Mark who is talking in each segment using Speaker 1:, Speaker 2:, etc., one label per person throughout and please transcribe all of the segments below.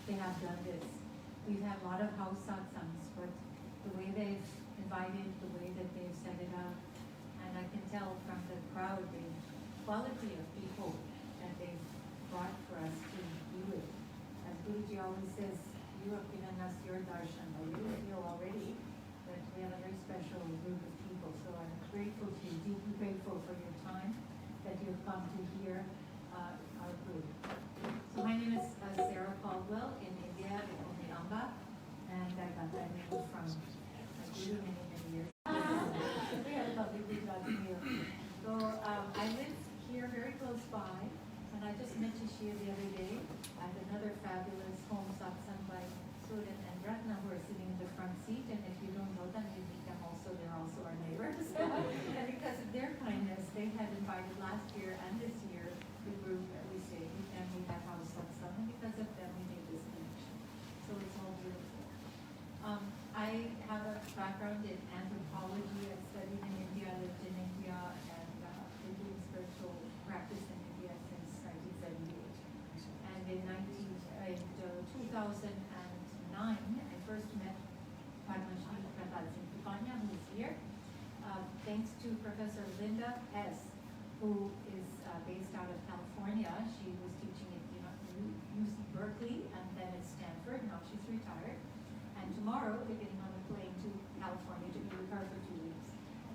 Speaker 1: they have done this. We've had a lot of house satsangs, but the way they've invited, the way that they've set it up, and I can tell from the crowd, the quality of people that they've brought for us to do it. As Guruji always says, you have given us your darshan, or you feel already that we have a very special group of people. So I'm grateful to you, deeply grateful for your time that you've come to hear our group. So my name is Sarah Caldwell. In India, they call me Amba, and I got that name from my guru many years. We had a lovely Gujarati meal. So I live here very close by, and I just met Shishir the other day at another fabulous home satsang by Sudan and Ratna, who are sitting in the front seat. And if you don't know them, you meet them also. They're also our neighbors. And because of their kindness, they had invited last year and this year the group that we stayed with, and we had house satsang. And because of them, we made this connection. So it's all beautiful. I have a background in anthropology. I studied in India, lived in India, and been doing spiritual practice in India since 1978. And in 2009, I first met Padma Shri Prahlad Singh Pupanya, who is here, thanks to Professor Linda Hess, who is based out of California. She was teaching at UC Berkeley and then at Stanford. Now she's retired. And tomorrow they're getting on a plane to California to be with her for 2 weeks.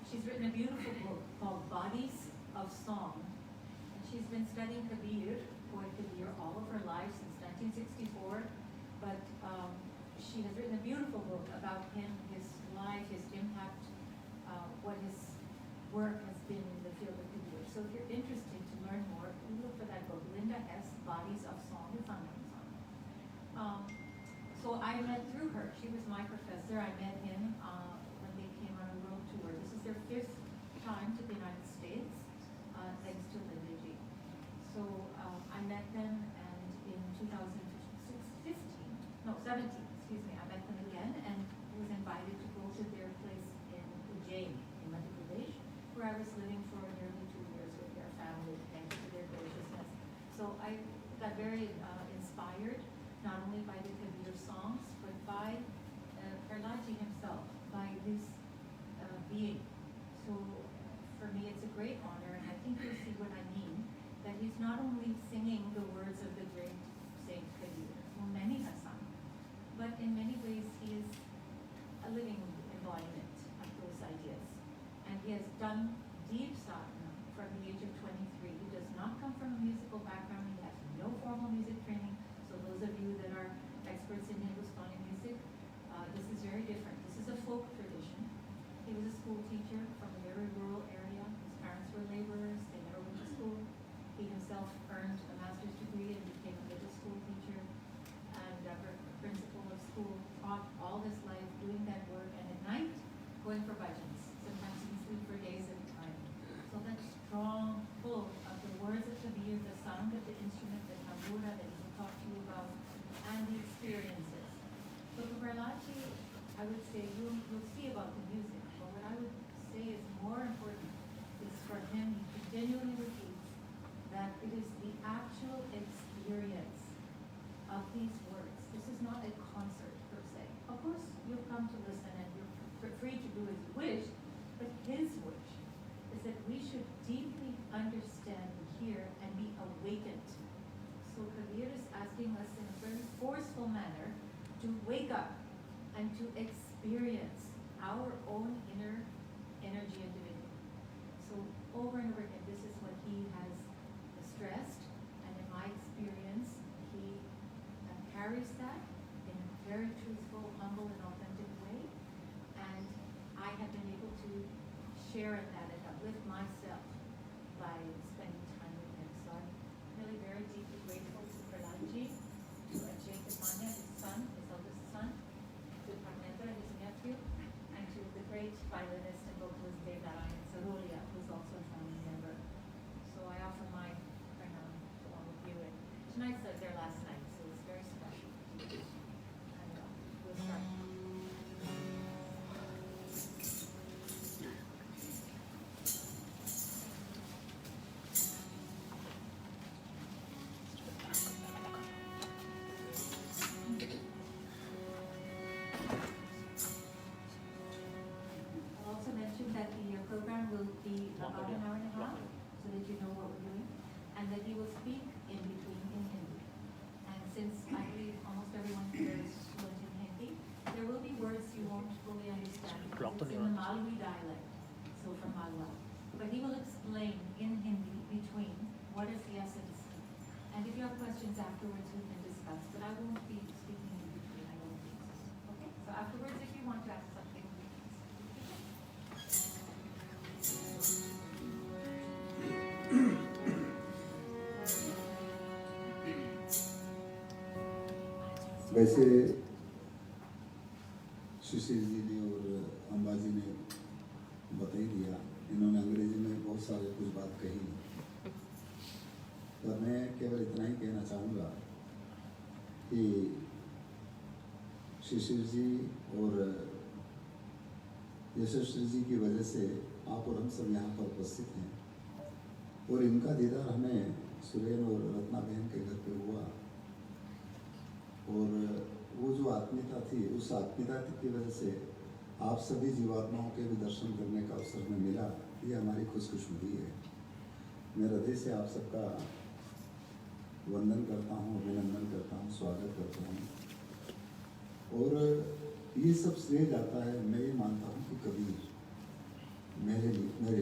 Speaker 1: She's written a beautiful book called Bodies of Song. And she's been studying Kabir, poet Kabir, all of her life since 1964. But she has written a beautiful book about him, his life, his impact, what his work has been in the field of Kabir. So if you're interested to learn more, look for that book, Linda Hess, Bodies of Song. It's on Amazon. So I met through her. She was my professor. I met him when they came on a world tour. This is their 5th time to the United States, thanks to Linda G. So I met them, and in 17, I met them again, and was invited to go to their place in Ujjain, in Madhya Pradesh, where I was living for nearly 2 years with their family, thanks to their graciousness. So I got very inspired, not only by the Kabir songs, but by Prahlad-ji himself, by his being. So for me, it's a great honor, and I think you'll see what I mean, that he's not only singing the words of the great Saint Kabir, who many have sung, but in many ways he is a living embodiment of those ideas. And he has done deep sadhana from the age of 23. He does not come from a musical background. He has no formal music training. So those of you that are experts in Hindustani music, this is very different. This is a folk tradition. He was a school teacher from a very rural area. His parents were laborers. They never went to school. He himself earned a master's degree and became a middle school teacher and a principal of school, taught all his life doing that work, and at night going for bhajans. Sometimes he can sleep for days at a time. So that strong pull of the words of Kabir, the sound of the instrument, the tambura that he will talk to you about, and the experiences. So for Prahlad-ji, I would say you'll see about the music, but what I would say is more important is for him, he continually repeats that it is the actual experience of these words. This is not a concert per se. Of course, you'll come to listen and you're free to do as you wish, but his wish is that we should deeply understand here and be awakened. So Kabir is asking us in a very forceful manner to wake up and to experience our own inner energy and divinity. So over and over again, this is what he has stressed, and in my experience, he carries that in a very truthful, humble, and authentic way, and I have been able to share in that and uplift myself by spending time with him. So I'm really very deeply grateful to Prahlad-ji, to Ajay Pupanya, his son, his eldest son, to Pragnendra, his nephew, and to the great violinist and vocalist Dev Narayan Sarolia, who's also a family member. So I offer my pranam to all of you. And tonight's their last night, so it's very special. And we'll start. afterwards we can discuss, but I won't be speaking in between, I don't think so. Okay, so afterwards if you want to ask something,
Speaker 2: वैसे सुशील जी ने और अंबाजी ने बता ही दिया, इन्होंने अंग्रेजी में बहुत सारे कुछ बात कही, पर मैं केवल इतना ही कहना चाहूँगा कि सुशील जी और यशस्वी जी की वजह से आप और हम सब यहाँ पर उपस्थित हैं, और इनका दीदार हमें सुरेन और रत्ना बहन के घर पे हुआ, और वो जो आत्मीयता थी, उस आत्मीयता की वजह से आप सभी जीवात्माओं के भी दर्शन करने का अवसर हमें मिला। ये हमारी खुशकिस्मती है। मैं हृदय से आप सबका वंदन करता हूँ, अभिनंदन करता हूँ, स्वागत करता हूँ। और ये सब श्रेय जाता है, मैं ये मानता हूँ कि कबीर मेरे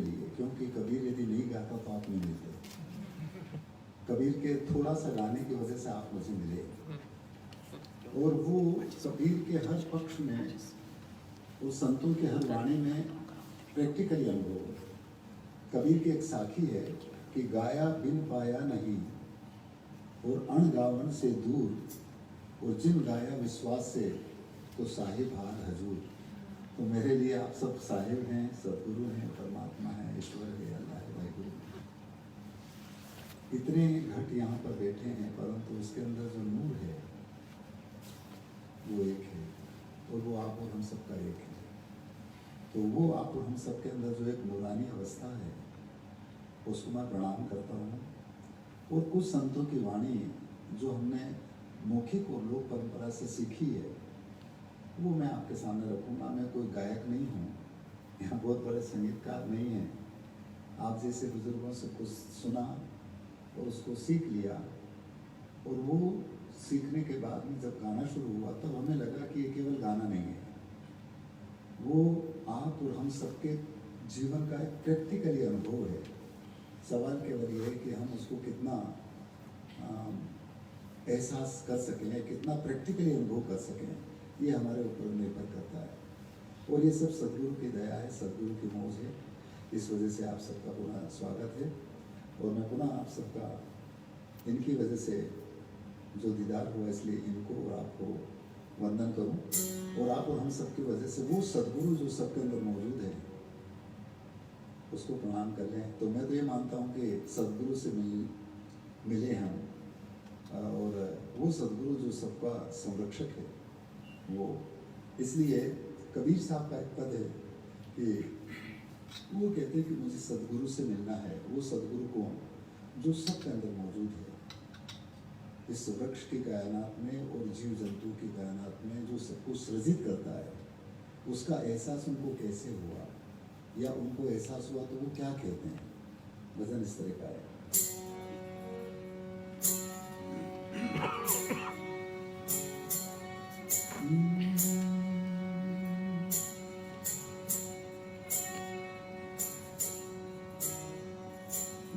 Speaker 2: लिए, क्योंकि कबीर यदि नहीं गाता तो आप नहीं मिलते। कबीर के थोड़ा सा गाने की वजह से आप मुझे मिले, और वो कबीर के हर पक्ष में, उस संतों के हर वाणी में प्रैक्टिकली अनुभव। कबीर की एक साखी है कि गाया बिन पाया नहीं, और अणगावन से दूर, और जिन गाया विश्वास से, तो साहिब हार हजूर। तो मेरे लिए आप सब साहिब हैं, सदगुरु हैं, परमात्मा है, ईश्वर है, अल्लाह है, वाहिगुरु। इतने घट यहाँ पर बैठे हैं, परंतु उसके अंदर जो नूर है वो एक है, और वो आप और हम सबका एक है। तो वो आप और हम सबके अंदर जो एक नूरानी अवस्था है, उसको मैं प्रणाम करता हूँ। और कुछ संतों की वाणी जो हमने मौखिक और लोक परंपरा से सीखी है, वो मैं आपके सामने रखूँगा। मैं कोई गायक नहीं हूँ, यहाँ बहुत बड़े संगीतकार नहीं हैं। आप जैसे बुजुर्गों से कुछ सुना और उसको सीख लिया, और वो सीखने के बाद में जब गाना शुरू हुआ तब हमें लगा कि ये केवल गाना नहीं है, वो आप और हम सबके जीवन का एक प्रैक्टिकली अनुभव है। सवाल केवल ये है कि हम उसको कितना एहसास कर सकें, कितना प्रैक्टिकली अनुभव कर सकें, ये हमारे ऊपर निर्भर करता है। और ये सब सदगुरु की दया है, सदगुरु की मौज है। इस वजह से आप सबका पुनः स्वागत है, और मैं पुनः आप सबका इनकी वजह से जो दीदार हुआ, इसलिए इनको और आपको वंदन करूं, और आप और हम सबकी वजह से वो सदगुरु जो सबके अंदर मौजूद है उसको प्रणाम कर लें। तो मैं तो ये मानता हूँ कि सदगुरु से मिले हम, और वो सदगुरु जो सबका संरक्षक है, वो इसलिए कबीर साहब का एक पद है कि वो कहते हैं कि मुझे सदगुरु से मिलना है। वो सदगुरु कौन? जो सबके अंदर मौजूद है, इस वृक्ष की कायनात में और जीव जंतु की कायनात में, जो सब कुछ सृजित करता है। उसका एहसास उनको कैसे हुआ, या उनको एहसास हुआ तो वो क्या कहते हैं? भजन इस तरह का है।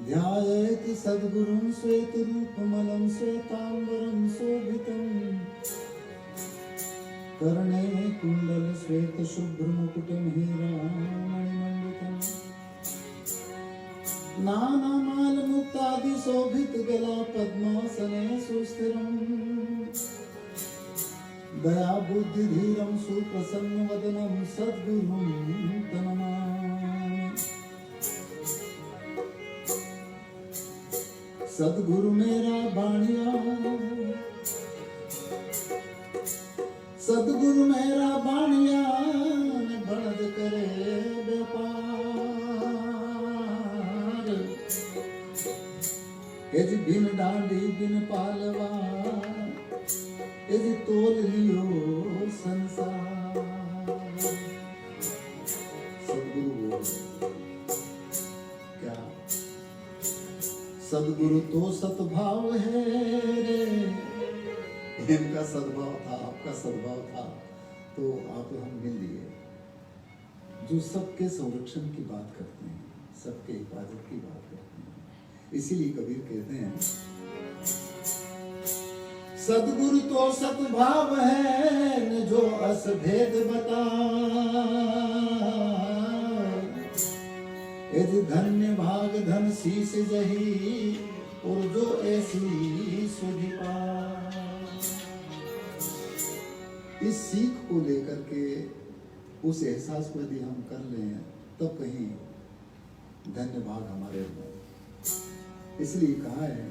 Speaker 2: ध्यायेत सद्गुरुं श्वेत रूपमलं श्वेतांबरं शोभितं, कर्णे कुंडल श्वेत शुभ्र मुकुटं हीरामणिमण्डितं, नानामाल मुक्तादि शोभित गला पद्मासने सुस्थिरं, दया बुद्धि धीरं सुप्रसन्न वदनं सद्गुरुं तनमामि। सदगुरु मेरा बाणिया, सदगुरु मेरा बाणिया, बढ़द करे व्यापार, यदि बिन डांडी बिन पालवा, यदि तोल लियो संसार। सदगुरु क्या? सदगुरु तो सद्भाव है रे। इनका सद्भाव था, आपका सद्भाव था, तो आप हम मिल लिए। जो सबके संरक्षण की बात करते हैं, सबके हिफाजत की बात करते हैं। इसीलिए कबीर कहते हैं सदगुरु तो सद्भाव है न जो अस भेद बता। यदि धन्य भाग धन शीस जही और जो ऐसी सुधि पा। इस सीख को लेकर के उस एहसास को यदि हम कर लें तब कहीं धन्य भाग हमारे हो। इसलिए कहा है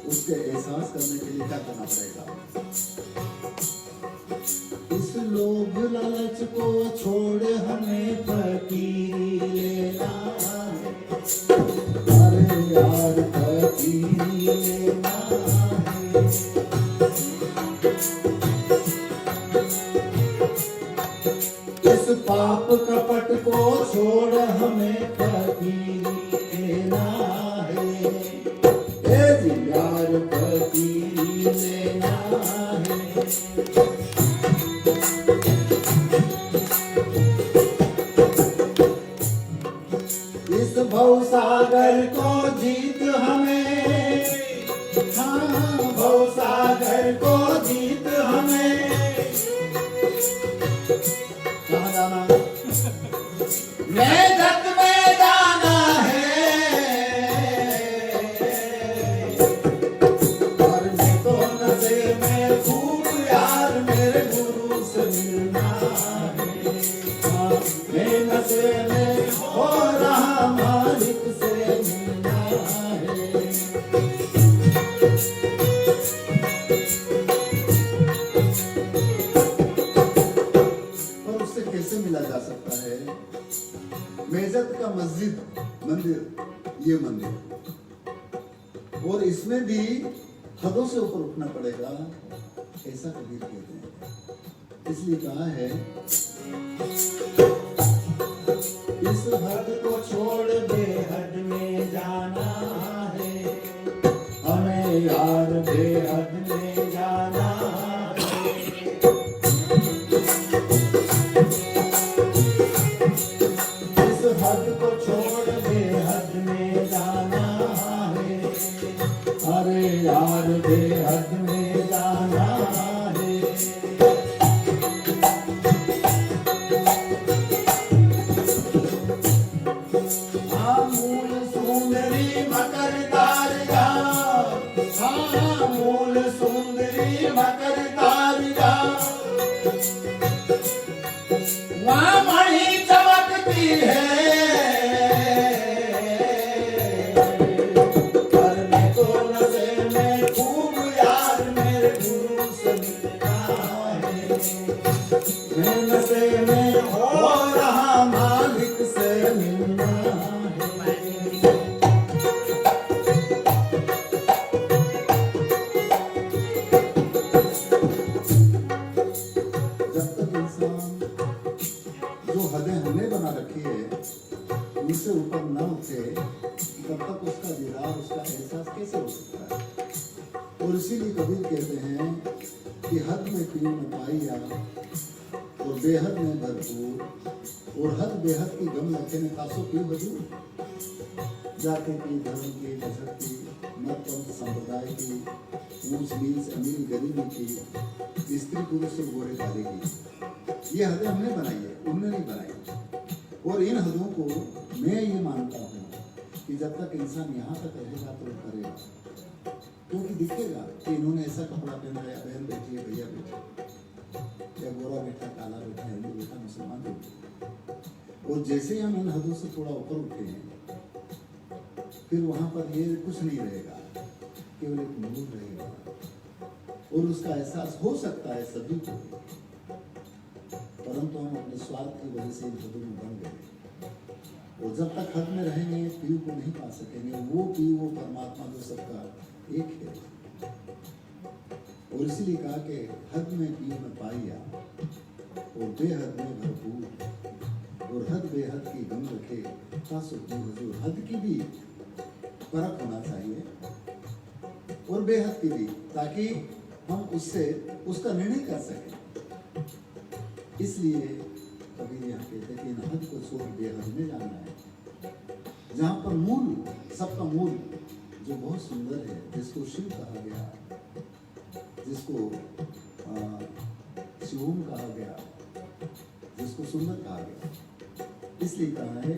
Speaker 2: उसके एहसास करने के लिए क्या करना पड़ेगा? इस लोभ लालच को छोड़ हमें फकीरी लेना है। अरे यार फकीरी लेना है। इस पाप कपट को छोड़ हमें फकीरी लेना है। यार फकीरी लेना है। इस भवसागर को जीत हमें, हाँ भवसागर को जीत हमें। कहाँ जाना? मेदक में जाना है। और मैं तो नशे में खूब यार मेरे गुरु से मिलना है। हाँ मैं नशे में हो रहा मालिक से मिलना है। और उससे कैसे मिला जा सकता है? मेजत का मंदिर ये मंदिर, और इसमें भी हदों से ऊपर उठना पड़ेगा, ऐसा कबीर कहते हैं। इसलिए कहा है इस हद को छोड़ बेहद में जाना है। हमें यार बेहद में जाना है। इस हद को छोड़ बेहद में जाना है। अरे यार बेहद में जाना है। मूल सुंदरी मकरदार जा, हाँ मूल सुंदरी मकरदार जा। वहाँ मणि चमकती है। पर मैं तो नशे में खूब यार मेरे गुरु से मिलना है। मैं नशे में हो रहा मालिक से मिलना है। जब तक इंसान जो हदें हमने बना रखी है उनसे ऊपर ना उठे तब तक उसका दीदार, उसका एहसास कैसे हो सकता है? और इसीलिए कबीर कहते हैं कि हद में पीर न पाइया और बेहद में भरपूर, और हद बेहद की गम लखे ने खासो पी हजूर। जाति की, धर्म की, मजहब की, मत पंथ संप्रदाय की, ऊंच नीच, अमीर गरीबी की, स्त्री पुरुष और गोरे काले की, ये हदें हमने बनाई है, उनने नहीं बनाई। और इन हदों को मैं ये मानता हूँ कि जब तक इंसान यहाँ तक रहेगा तो करेगा, क्योंकि दिखेगा कि इन्होंने ऐसा कपड़ा पहना है, बहन बैठी है, भैया बैठे, या गोरा बैठा, काला बैठा, हिंदू बैठा, मुसलमान बैठे। और जैसे ही हम इन हदों से थोड़ा ऊपर उठे हैं, फिर वहां पर ये कुछ नहीं रहेगा, केवल एक नूर रहेगा। और उसका एहसास हो सकता है सभी को, परंतु हम अपने स्वार्थ की वजह से इन हदों में बन गए। और जब तक हद में रहेंगे पीयू को नहीं पा सकेंगे। वो पीयू, वो परमात्मा जो सबका एक है। और इसीलिए कहा कि हद में पीयू में पाइया और बेहद में भरपूर, और हद बेहद की गम रखे तासुकी हुजूर। हद की भी परख होना चाहिए और बेहद की भी, ताकि हम उससे उसका निर्णय कर सकें। इसलिए कबीर यहाँ कहते हैं कि इन हद को छोड़ बेहद में जाना है, जहाँ पर मूल, सबका मूल जो बहुत सुंदर है, जिसको शिव कहा गया, जिसको शिवोम कहा गया, जिसको सुंदर कहा गया, इसलिए कहा है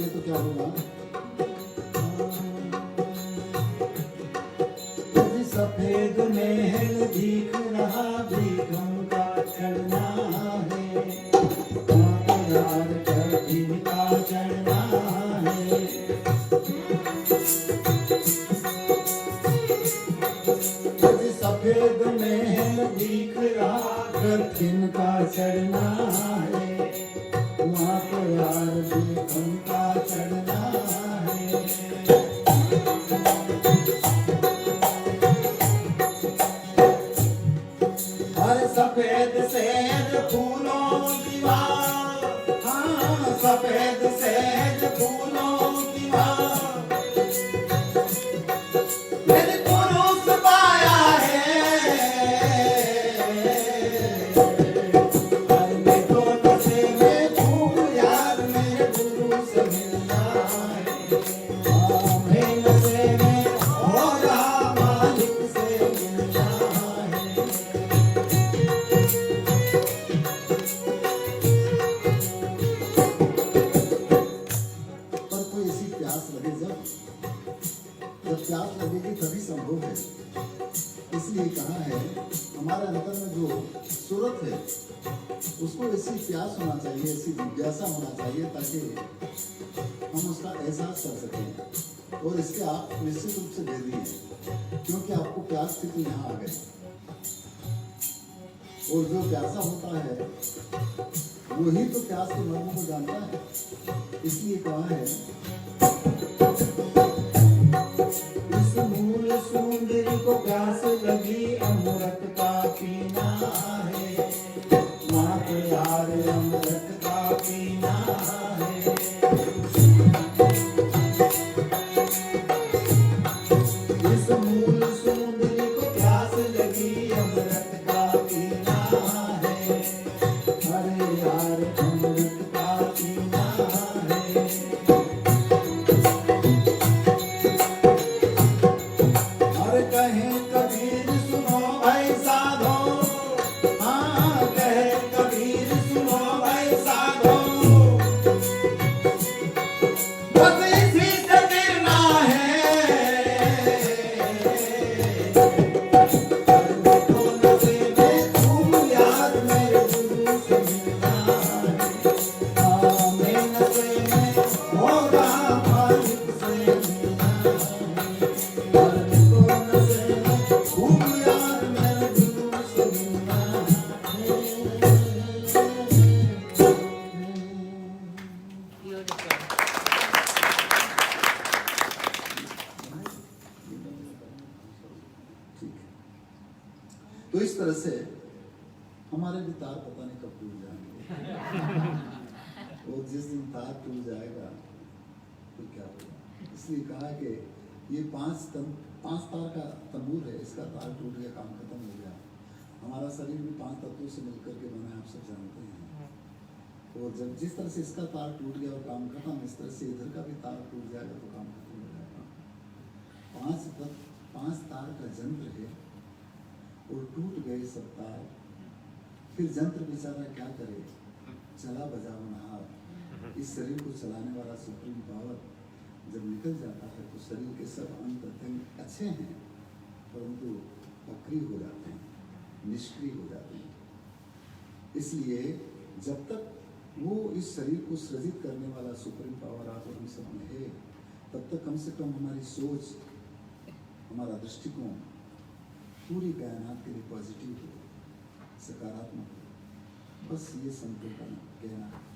Speaker 2: तो क्या होगा,
Speaker 3: सफेद महल दिख रहा, बेगम का चढ़ना है, यार कठिन का चढ़ना है। सफेद महल दिख रहा, कठिन का चढ़ना है, वहाँ तो यार बेगम का चढ़ना है। सफेद सेज फूलों की वार, हाँ सफेद सेज फूलों की वार, मेरे पुरुष पाया है, मैं तो नशे में खूब यार मेरे गुरु से मिलना है, मैं नशे में हो रहा मालिक से मिलना है।
Speaker 2: प्यास लगेगी तभी संभव है। इसलिए कहा है हमारे अंदर में जो सूरत है उसको ऐसी प्यास होना चाहिए, ऐसी जिज्ञासा होना चाहिए, ताकि हम उसका एहसास कर सकें। और इसके आप निश्चित रूप से भेदी हैं, क्योंकि आपको प्यास थी तो यहाँ आ गए। और जो प्यासा होता है वही तो प्यास के मर्म को जानता है। इसलिए कहा है
Speaker 3: मूल सुंदरी को प्यास लगी, अमृत का पीना है, वहाँ पे यार अमृत का पीना है। इस मूल सुंदरी को प्यास लगी, अमृत का पीना है, अरे यार अमृत का पीना है। कहें कबीर सुनो ऐसा दो,
Speaker 2: तरह से हमारे भी तार पता नहीं कब टूट जाएंगे। और जिस दिन तार टूट जाएगा तो क्या होगा। इसलिए कहा कि ये पांच तार का तंबूर है, इसका तार टूट गया, काम खत्म हो गया। हमारा शरीर भी 5 तत्वों से मिलकर के बना है, आप सब जानते हैं। और जब जिस तरह से इसका तार टूट गया और काम खत्म, इस तरह से इधर का भी तार टूट जाएगा तो काम खत्म हो जाएगा। 5 तार का यंत्र है और टूट गए सब तार, फिर यंत्र बेचारा क्या करे, चला बजा होनहार। इस शरीर को चलाने वाला सुप्रीम पावर जब निकल जाता है तो शरीर के सब अंग प्रत्यंग अच्छे हैं परंतु अक्रिय हो जाते हैं, निष्क्रिय हो जाते हैं। इसलिए जब तक वो इस शरीर को सृजित करने वाला सुप्रीम पावर आप और हम सब में है, तब तक कम से कम हमारी सोच, हमारा दृष्टिकोण पूरी कायनात के लिए पॉजिटिव हो, सकारात्मक हो। बस ये संतो का कहना है।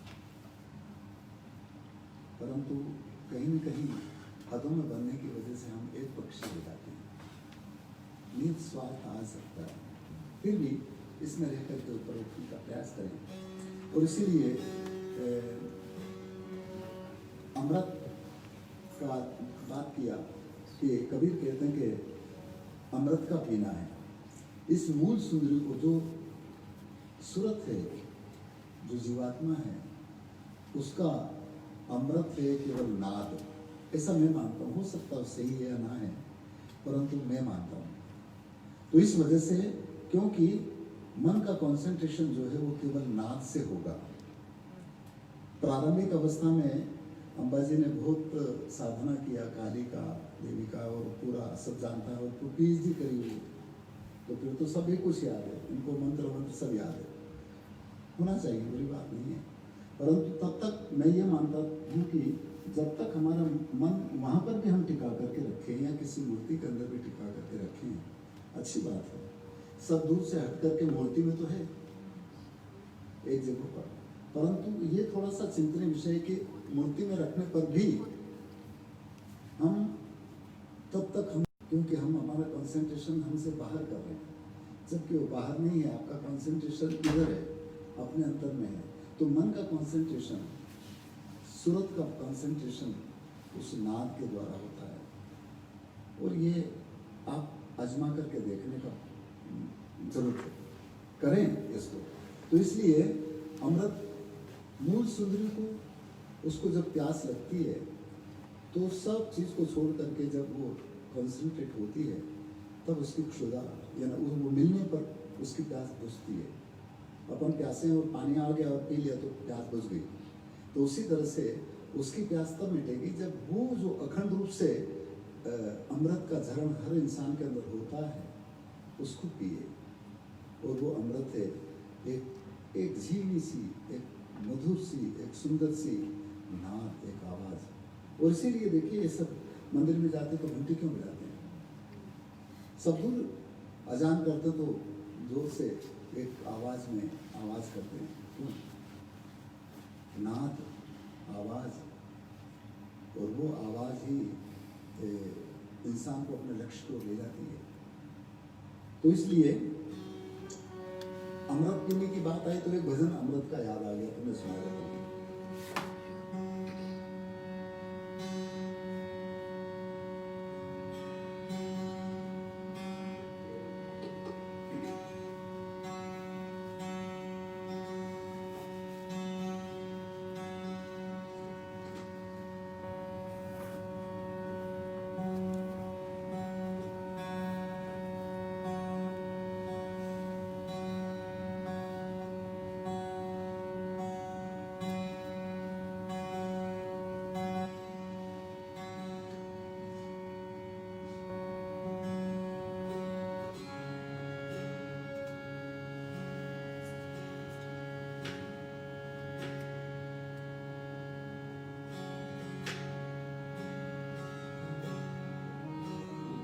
Speaker 2: परंतु कहीं न कहीं हदों में बनने की वजह से हम एक पक्षी हो जाते हैं। निस्वार्थ आ सकता है, फिर भी इसमें रह करके ऊपर उठने का प्रयास करें। और इसीलिए अमृत का बात किया कि कबीर कहते हैं कि अमृत का पीना है। इस मूल सुंदरी को जो सूरत है, जो जीवात्मा है, उसका अमृत है केवल नाद। ऐसा मैं मानता हूँ, हो सकता है सही है या ना है, परंतु मैं मानता हूँ। तो इस वजह से, क्योंकि मन का कंसंट्रेशन जो है वो केवल नाद से होगा। प्रारंभिक अवस्था में अंबाजी ने बहुत साधना किया, काली का, देवी का, और पूरा सब जानता है, और PhD करी हुई, तो फिर तो सब एक कुछ याद है, इनको मंत्र सब याद है। होना चाहिए, बुरी बात नहीं है, परंतु तब तक मैं ये मानता हूँ कि जब तक हमारा मन वहाँ पर भी हम टिका करके रखें या किसी मूर्ति के अंदर भी टिका करके रखें, अच्छी बात है। सब दूर से हट करके मूर्ति में तो है एक जगह पर, परंतु ये थोड़ा सा चिंतनीय विषय कि मूर्ति में रखने पर भी हम तब तक हम, क्योंकि हम हमारा कंसंट्रेशन हमसे बाहर कर रहे हैं, जबकि वो बाहर नहीं है, आपका कंसंट्रेशन इधर है, अपने अंतर में है। तो मन का कंसंट्रेशन, सूरत का कंसंट्रेशन उस नाद के द्वारा होता है। और ये आप आजमा करके देखने का जरूरत है, करें इसको। तो इसलिए अमृत मूल सुंदरी को, उसको जब प्यास लगती है तो सब चीज़ को छोड़ करके जब वो कंसंट्रेट होती है, तब उसकी क्षुधा या वो मिलने पर उसकी प्यास बुझती है। अपन प्यासे और पानी आ गया और पी लिया तो प्यास बुझ गई। तो उसी तरह से उसकी प्यास तब मिटेगी जब वो जो अखंड रूप से अमृत का झरण हर इंसान के अंदर होता है, उसको पिए। और वो अमृत है एक झीली सी, एक मधुर सी, एक सुंदर सी नाद, एक आवाज़। और इसीलिए देखिए, ये सब मंदिर में जाते तो घंटी क्यों बजाते हैं? सब दूर अजान करते तो जोर से एक आवाज़ में आवाज़ करते हैं, क्यों? नाद, आवाज़, और वो आवाज़ ही इंसान को अपने लक्ष्य को ले जाती है। तो इसलिए अमृत पीने की बात आई तो एक भजन अमृत का याद आ गया, तो मैं सुना देता हूँ।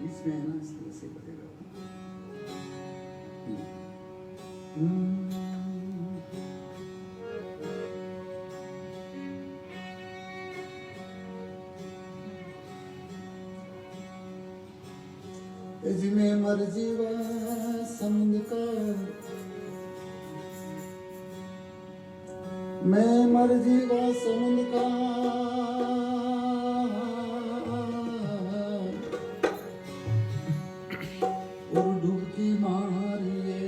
Speaker 2: इसमें है ना, इस तरह से बजेगा। जिमें मर्जी समुद्र का, मैं मर जीवा समुद्र का, और डुबकी मारिए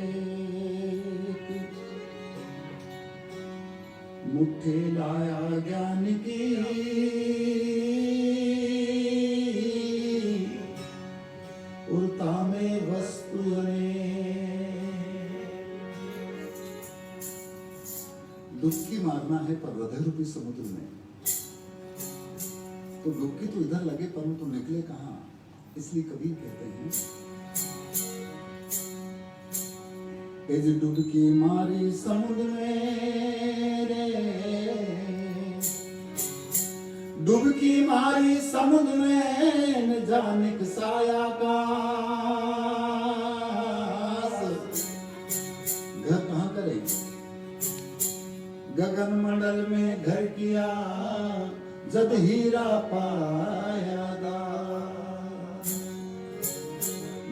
Speaker 2: मुट्ठी लाया ज्ञान की, उड़ता में वस्तु डुबकी मारना है पर हृदय रूपी समुद्र में, तो डुबकी तो इधर लगे परंतु निकले कहां, इसलिए कबीर कहते हैं एज डुबकी मारी समुद्र में रे, डुबकी मारी समुद्र में न जाने साया का, घर कहां करे, गगन मंडल में घर किया जब हीरा पाया दास,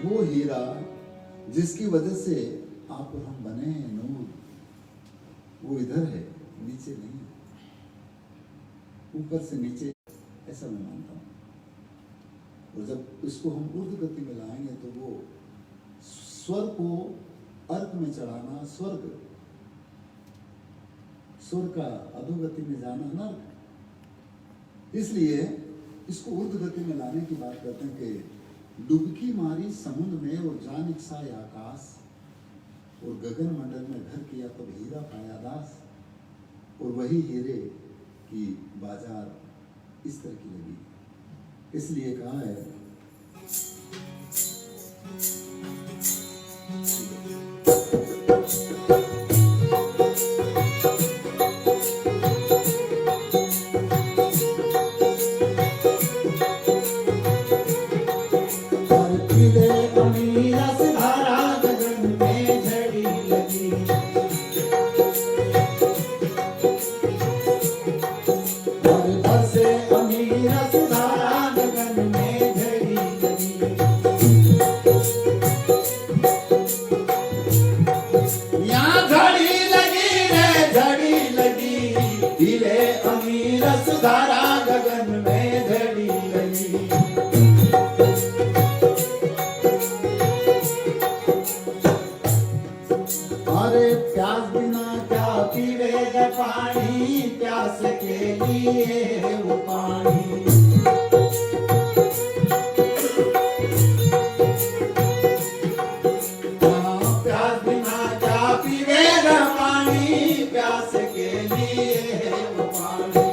Speaker 2: वो हीरा जिसकी वजह से आप और हम बने हैं नूर, वो इधर है, नीचे नहीं, ऊपर से नीचे, ऐसा मैं मानता हूं। और जब इसको हम ऊर्ध्व गति में लाएंगे तो वो स्वर्ग को अर्क में चढ़ाना स्वर्ग, स्वर्ग का अधोगति में जाना नर्क, इसलिए इसको ऊर्ध्व गति में लाने की बात करते हैं कि डुबकी मारी समुद्र में और जान इच्छाए आकाश, और गगन मंडल में घर किया तब हीरा पाया दास, और वही हीरे की बाजार इस तरह की लगी, इसलिए कहा है धारा गगन में झड़ी लगी, अरे प्यास बिना क्या पीवेगा पानी, प्यास के लिए वो पानी, प्यास बिना क्या पीवेगा पानी, प्यास के लिए वो पानी,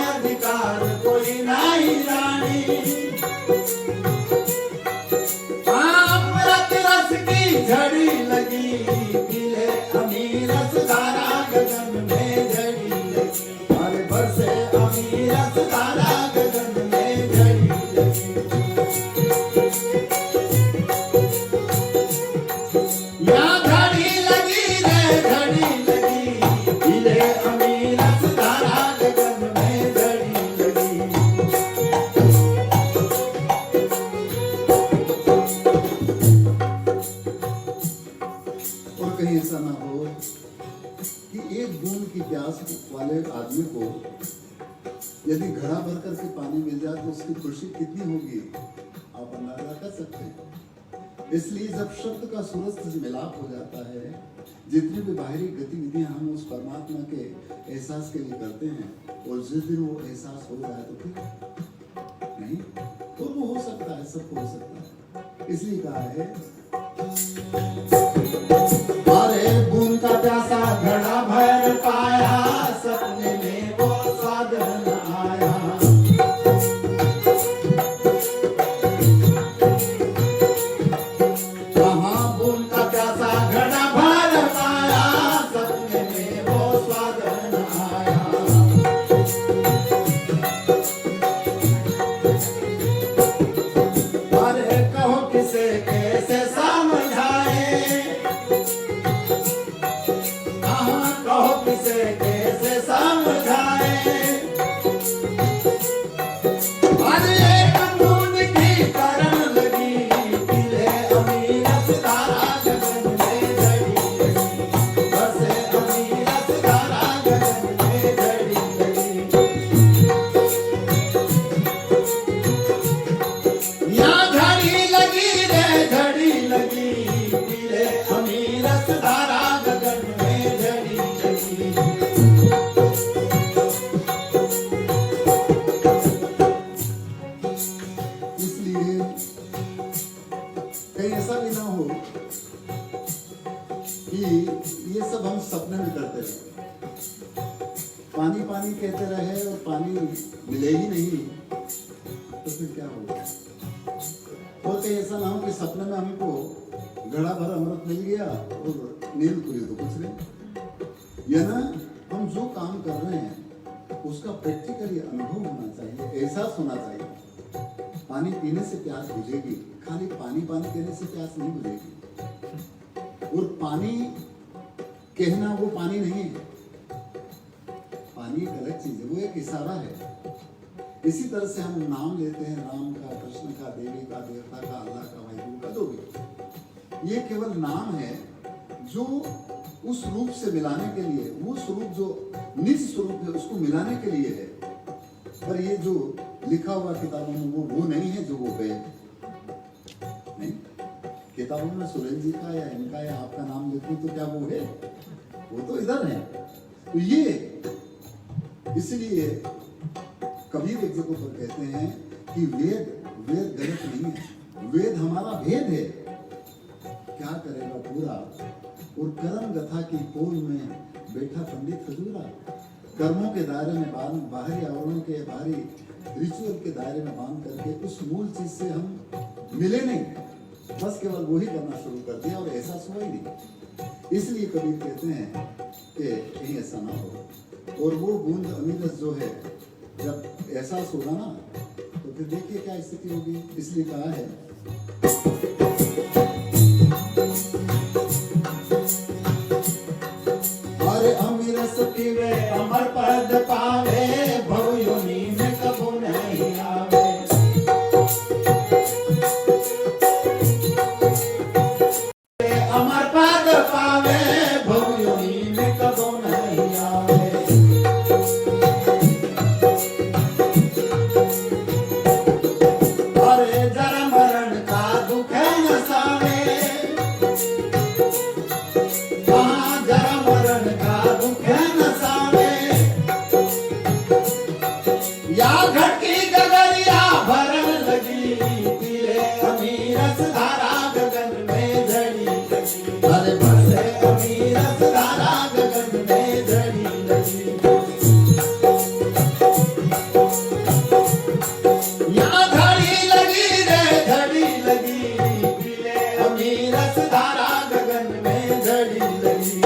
Speaker 2: अधिकार कोई नहीं रानी, अमृत रस की झड़ी लगी, पीले अमीर रस धारा गगन में झड़ी लगी, हर बरसे अमीर रस धारा गगन में झड़ी लगी, यहाँ झड़ी लगी रे झड़ी लगी, पीले अमीर रस धारा गगन में झड़ी लगी, और कहीं ऐसा ना हो कि एक बूंद की प्यास वाले आदमी को यदि घड़ा भर करके पानी मिल जाए तो उसकी खुशी कितनी होगी आप अंदाजा कर सकते हैं। इसलिए जब शब्द का सूरज से मिलाप हो जाता है, जितनी भी बाहरी गतिविधियां हम उस परमात्मा के एहसास के लिए करते हैं, और जिस दिन वो एहसास हो जाए तो फिर नहीं, तो वो हो सकता है, सब हो सकता है। इसलिए कहा है अरे बूंद का प्यासा घड़ा भर पाया, सपने में वो स्वाद न आया, कहाँ बूंद का प्यासा घड़ा भर पाया, सपने में वो स्वाद न आया, अरे कहो किसे कैसे समझाए, पानी पानी कहते रहे और पानी मिले ही नहीं तो फिर क्या होगा? और कहीं ऐसा ना हो कि सपने में हमको घड़ा भर अमृत मिल गया और नींद खुली तो कुछ नहीं। या ना हम जो काम कर रहे हैं उसका प्रैक्टिकली अनुभव होना चाहिए, एहसास होना चाहिए। पानी पीने से प्यास बुझेगी, खाली पानी पानी कहने से प्यास नहीं बुझेगी। और पानी कहना वो पानी नहीं है, पानी एक अलग चीज है, वो एक इशारा है। इसी तरह से हम नाम लेते हैं, राम का, कृष्ण का, देवी का, देवता का, अल्लाह का, वाहिगुरु का, जो भी, ये केवल नाम है जो उस रूप से मिलाने के लिए, वो स्वरूप जो निज स्वरूप है उसको मिलाने के लिए है। पर ये जो लिखा हुआ किताबों में वो नहीं है जो वो वेद नहीं। किताबों में सुरेंद्र जी का या इनका या आपका नाम लिखूं तो क्या वो है? वो तो इधर है। तो ये इसलिए कबीर एक जगह पर कहते हैं कि वेद गलत नहीं है, वेद हमारा भेद है। क्या करेगा पूरा और कर्म गथा की पोल में बैठा पंडित खजूरा। कर्मों के दायरे में बांध, बाहरी आवरणों के, बाहरी रिचुअल के दायरे में बांध करके उस मूल चीज से हम मिले नहीं, बस केवल वही करना शुरू कर दिया और एहसास हुआ ही नहीं। इसलिए कबीर कहते हैं कि कहीं ऐसा ना हो। और वो बूंद अमीरस जो है, जब एहसास होगा ना तो फिर देखिए क्या स्थिति होगी। इसलिए कहा है
Speaker 3: अरे अमीरस पीवे अमर पद पावे, भव योनि में कबू नहीं आवे। अमर पद पावे, भव योनि में कबू नहीं आवे। अरे जरा मरण का दुख न सावे, जरा मरण का दुख न सावे। या घटकी गगरिया भरन लगी, पीले अमीरस धारा गगन में झड़ी लगी। अरे बरसे अमीरस धारा गगन में झड़ी लगी। यहाँ धड़ी लगी रे धड़ी लगी, पीले अमीरस धारा गगन में झड़ी लगी।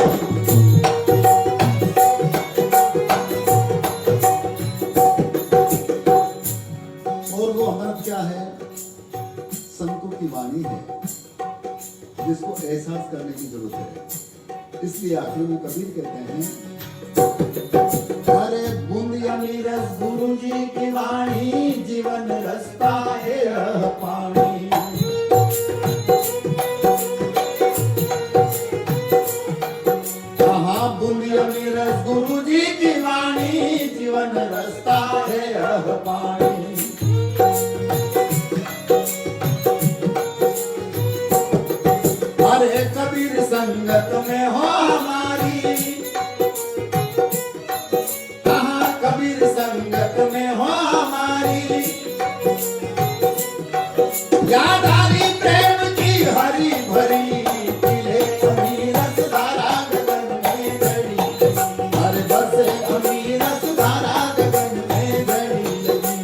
Speaker 2: और वो अमृत क्या है? संतों की वाणी है जिसको एहसास करने की जरूरत है। इसलिए आखिर में कबीर कहते हैं
Speaker 3: अरे बूंद अमीरस गुरु जी की वाणी, जीवन रस्ता है यह पानी। कहा बूंद अमीरस गुरु जी की वाणी, जीवन रस्ता है यह पानी। अरे कबीर संगत में हो हमारी, कहाँ कबीर संगत में हो हमारी। यादारी प्रेम की हरी भरी, पीले अमीरस धारा गगन में झड़ी। अरे बरसे अमीरस धारा गगन में झड़ी लगी।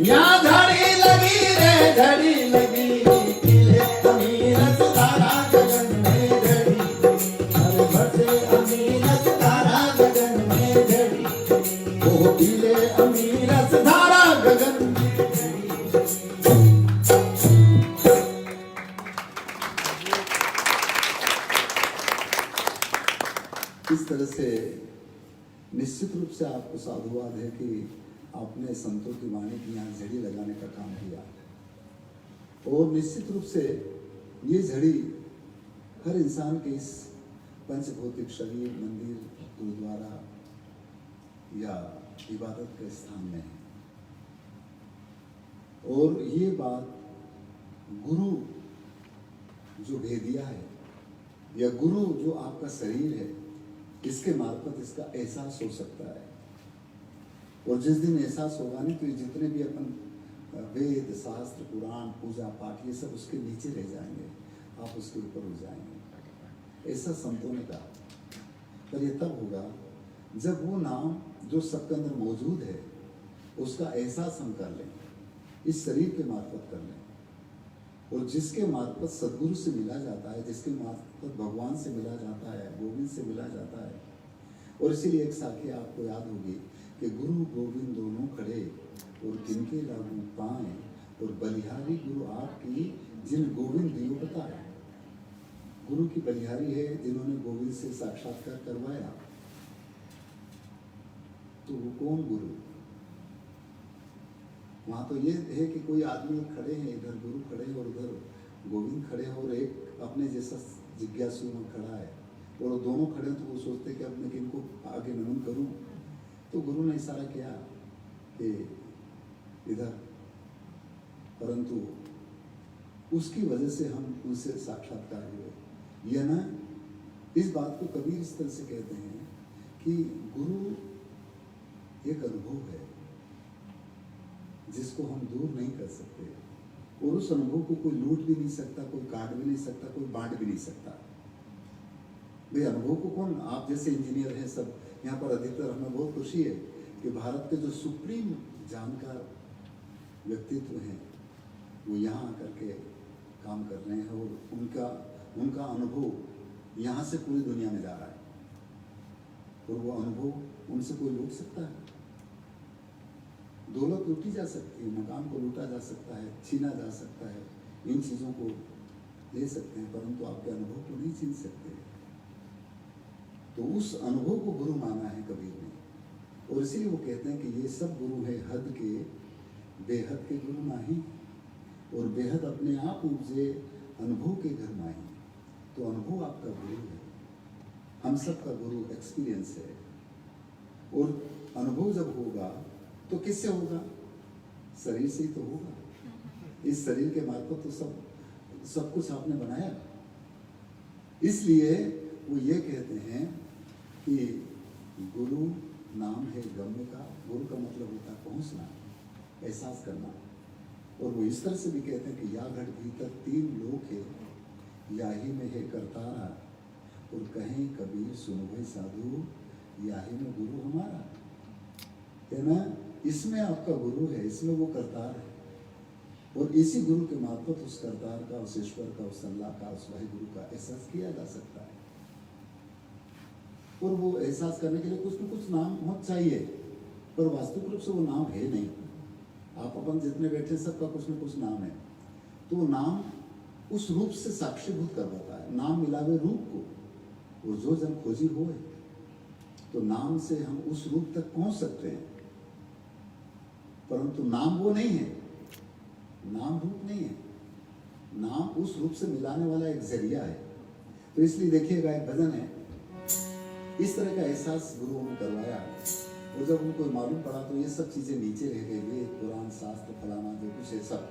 Speaker 3: यहाँ धड़ी लगी रे धड़ी लगी, पीले अमीरस धारा गगन में झड़ी। अरे बरसे अमीरस धारा गगन में झड़ी। ओ पीले अमीरस धारा गगन में झड़ी।
Speaker 2: इस तरह से निश्चित रूप से आपको साधुवाद है कि आपने संतों की वाणी की यहाँ झड़ी लगाने का काम किया। और निश्चित रूप से ये झड़ी हर इंसान के इस पंचभौतिक शरीर, मंदिर, गुरुद्वारा या इबादत के स्थान में है। और ये बात गुरु जो भेदिया है या गुरु जो आपका शरीर है, इसके मार्फत इसका एहसास हो सकता है। और जिस दिन एहसास होगा नहीं तो ये जितने भी अपन वेद, शास्त्र, पुराण, पूजा पाठ, ये सब उसके नीचे रह जाएंगे, आप उसके ऊपर हो जाएंगे। ऐसा संतों ने कहा। पर ये तब होगा जब वो नाम जो सबके अंदर मौजूद है उसका एहसास हम कर लें, इस शरीर के मार्फत कर लें, और जिसके मार्फत सदगुरु से मिला जाता है, जिसके मार्फत भगवान से मिला जाता है, गोविंद से मिला जाता है। और इसीलिए एक साखी आपको याद होगी कि गुरु गोविंद दोनों खड़े और किनके लागू पाए, और बलिहारी गुरु आपकी जिन गोविंद दियो बताए। गुरु की बलिहारी है जिन्होंने गोविंद से साक्षात्कार करवाया। तो वो कौन गुरु? वहां तो ये है कि कोई आदमी खड़े हैं, इधर गुरु खड़े हैं और उधर गोविंद खड़े हैं, और एक अपने जैसा जिज्ञासु में खड़ा है, और दोनों खड़े तो वो सोचते कि अब मैं किनको आगे नमन करूं। तो गुरु ने इशारा किया कि इधर, परंतु उसकी वजह से हम उनसे साक्षात्कार हुए। यह ना इस बात को कबीर इस तरह से कहते हैं कि गुरु एक अनुभव है जिसको हम दूर नहीं कर सकते, और उस अनुभव को कोई लूट भी नहीं सकता, कोई काट भी नहीं सकता, कोई बांट भी नहीं सकता। भाई अनुभव को कौन, आप जैसे इंजीनियर हैं सब यहाँ पर अधिकतर, हमें बहुत खुशी है कि भारत के जो सुप्रीम जानकार व्यक्तित्व हैं वो यहाँ आकर के काम कर रहे हैं, और उनका अनुभव यहाँ से पूरी दुनिया में जा रहा है, और वो अनुभव उनसे कोई लूट सकता है? दौलत लूटी जा सकती है, मकान को लूटा जा सकता है, छीना जा सकता है, इन चीज़ों को ले सकते हैं, परंतु आपके अनुभव को नहीं छीन सकते। तो उस अनुभव को गुरु माना है कबीर ने, और इसीलिए वो कहते हैं कि ये सब गुरु है हद के, बेहद के गुरु नाही, और बेहद अपने आप उपजे अनुभव के घर माही। तो अनुभव आपका गुरु है, हम सब का गुरु एक्सपीरियंस है। और अनुभव जब होगा तो किससे होगा? शरीर से ही तो होगा। इस शरीर के मार्फत तो सब कुछ आपने बनाया। इसलिए वो ये कहते हैं कि गुरु नाम है गम्य का। गुरु का मतलब होता है पहुंचना, एहसास करना। और वो इस तरह से भी कहते हैं कि या घट भीतर 3 लोक है, या ही में है करतारा, और कहें कबीर सुनो भाई साधु, या ही में गुरु हमारा। है ना, इसमें आपका गुरु है, इसमें वो करतार है, और इसी गुरु के मार्फत उस करतार का, उस ईश्वर का, उस अल्लाह का, उस भाई गुरु का एहसास किया जा सकता है। और वो एहसास करने के लिए कुछ न कुछ नाम होना चाहिए, पर वास्तविक रूप से वो नाम है नहीं। आप अपन जितने बैठे सबका कुछ न कुछ नाम है, तो वो नाम उस रूप से साक्षीभूत करवाता है। नाम मिलावे रूप को, और जो जन खोजी होए, तो नाम से हम उस रूप तक पहुंच सकते हैं, परंतु नाम वो नहीं है, नाम रूप नहीं है। नाम उस रूप से मिलाने वाला एक जरिया है। तो इसलिए देखिएगा, एक भजन है, इस तरह का एहसास गुरुओं ने करवाया, और जब उनको मालूम पड़ा तो ये सब चीजें नीचे रह गई, वेद पुराण शास्त्र फलाना जो कुछ है सब।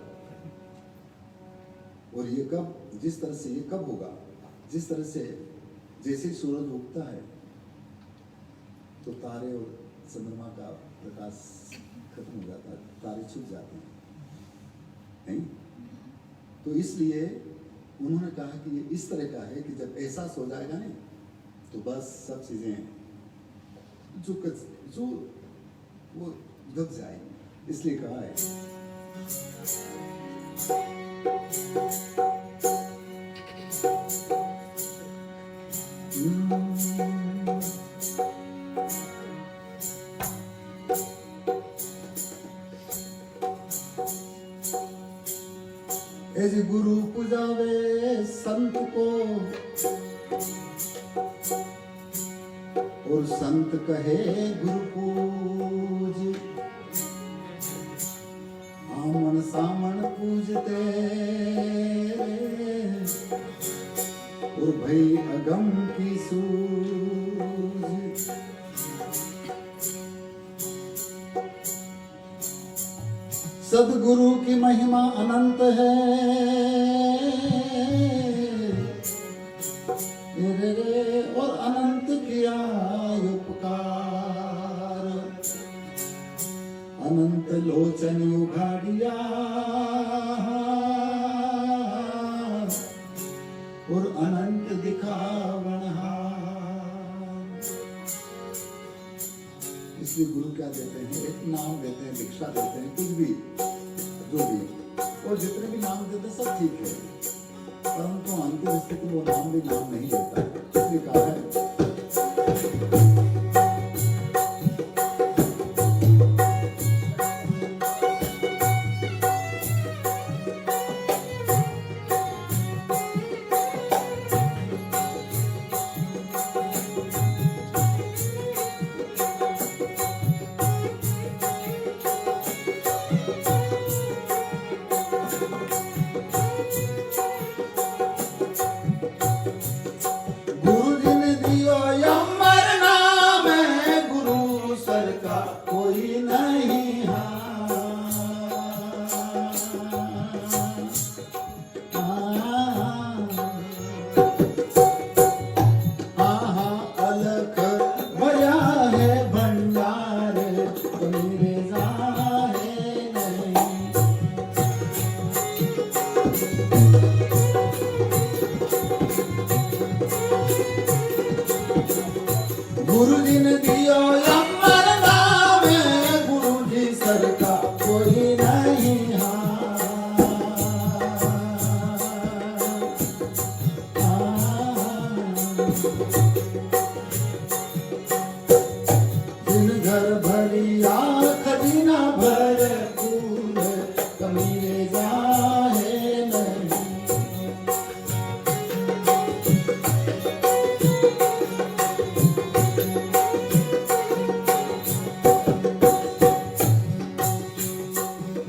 Speaker 2: और ये कब, जिस तरह से ये कब होगा, जिस तरह से जैसे सूरज उगता है तो तारे और चंद्रमा का प्रकाश खत्म हो जाता है, तारे छुप जाते हैं, नहीं? तो इसलिए उन्होंने कहा कि ये इस तरह का है कि जब एहसास हो जाएगा नहीं, तो बस सब चीजें जो वो दब जाएंगी। इसलिए कहा है ऐसे गुरु पुजावे संत को, और संत कहे गुरु पूज, आमन सामन पूजते, और भई अगम की सूझ। सदगुरु की महिमा अनंत है, और अनंत किया उपकार, अनंत लोचन उघाड़िया, और अनंत दिखावा इसलिए गुरु क्या देते हैं, एक नाम देते हैं, दीक्षा देते हैं, कुछ भी जो भी, और जितने भी नाम देते हैं सब ठीक है, परंतु अंतिम स्थिति वो नाम भी नाम नहीं देता है। इसलिए कहा है गुरु जी ने दियो अमर नाम, गुरु जी सर का कोई नहीं दिन घर भरिया खजीना भर फूल कमीरे जाए नहीं।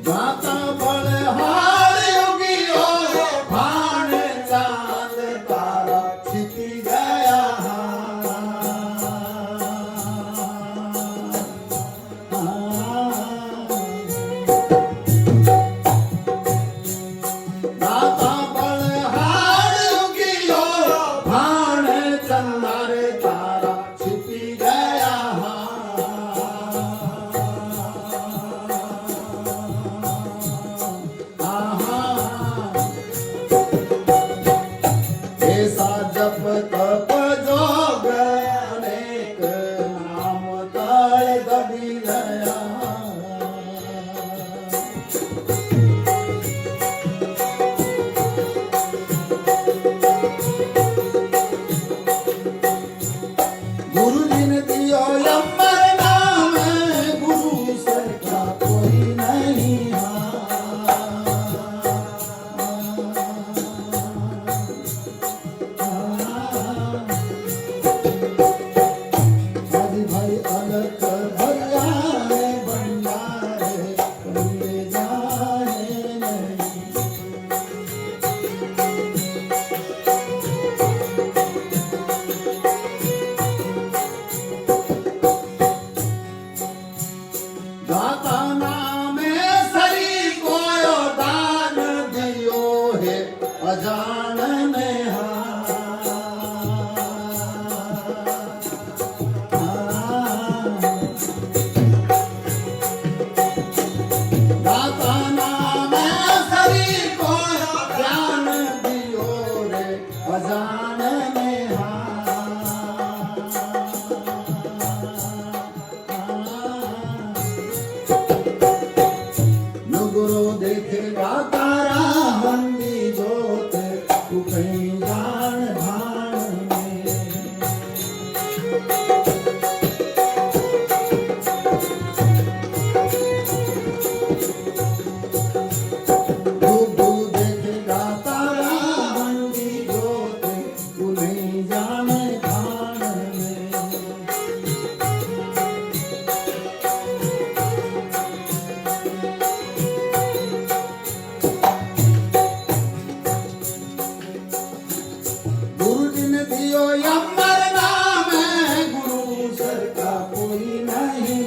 Speaker 2: दाता बलहार योगी और भाण चांद तारा छिपी गया। दाता बलहार योगी और भाण चांद तारा छिपी गया। ऐसा जप तप जोग अनेक नाम ताय दबी गया। गुरु जी ने दियो अमर नाम, गुरु सर का कोई नहीं भाई अलग भैया भंडारे ले जाए नहीं। दाता नामे सरी को दान दियो है अजान में दाता नामे सरी को ज्ञान दियो रे अजान में गुरु देखेगा तारा मंदी जोत, तू कहीं जान भान में। गुरु देखेगा तारा मंदी जोत, तू नहीं जाने भान में। गुरु जी ने दियो अमर नाम, गुरु सर का कोई नहीं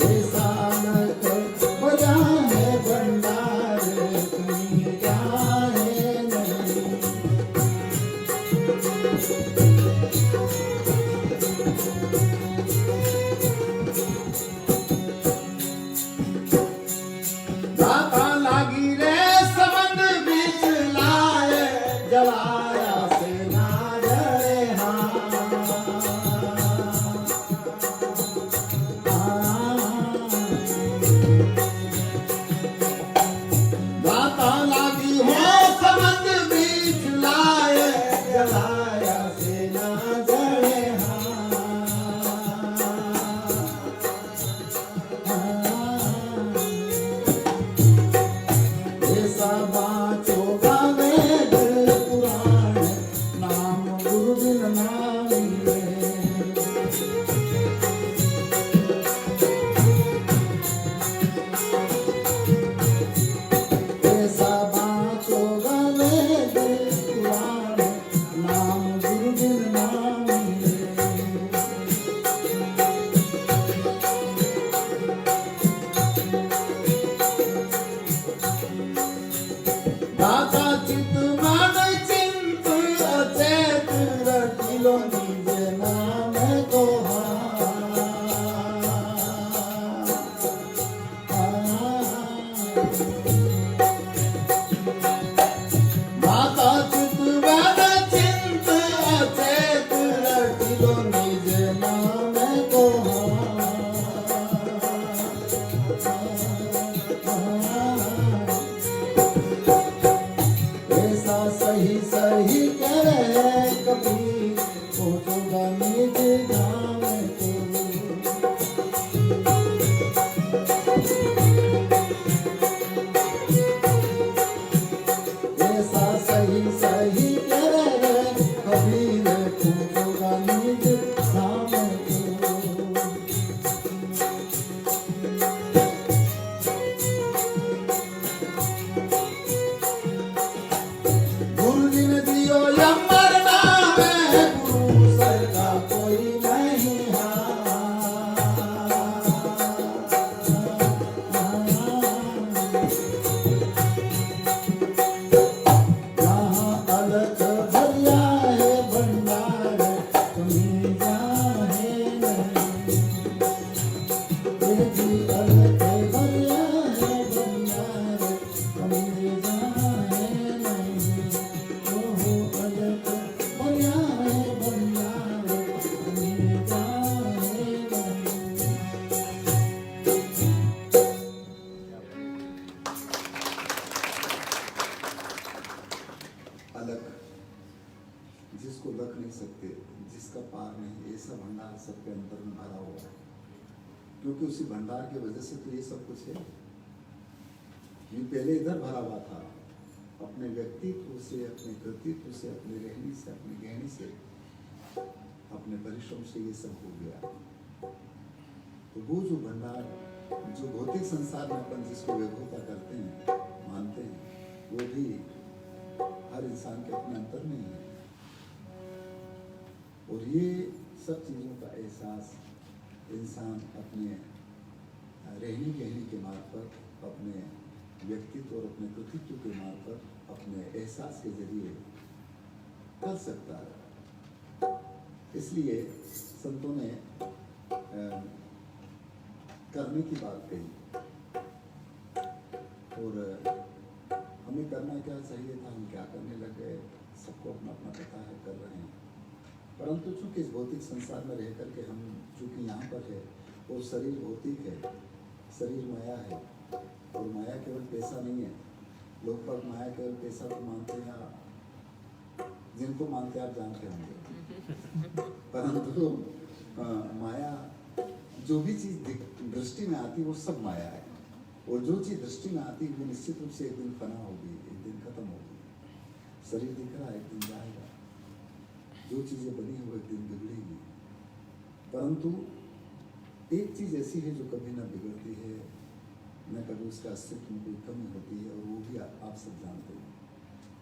Speaker 2: ऐसा बजा है भंडार कहीं जाए नहीं।
Speaker 3: ऐसा सही सही कह रहे कबीर, पहुंचूंगा निज धाम को। ऐसा सही सही कह रहे कबीर, पहुंचूंगा निज धाम को। गुरु जी ने दियो या मरना है, गुरु सर का कोई नहीं जहाँ अलग भरिया है भंडार, तुम्हें जाने नहीं। ये भी अलग भरिया है भंडार, तुम्हें जाने नहीं। ओहो अलग भरिया है भंडार, तुम्हें जाने नहीं।
Speaker 2: अलग, जिसको लग नहीं सकते, जिसका पार नहीं, ऐसा भंडार सबके अंदर में भरा हुआ है। क्योंकि उसी भंडार की वजह से तो ये सब कुछ है। ये पहले इधर भरा हुआ था, अपने व्यक्तित्व से, अपने कृतित्व से, अपने रहनी से, अपनी गहनी से, अपने परिश्रम से ये सब हो गया। तो वो जो भंडार, जो भौतिक संसार में अपन जिसको वैभवता करते हैं, मानते हैं, वो भी हर इंसान के अपने अंतर में ही है। और ये सब चीज़ों का एहसास इंसान अपने रहनी कहनी के मार्फत, अपने व्यक्तित्व और अपने कृतित्व के मार्फत, अपने एहसास के जरिए कर सकता है। इसलिए संतों ने करने की बात कही। और हमें करना क्या चाहिए था, हम क्या करने लग गए, सबको अपना अपना पता है, कर रहे हैं। परंतु चूंकि इस भौतिक संसार में रह करके हम चूंकि यहाँ पर है, और शरीर भौतिक है, शरीर माया है, और माया केवल पैसा नहीं है। लोग पर माया केवल पैसा तो मानते हैं, जिनको मानते आप जानते होंगे। परंतु माया, जो भी चीज दृष्टि में आती वो सब माया है। और जो चीज दृष्टि में आती वो निश्चित रूप से एक दिन फना होगी, एक दिन खत्म होगी। शरीर दिख रहा है, एक दिन जाएगा। जो चीजें बनी वो एक दिन बिगड़ेगी। परंतु एक चीज ऐसी है जो कभी ना बिगड़ती है, न कभी उसका अस्तित्व में कोई कमी होती है, और वो भी आप सब जानते हैं,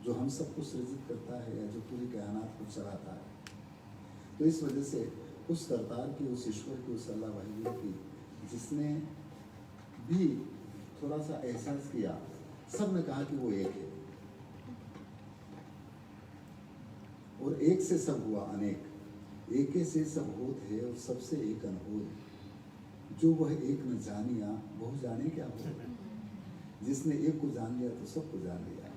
Speaker 2: जो हम सबको सृजित करता है या जो पूरी कायनात को चलाता है। तो इस वजह से उस करतार की, उस ईश्वर की, उस अल्लाह वाहिद की, जिसने भी थोड़ा सा एहसास किया, सब ने कहा कि वो एक है। और एक से सब हुआ अनेक, एके से सब होत है, और सबसे एक अनहोद। जो वह एक न जानिया, बहु जाने क्या हो। जिसने एक को जान लिया तो सबको जान लिया।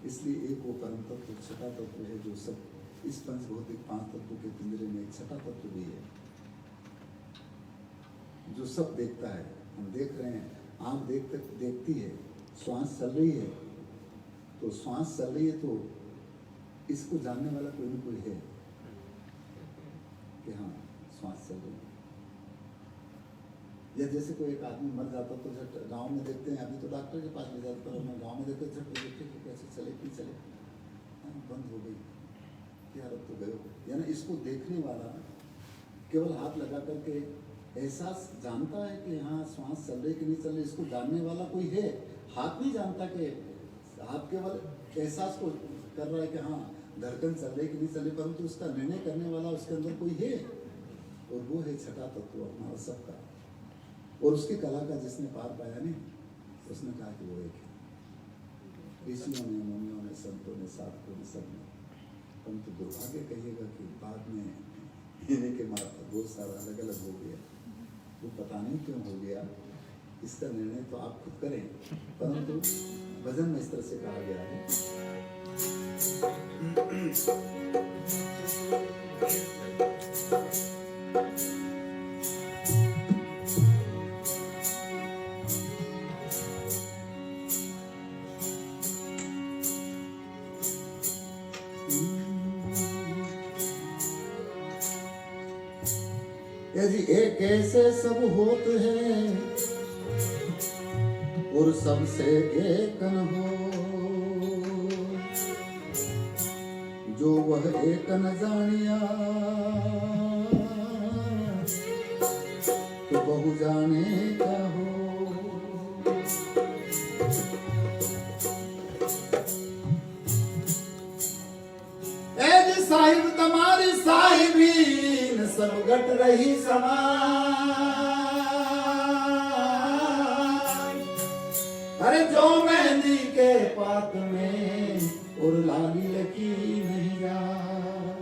Speaker 2: इसलिए एक वो परम तत्व, छठा तत्व है, जो सब इस पंचभौतिक पांच तत्वों के पिंजरे में एक छठा तत्व भी है, जो सब देखता है। हम देख रहे हैं, आँख देखती है, श्वास चल रही है, तो श्वास चल रही है तो इसको जानने वाला कोई ना कोई है कि हाँ श्वास चल रही है। या जैसे कोई एक आदमी मर जाता तो गांव में देखते हैं, अभी तो डॉक्टर के पास ले जाते, पर मैं गांव में देखते देखते कैसे चले कि चले, बंद हो गई, यार अब तो गए। यानी इसको देखने वाला केवल हाथ लगा करके एहसास जानता है कि हाँ श्वास चल रही कि नहीं चल रही, इसको जानने वाला कोई है। हाथ नहीं जानता कि हाथ केवल एहसास को कर रहा है कि हाँ धड़कन चल रही कि नहीं चल रही, परंतु उसका निर्णय करने वाला उसके अंदर कोई है, और वो है छठा तत्व हमारा सबका। और उसकी कला का जिसने पार पाया नहीं, उसने कहा कि वो एक है। ऋषियों ने, मुनियों ने, संतों ने, साधकों ने, सब ने। परंतु दुर्भाग्य कहिएगा कि बाद में इन्हीं के मार्फत बहुत सारा अलग अलग हो गया। वो पता नहीं क्यों हो गया, इसका निर्णय तो आप खुद करें। परंतु भजन में इस तरह से कहा गया है, जी एक ऐसे सब होते हैं और सबसे एक न हो, जो वह एक न जानिया तो बहु जाने क्या हो। ए जी साहिब तुम्हारी साहिबीन सब घट रही समान, अरे जो मेहंदी के पात में और लाली लकी नहीं यार,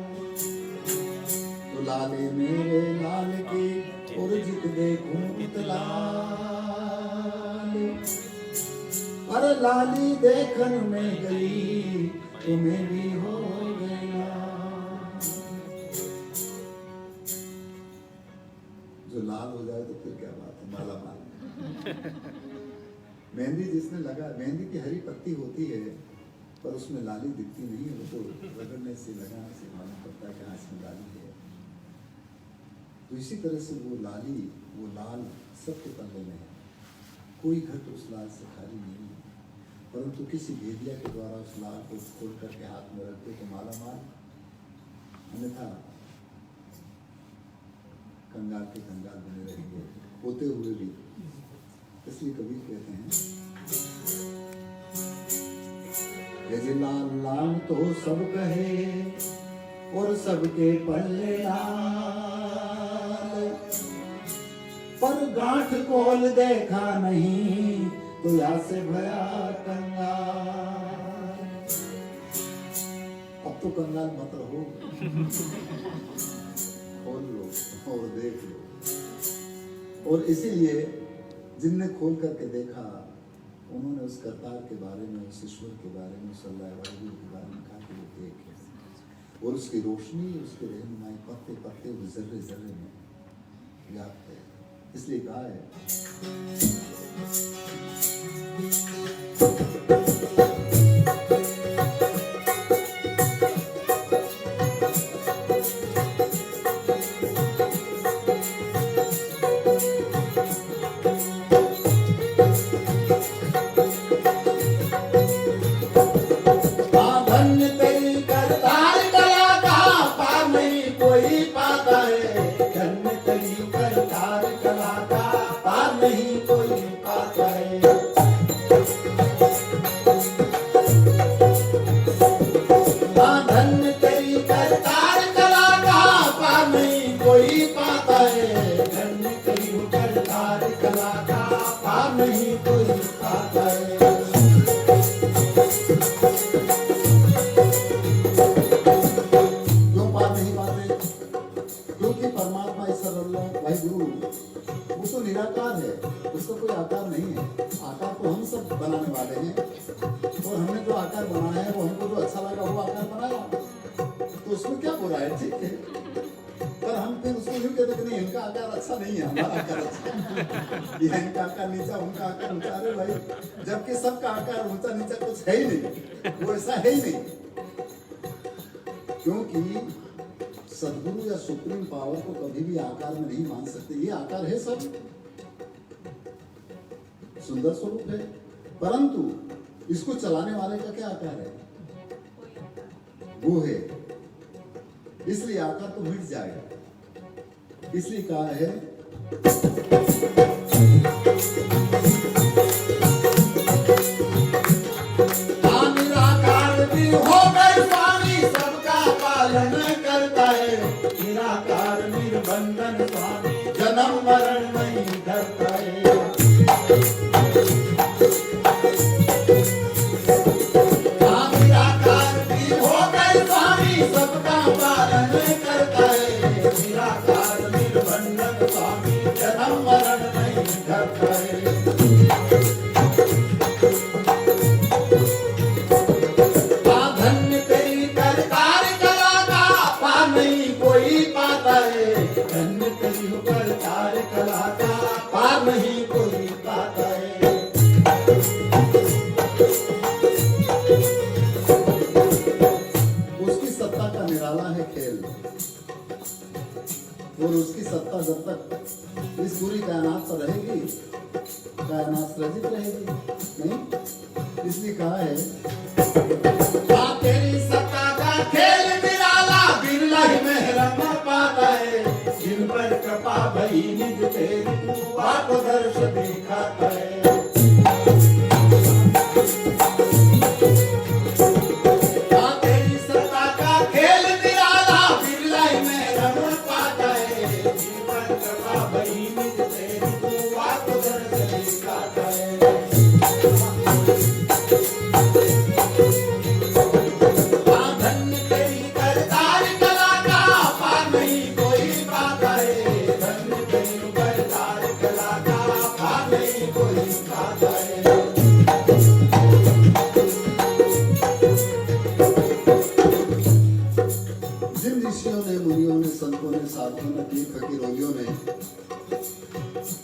Speaker 2: तो लाले मेरे लाल की और जित देखूं लाल, अरे लाली देखन में गई तुम्हें भी हो गया। जो लाल हो जाए तो फिर क्या बात है, माला माल। मेहंदी जिसने लगा, मेहंदी की हरी पत्ती होती है पर उसमें लाली दिखती नहीं है, वो तो रगड़ने से लगाने से मालूम पड़ता है कि हाँ इसमें लाली है। तो इसी तरह से वो लाली, वो लाल सबके पल्ले में है, कोई घट उस लाल से खाली नहीं है, परंतु किसी भेदिया के द्वारा उस लाल को खोल करके हाथ में रखते तो माला माल, अन्यथा कंगाल के कंगाल बने रहेंगे होते हुए भी। इसलिए कबीर कहते हैं यदि लाल लाल तो सब कहे और सबके पल्ले लाल, पर गांठ खोल देखा नहीं तो या से भया कंगाल। अब तो कंगाल मत रहो, खोल लो और देख लो। और इसीलिए जिनने खोल करके देखा उन्होंने उस करतार के बारे में, उस ईश्वर के बारे में, उस अल्लाह वाहिगुरु के बारे में कहा कि वो देखे, और उसकी रोशनी, उसके रहनुमाई पत्ते पत्ते जर्रे जर्रे में व्याप्त है। इसलिए कहा है जबकि सबका आकार ऊंचा नीचा कुछ है ही नहीं, वो ऐसा है ही नहीं। क्योंकि सदगुरु या सुप्रीम पावर को कभी भी आकार में नहीं मान सकते। ये आकार है, सब सुंदर स्वरूप है, परंतु इसको चलाने वाले का क्या आकार है, वो है। इसलिए आकार तो मिट जाएगा। इसलिए कहा है निराकार भी होकर स्वामी सबका पालन करता है, निराकार निर्बंधन स्वामी जन्म मरण नहीं डरता है। निराकार भी होकर स्वामी सबका पालन करता है, निराकार निर्बंधन स्वामी जन्म मरण नहीं डरता है। और उसकी सत्ता जब तक कायनात सृजित रहेगी नहीं, इसलिए कहा है
Speaker 3: तेरी सत्ता का खेल निराला, बिरला ही महरम पाता है। जिन पर कृपा भई निज तेरी, तू आपको दर्श दिखाता है। तेरी सत्ता का खेल निराला, बिरला ही महरम पाता है। जिन पर कृपा भई निज तेरी, तू आपको दर्श दिखाता है।
Speaker 2: जिन ऋषियों ने, मुनियों ने, संतों ने, साधुओं ने, पीर फकीरों ने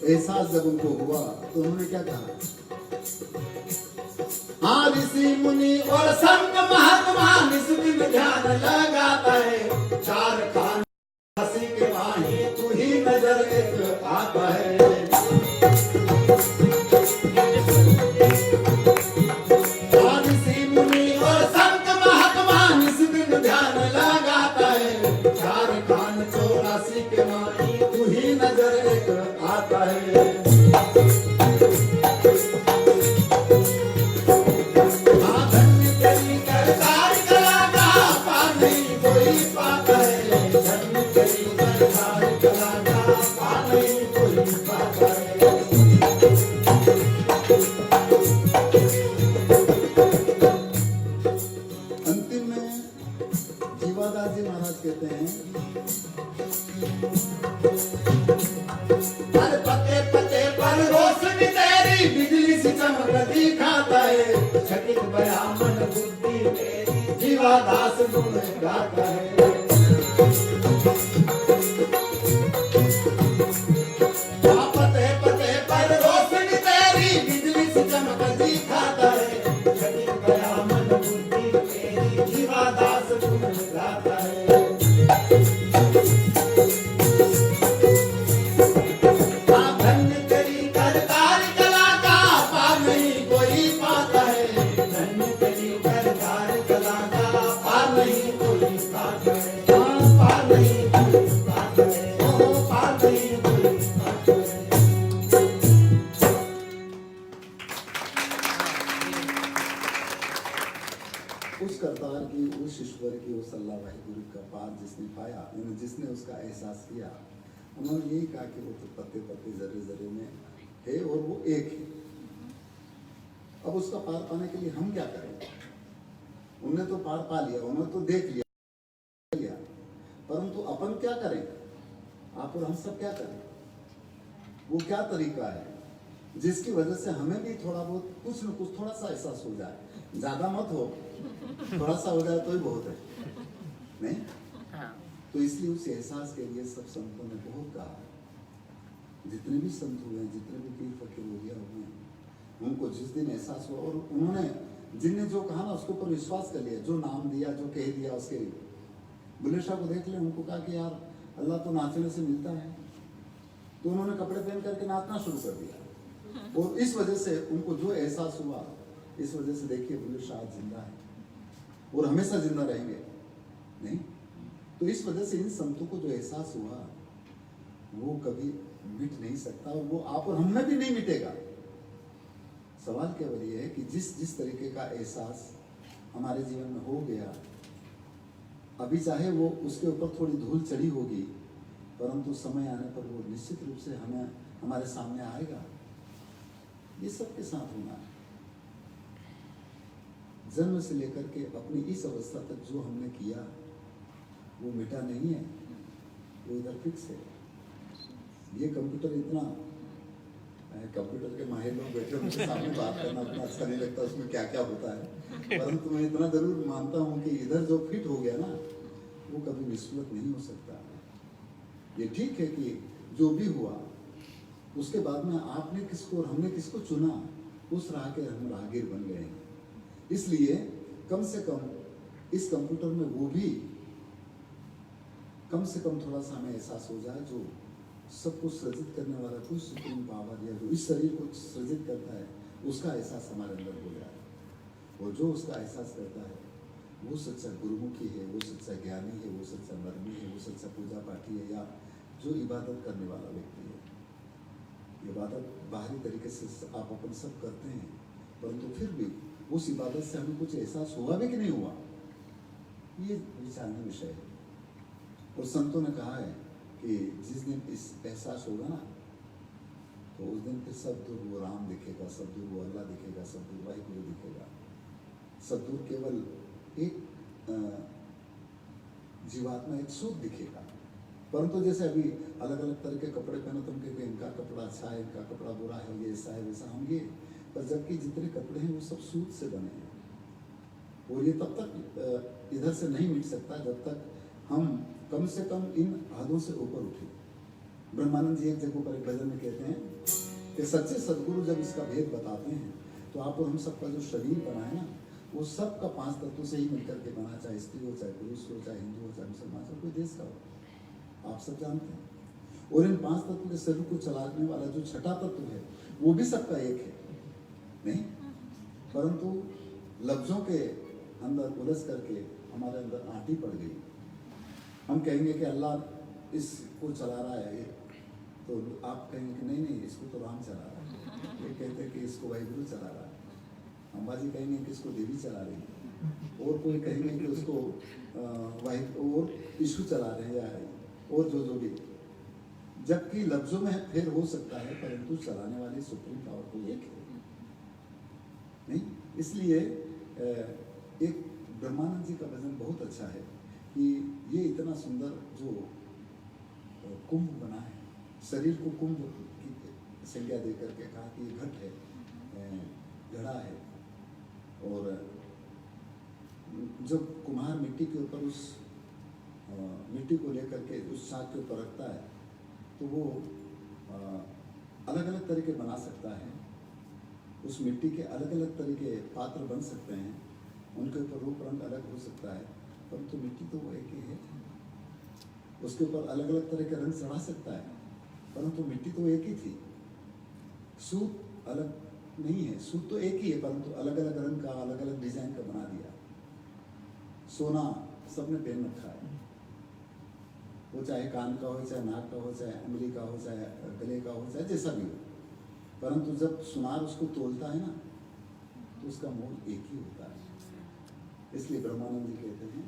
Speaker 2: एहसास जब उनको हुआ तो उन्होंने क्या कहा?
Speaker 3: हाँ, ऋषि मुनि और संत महात्मा निस दिन ध्यान लगाता है। चार खान हंसी के माही तू ही नजर एक आता है। हाँ, ऋषि मुनि और संत महात्मा निस दिन ध्यान लगाता है। चार खान 84 के माही तू ही नजर एक आता है।
Speaker 2: अंतिम में जीवादास जी महाराज कहते हैं,
Speaker 3: हर पते पते पर रोशनी तेरी, बिजली सी चमक दिखाता है। चकित बया मन बुद्धि तेरी, जीवादास गुण गाता है। पते पते पर रोशनी तेरी, बिजली सी चमक दिखाता है। चकित बया मन बुद्धि तेरी, जीवादास गुण गाता है। धन्य तेरी करतार कला का, पार नहीं कोई पाता है। धन्य तेरी करतार कला का, पार नहीं कोई पाता है। हाँ, पार नहीं कोई पाता है। ओ, पार नहीं कोई पाता है।
Speaker 2: उस करतार की, उस ईश्वर की, उस अल्लाह वाहिगुरु का पार जिसने पाया, यानी जिसने उसका एहसास किया, उन्होंने यही कहा कि वो तो पत्ते पत्ते जर्रे जर्रे में है और वो एक है। अब उसका पार पाने के लिए हम क्या करें? उन्होंने तो पार पा लिया, उन्होंने तो देख लिया, परंतु अपन क्या करें? आप और हम सब क्या करें? वो क्या तरीका है जिसकी वजह से हमें भी थोड़ा बहुत कुछ न कुछ थोड़ा सा एहसास हो जाए? ज्यादा मत हो, थोड़ा सा हो जाए तो ही बहुत है, नहीं? तो इसलिए उस एहसास के लिए सब संतों ने बहुत कहा। जितने भी संत हुए हैं, जितने भी पीर फकीर हुए हैं, उनको जिस दिन एहसास हुआ और उन्होंने जिनने जो कहा ना उसके ऊपर विश्वास कर लिया, जो नाम दिया, जो कह दिया, उसके बुल्ले शाह को देख लिया, उनको कहा कि यार अल्लाह तो नाचने से मिलता है, तो उन्होंने कपड़े पहन करके नाचना शुरू कर दिया। और इस वजह से उनको जो एहसास हुआ, इस वजह से देखिए बुल्ले शाह जिंदा है और हमेशा जिंदा रहेंगे, नहीं? तो इस वजह से इन संतों को जो एहसास हुआ वो कभी मिट नहीं सकता और वो आप और हम में भी नहीं मिटेगा। सवाल केवल ये है कि जिस तरीके का एहसास हमारे जीवन में हो गया, अभी चाहे वो उसके ऊपर थोड़ी धूल चढ़ी होगी, परंतु समय आने पर वो निश्चित रूप से हमें हमारे सामने आएगा। ये सबके साथ होना है। जन्म से लेकर के अपनी इस अवस्था तक जो हमने किया वो मिटा नहीं है, वो इधर फिक्स है। ये कंप्यूटर इतना, कंप्यूटर के माहिर लोग बैठे उनके सामने बात करना उतना अच्छा नहीं लगता, उसमें क्या क्या होता है, परंतु मैं इतना जरूर मानता हूँ कि इधर जो फिट हो गया ना वो कभी विस्फोट नहीं हो सकता। ये ठीक है कि जो भी हुआ उसके बाद में आपने किसको और हमने किसको चुना, उस राह के हम राहगीर बन गए हैं। इसलिए कम से कम इस कंप्यूटर में वो भी कम से कम थोड़ा सा हमें एहसास हो जाए, जो सब कुछ सृजित करने वाला कोई सुप्रीम पावर या जो इस शरीर को सृजित करता है उसका एहसास हमारे अंदर हो जाए, और जो उसका एहसास करता है वो सच्चा गुरुमुखी है, वो सच्चा ज्ञानी है, वो सच्चा मर्मी है, वो सच्चा पूजा पाठी है, या जो इबादत करने वाला व्यक्ति है। इबादत बाहरी तरीके से आप अपन सब करते हैं, परंतु फिर भी उस इबादत से हमें कुछ एहसास हुआ भी कि नहीं हुआ, ये विचारने विषय है। और संतों ने कहा है कि जिस दिन इस एहसास होगा ना, तो उस दिन फिर सब दूर वो राम दिखेगा, सब दूर वो अल्लाह दिखेगा, सब दूर वाहिगुरु दिखेगा, सब दूर केवल एक जीवात्मा, एक सूत दिखेगा। परंतु जैसे अभी अलग अलग तरह के कपड़े पहनो, तुम कहोगे इनका कपड़ा अच्छा है, इनका कपड़ा बुरा है, ये ऐसा है वैसा, हम ये, पर जबकि जितने कपड़े हैं वो सब सूत से बने हैं, और ये तब तक इधर से नहीं मिट सकता जब तक हम कम से कम इन हदों से ऊपर उठे। ब्रह्मानंद जी एक जगह पर एक भजन में कहते हैं कि सच्चे सदगुरु जब इसका भेद बताते हैं तो आप और हम सबका जो शरीर बना है ना, वो सब का 5 तत्वों से ही मिलकर के बना, चाहे स्त्री हो, चाहे पुरुष हो, चाहे हिंदू हो, चाहे मुसलमान हो, कोई देश का हो, आप सब जानते हैं। और इन 5 तत्वों के शरीर को चलाने वाला जो छठा तत्व है वो भी सबका एक है, नहीं, परंतु लफ्जों के अंदर उलझ करके हमारे अंदर आंटी पड़ गई। हम कहेंगे कि अल्लाह इसको चला रहा है, तो आप कहेंगे कि नहीं इसको तो राम चला रहा है, ये कहते हैं कि इसको वाहिगुरु चला रहा है, अंबाजी कहेंगे कि इसको देवी चला रही है, और कोई कहेंगे कि उसको और यीशु चला रहे हैं, या और जो भी, जबकि लफ्जों में फिर हो सकता है, परंतु चलाने वाली सुप्रीम पावर तो एक है, नहीं। इसलिए एक ब्रह्मानंद जी का भजन बहुत अच्छा है कि ये इतना सुंदर जो कुंभ बना है, शरीर को कुंभ की संज्ञा दे करके कहा कि ये घट है, घड़ा है, और जब कुम्हार मिट्टी के ऊपर उस मिट्टी को लेकर के उस साग के ऊपर रखता है तो वो अलग अलग तरीके बना सकता है, उस मिट्टी के अलग अलग तरीके पात्र बन सकते हैं, उनके ऊपर रूप रंग अलग हो सकता है, परंतु मिट्टी तो वो एक ही है। उसके ऊपर अलग अलग तरह के रंग चढ़ा सकता है, परंतु मिट्टी तो एक ही थी। सूत अलग नहीं है, सूत तो एक ही है, परंतु अलग अलग रंग का, अलग अलग डिजाइन का बना दिया। सोना सबने पहन रखा है, वो चाहे कान का हो, चाहे नाक का हो, चाहे उंगली का हो, चाहे गले का हो, चाहे जैसा भी हो, परंतु जब सुनार उसको तोलता है ना, तो उसका मोल एक ही होता है। इसलिए ब्रह्मानंद जी कहते हैं,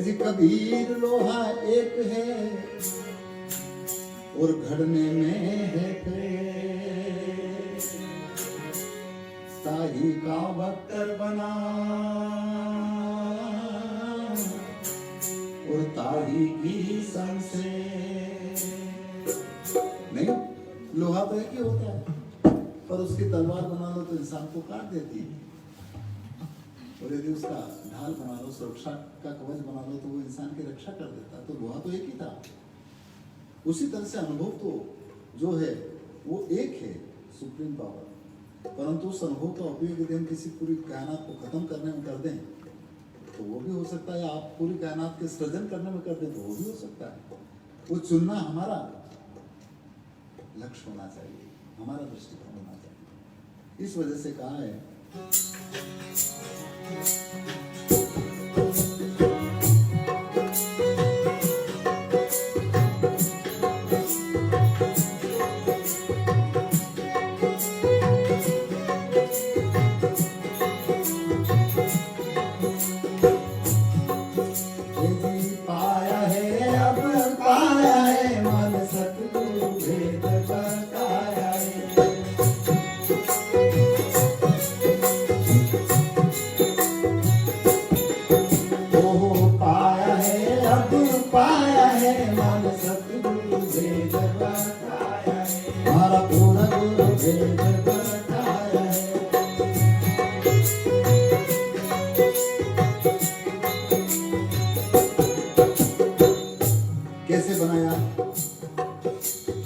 Speaker 2: जी कबीर लोहा एक है और घड़ने में है प्रेम, ताही का बख्तर बना और ताही की संसे, नहीं, लोहा तो एक ही होता है, पर उसकी तलवार बना लो तो इंसान को काट देती है, और यदि उसका ढाल बना लो, सुरक्षा का कवच बना लो, तो वो इंसान की रक्षा कर देता है। तो लोहा तो एक ही था। उसी तरह से अनुभव तो जो है वो एक है, सुप्रीम पावर, परंतु उस अनुभव का उपयोग यदि हम किसी पूरी कायनात को खत्म करने में कर दें तो वो भी हो सकता है, आप पूरी कायनात के सृजन करने में कर दें तो वो भी हो सकता है। वो चुनना हमारा लक्ष्य होना चाहिए, हमारा दृष्टिकोण होना चाहिए। इस वजह से कहा है कैसे बनाया?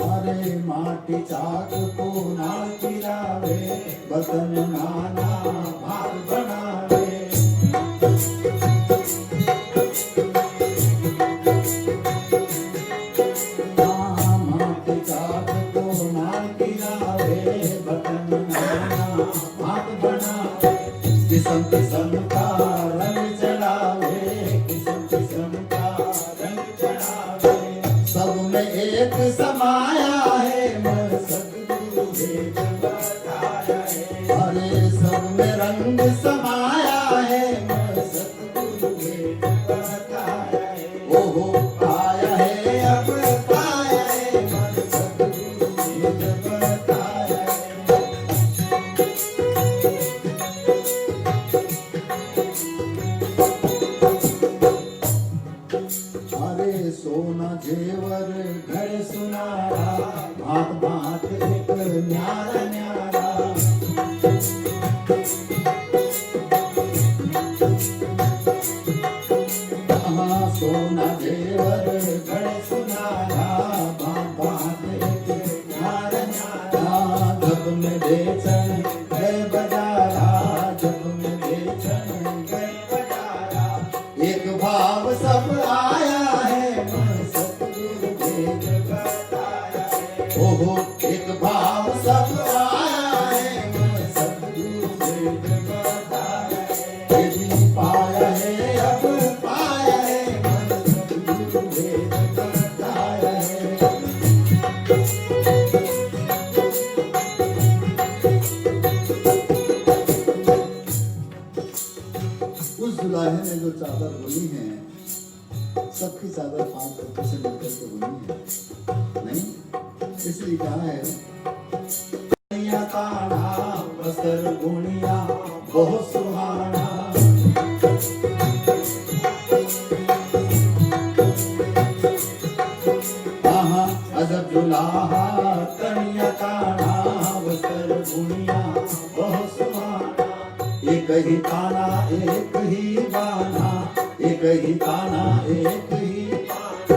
Speaker 2: अरे माटी चाक को ना चिरावे, बर्तन नाना भाग बनावे।
Speaker 3: सोना जेवर घर सुनारा, भांत भांत एक न्यारा न्यारा। सोना जेवर घर सुनारा, भांत भांत एक न्यारा न्यारा। जब में बेचन गए बजारा, जब में बेचन गए बजारा। एक भाव सब आया है, मन सतगुरु भेद बताया है। ओहो एक भाव सब आया है, मन सतगुरु भेद बताया है। यदि पाया है अब पाया है, मन सतगुरु भेद बताया है।
Speaker 2: उस दुल्हे ने जो चादर बुनी है, सबकी चादर 5 पत्तों से मिलकर के बुनी है, नहीं? इसलिए कहा है
Speaker 3: गुणिया ताना बसर गुणिया बहुत सुहाना। आहा अजब दुल्हा कनिया ताना बसर गुणिया बहुत सुहाना। एक ही ताना एक ही गाना, एक ही ताना एक ही गाना।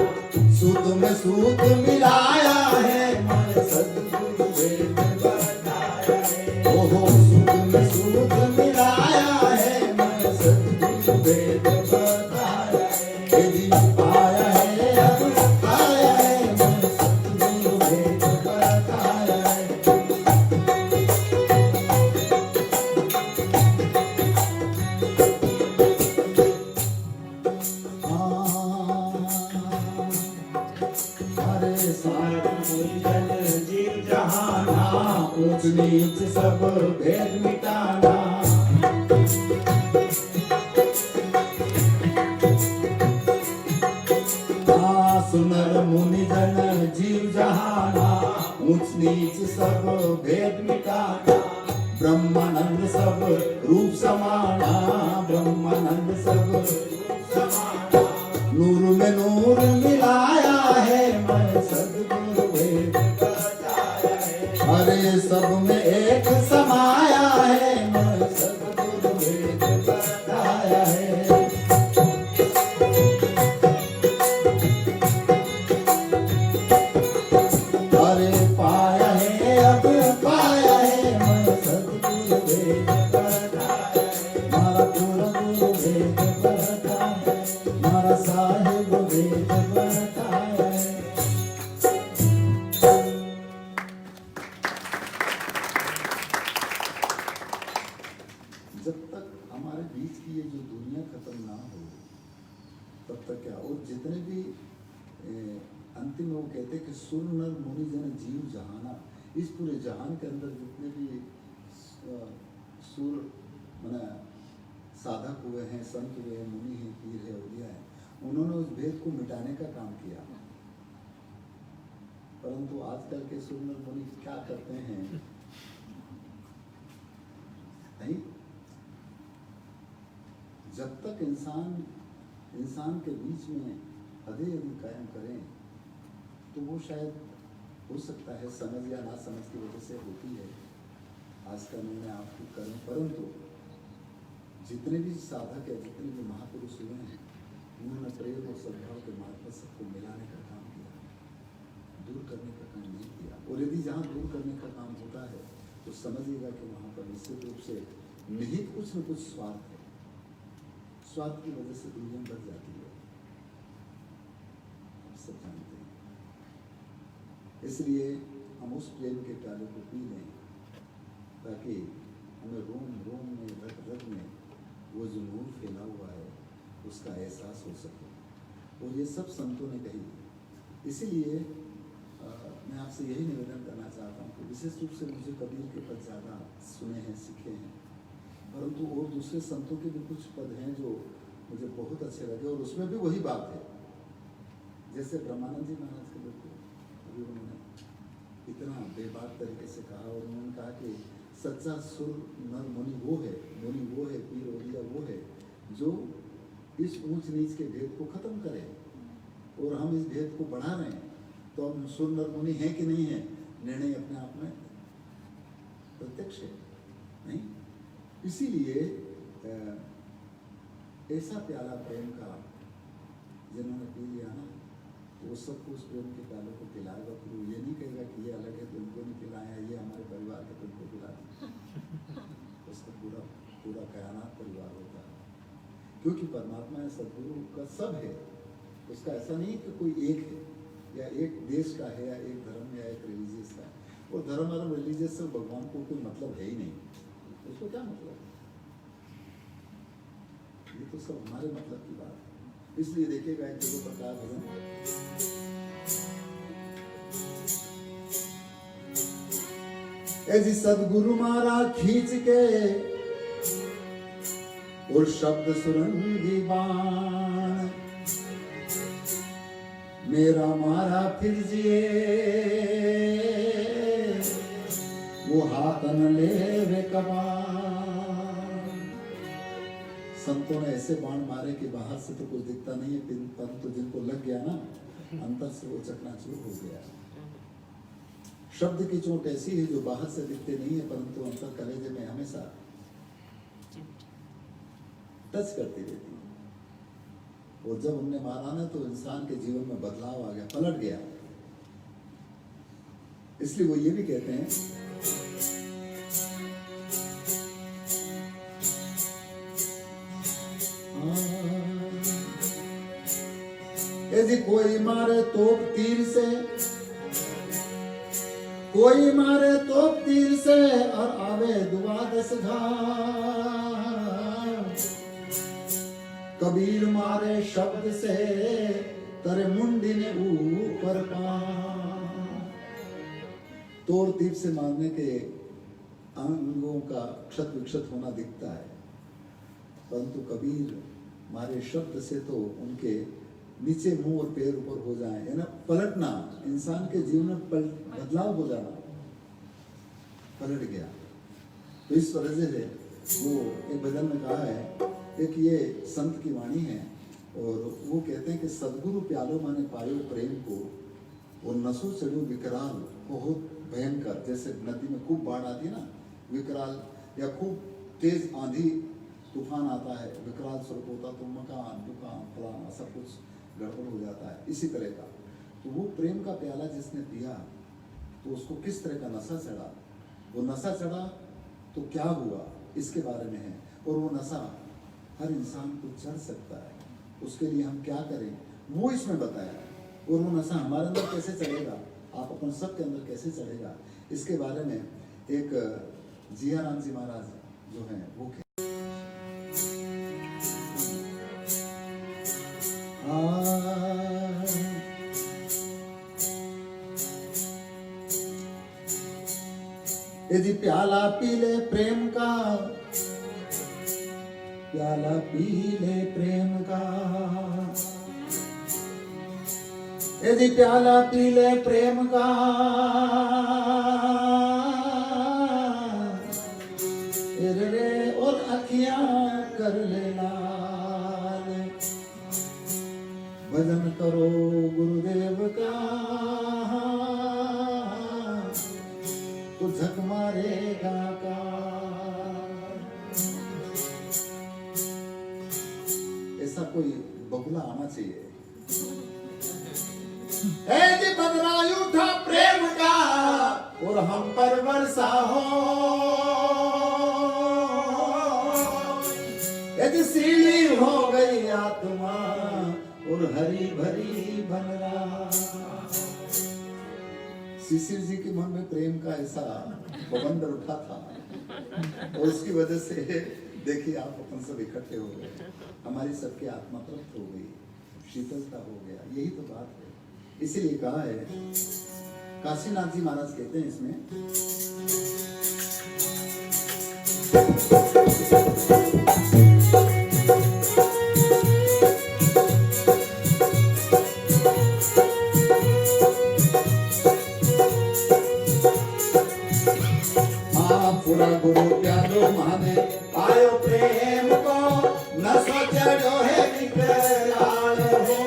Speaker 3: सूत में सूत मिलाया है, मन सतगुरु भेद बताया है। ओहो सूत में सूत मिलाया है, मन सतगुरु भेद बताया है। यदि पाया है अब पाया है, मन सतगुरु भेद बताया है। हरे साथ मुंजन जीव जहाना, ऊंच नीच सब भेद मिटाना। सुनर मुनिजन जीव जहाना, ऊंच नीच सब भेद मिटाना। ब्रह्मानंद सब रूप समाना, ब्रह्मानंद सब रूप समाना। नूर में नूर मिलाया है, मन सद्गुरु भेद बताया है। अरे सब में एक समाया है, मन सद्गुरु भेद बताया है। अरे पाया है अब पाया है, मन सद्गुरु भेद बताया है। मारा पूरा गुरु भेद बताया है, मारा साहिब भेद बताया है।
Speaker 2: जब तक हमारे बीच की ये जो दुनिया खत्म ना हो, तब तक क्या। और जितने भी अंतिम में वो कहते कि सुर नर मुनि जन जीव जहाना, इस पूरे जहान के अंदर जितने भी सुर माना साधक हुए हैं, संत हुए हैं, मुनि हैं, पीर है, औलिया है, उन्होंने उस भेद को मिटाने का काम किया। परंतु आजकल के सुर नर मुनि क्या करते हैं, नहीं? जब तक इंसान के बीच में हदें यदि कायम करें, तो वो शायद हो सकता है समझ या ना समझ की वजह से होती है। आज का निर्णय आप खुद करें, परंतु जितने भी साधक है, जितने भी महापुरुष हुए हैं, उन्होंने प्रेम और सद्भाव के मार्ग पर सबको मिलाने का काम किया, दूर करने का काम नहीं किया। और यदि जहाँ दूर करने का काम होता है, तो समझिएगा कि वहाँ पर निश्चित रूप से निहित कुछ न कुछ स्वार्थ है। स्वार्थ की वजह से दुनिया बढ़ जाती है, आप सब जानते हैं। इसलिए हम उस प्रेम के प्याले को पी लें, ताकि हमें रोम रोम में, रग रग में वो जो नूर फैला हुआ है, उसका एहसास हो सके। और ये सब संतों ने कही। इसीलिए मैं आपसे यही निवेदन करना चाहता हूँ कि विशेष रूप से मुझे कबीर के पद ज़्यादा सुने हैं, सीखे हैं, परंतु और दूसरे संतों के भी कुछ पद हैं जो मुझे बहुत अच्छे लगे। और उसमें भी वही बात है, जैसे ब्रह्मानंद जी महाराज के बिल्कुल अभी उन्होंने इतना बेबाक तरीके से कहा, और उन्होंने कहा कि सच्चा सुर नर मुनि वो है, पीर औलिया वो है जो इस ऊंच नीच के भेद को खत्म करे। और हम इस भेद को बढ़ा रहे हैं, तो हम सुंदर मुनि हैं कि नहीं है, निर्णय अपने आप में प्रत्यक्ष है, नहीं? इसीलिए ऐसा प्याला प्रेम का जिन्होंने पी लिया ना, तो वो सबको उस प्रेम के प्यालों को पिलाएगा, फिर वो ये नहीं कहेगा कि ये अलग है तो इनको नहीं पिलाया, ये हमारे परिवार के तुमको पिलाया। उसका पूरा पूरा कायनात परिवार होता है, क्योंकि परमात्मा है, सदगुरु का सब है। उसका ऐसा नहीं कि कोई एक है, या एक देश का है, या एक धर्म, या एक रिलीजियस का है। वो धर्म और रिलीजियस से भगवान को कोई मतलब है ही नहीं, उसको क्या मतलब? ये तो सब हमारे मतलब की बात है। इसलिए देखिएगा एक जगह प्रकार भजन, ऐसी सदगुरु मारा खींच के और शब्द सुरंगी बाण, मेरा मारा फिर जिए वो हाथ न ले वे कबान। संतों ने ऐसे बाण मारे कि बाहर से तो कुछ दिखता नहीं है, परंतु जिनको लग गया ना, अंतर से वो चकनाचूर हो गया। शब्द की चोट ऐसी है जो बाहर से दिखते नहीं है, परंतु अंतर कलेजे में हमेशा टच करती रहती है। और जब हमने मारा ना, तो इंसान के जीवन में बदलाव आ गया, पलट गया। इसलिए वो ये भी कहते हैं, यदि कोई मारे तोप तीर से, कोई मारे तोप तीर से और आवे द्वादश घाव, कबीर मारे शब्द से तेरे मुंडी ने ऊपर पार। तोड़ तीर से मारने के अंगों का क्षत विक्षत होना दिखता है, परंतु कबीर मारे शब्द से तो उनके नीचे मुंह और पैर ऊपर हो जाए, है ना, पलटना, इंसान के जीवन में बदलाव हो जाना, पलट गया। तो इस वजह से वो एक भजन में कहा है, एक ये संत की वाणी है, और वो कहते हैं कि सदगुरु प्यालो माने पायो प्रेम को, वो नसो चढ़ो विकराल, बहुत भयंकर, जैसे नदी में खूब बाढ़ आती है ना, विकराल, या खूब तेज आंधी तूफान आता है, विकराल स्वरूप होता, तो मकान दुकान फलाना सब कुछ गड़बड़ हो जाता है, इसी तरह का। तो वो प्रेम का प्याला जिसने पिया, तो उसको किस तरह का नशा चढ़ा, वो नशा चढ़ा तो क्या हुआ, इसके बारे में है। और वो नशा हर इंसान को चढ़ सकता है, उसके लिए हम क्या करें, वो इसमें बताया। और वो नशा हमारे अंदर कैसे चढ़ेगा, आप अपन सबके अंदर कैसे चढ़ेगा, इसके बारे में एक जिया राम जी महाराज जो हैं वो यदि प्याला पी ले प्रेम का, प्याला पी ले प्रेम का, यदि प्याला पी ले प्रेम का, रे और अखियां कर ले लाल, भजन करो गुरुदेव का, तो झक मारेगा का। ऐसा कोई बगुला आना चाहिए। ऐसे बदलायु था प्रेम का, और हम पर वर्षा हो, यदि सीली हो गई आत्मा, और हरी भरी बन रहा। शिशिर जी के मन में प्रेम का ऐसा बवंडर उठा था, और उसकी वजह से देखिए आप अपन सब इकट्ठे हो गए, हमारी सबकी आत्मा तृप्त हो गई, शीतलता हो गया, यही तो बात है। इसीलिए कहा है, काशीनाथ जी महाराज कहते हैं इसमें, पूरा गुरु प्यारो माने पायो प्रेम को, न सोचो है विकराल हो,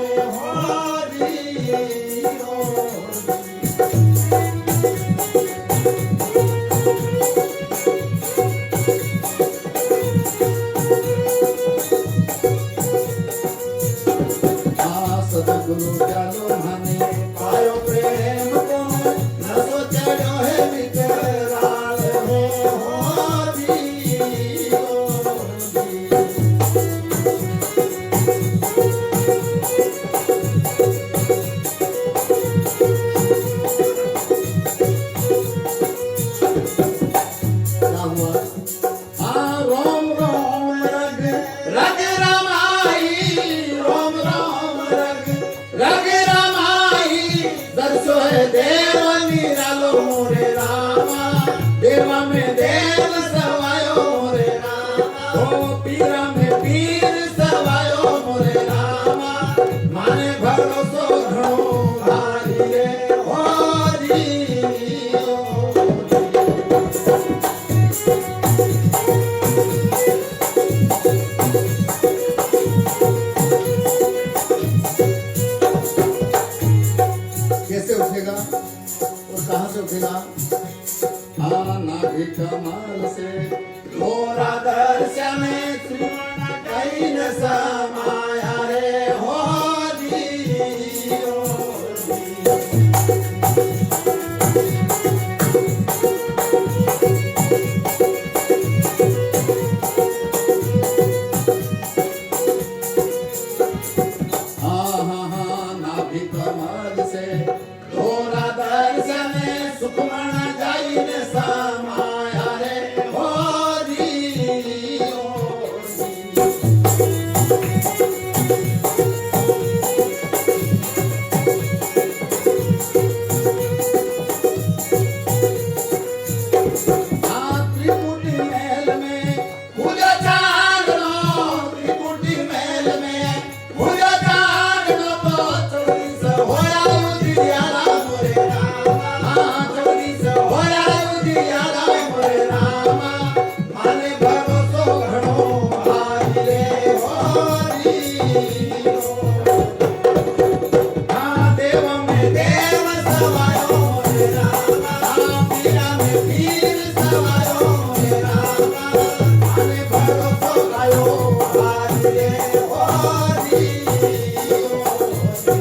Speaker 3: चलो चलो मने पायो प्रेम तुम न सोचो है विकराल हो जी ओ जी। क्या हुआ? हाँ रोम रोम रग रग रमाई रोम रोम रग रग रमाई दर्शो है देव निरालो मोरे रामा देवा में देव सवायो मोरे रामा ओ पीरा में पीर सवायो मोरे रामा माने भरोसो घणो भारी रे ओ जी ओ जी। कैसे उठेगा और कहां से उठेगा? नाभि कमल से घोरा दर्शन श्रीमन कई न समाया रे हो जी ओ जी। नाभि कमल से घोरा दर्शन सुखमण जाई न समाया रे हो जी ओ जी। त्रिपुटी महल में पूजा जागरो त्रिपुटी महल में पूजा जागरो चौड़ी से होया उजियारा मोरे रामा चौड़ी से होया उजियारा मोरे रामा माने भरोसो घणो भारी रे हो जी हाँ देव में देव सवायो मोरे रामा पीरा में पीर सवायो मोरे रामा माने भरोसो गायो भारी रे हो जी ओ जी।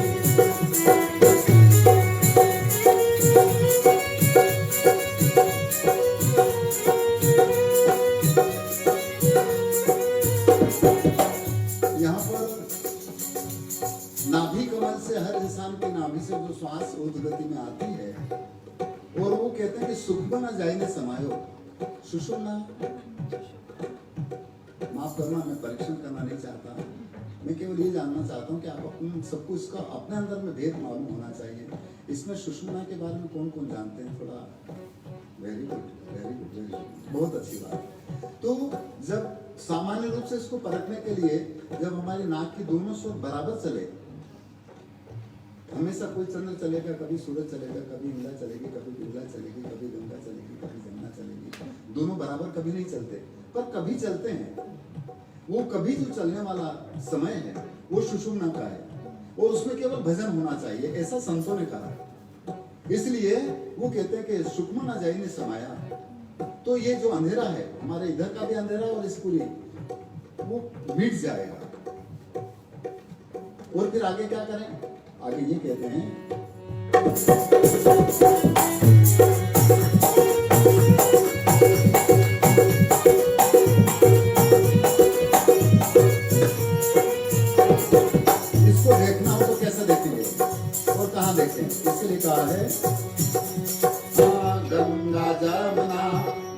Speaker 3: यहाँ पर नाभि कमल से हर इंसान की नाभि से जो श्वास उद्गति में आती है और वो कहते हैं कि सुखबन जाई ने समायो सुषुम्ना। माफ करना मैं परीक्षण करना नहीं चाहता, मैं केवल ये जानना चाहता हूँ कि आप अपन सबको इसका अपने अंदर में भेद मालूम होना चाहिए। इसमें सुषुम्ना के बारे में कौन कौन जानते हैं? थोड़ा very good very good very good, बहुत अच्छी बात। तो जब सामान्य रूप से इसको परखने के लिए जब हमारी नाक की दोनों स्वर बराबर चले, हमेशा कोई चंद्र चलेगा, कभी सूरज चलेगा, कभी इंद्रा चलेगी, कभी बिरला चलेगी, कभी गंगा चलेगी, कभी जमुना चलेगी, दोनों बराबर कभी नहीं चलते, पर कभी चलते हैं। वो कभी जो चलने वाला समय है वो सुषुम्ना का है और उसमें केवल भजन होना चाहिए, ऐसा संतों ने कहा। इसलिए वो कहते हैं कि सुखमा ना जाई ने समाया। तो ये जो अंधेरा है हमारे इधर का भी अंधेरा और इस पूरी वो मिट जाएगा। और फिर आगे क्या करें? आगे ये कहते हैं इसको देखना हो तो कैसे देखेंगे और कहाँ देखें? इसके लिए कहा है गंगा जमुना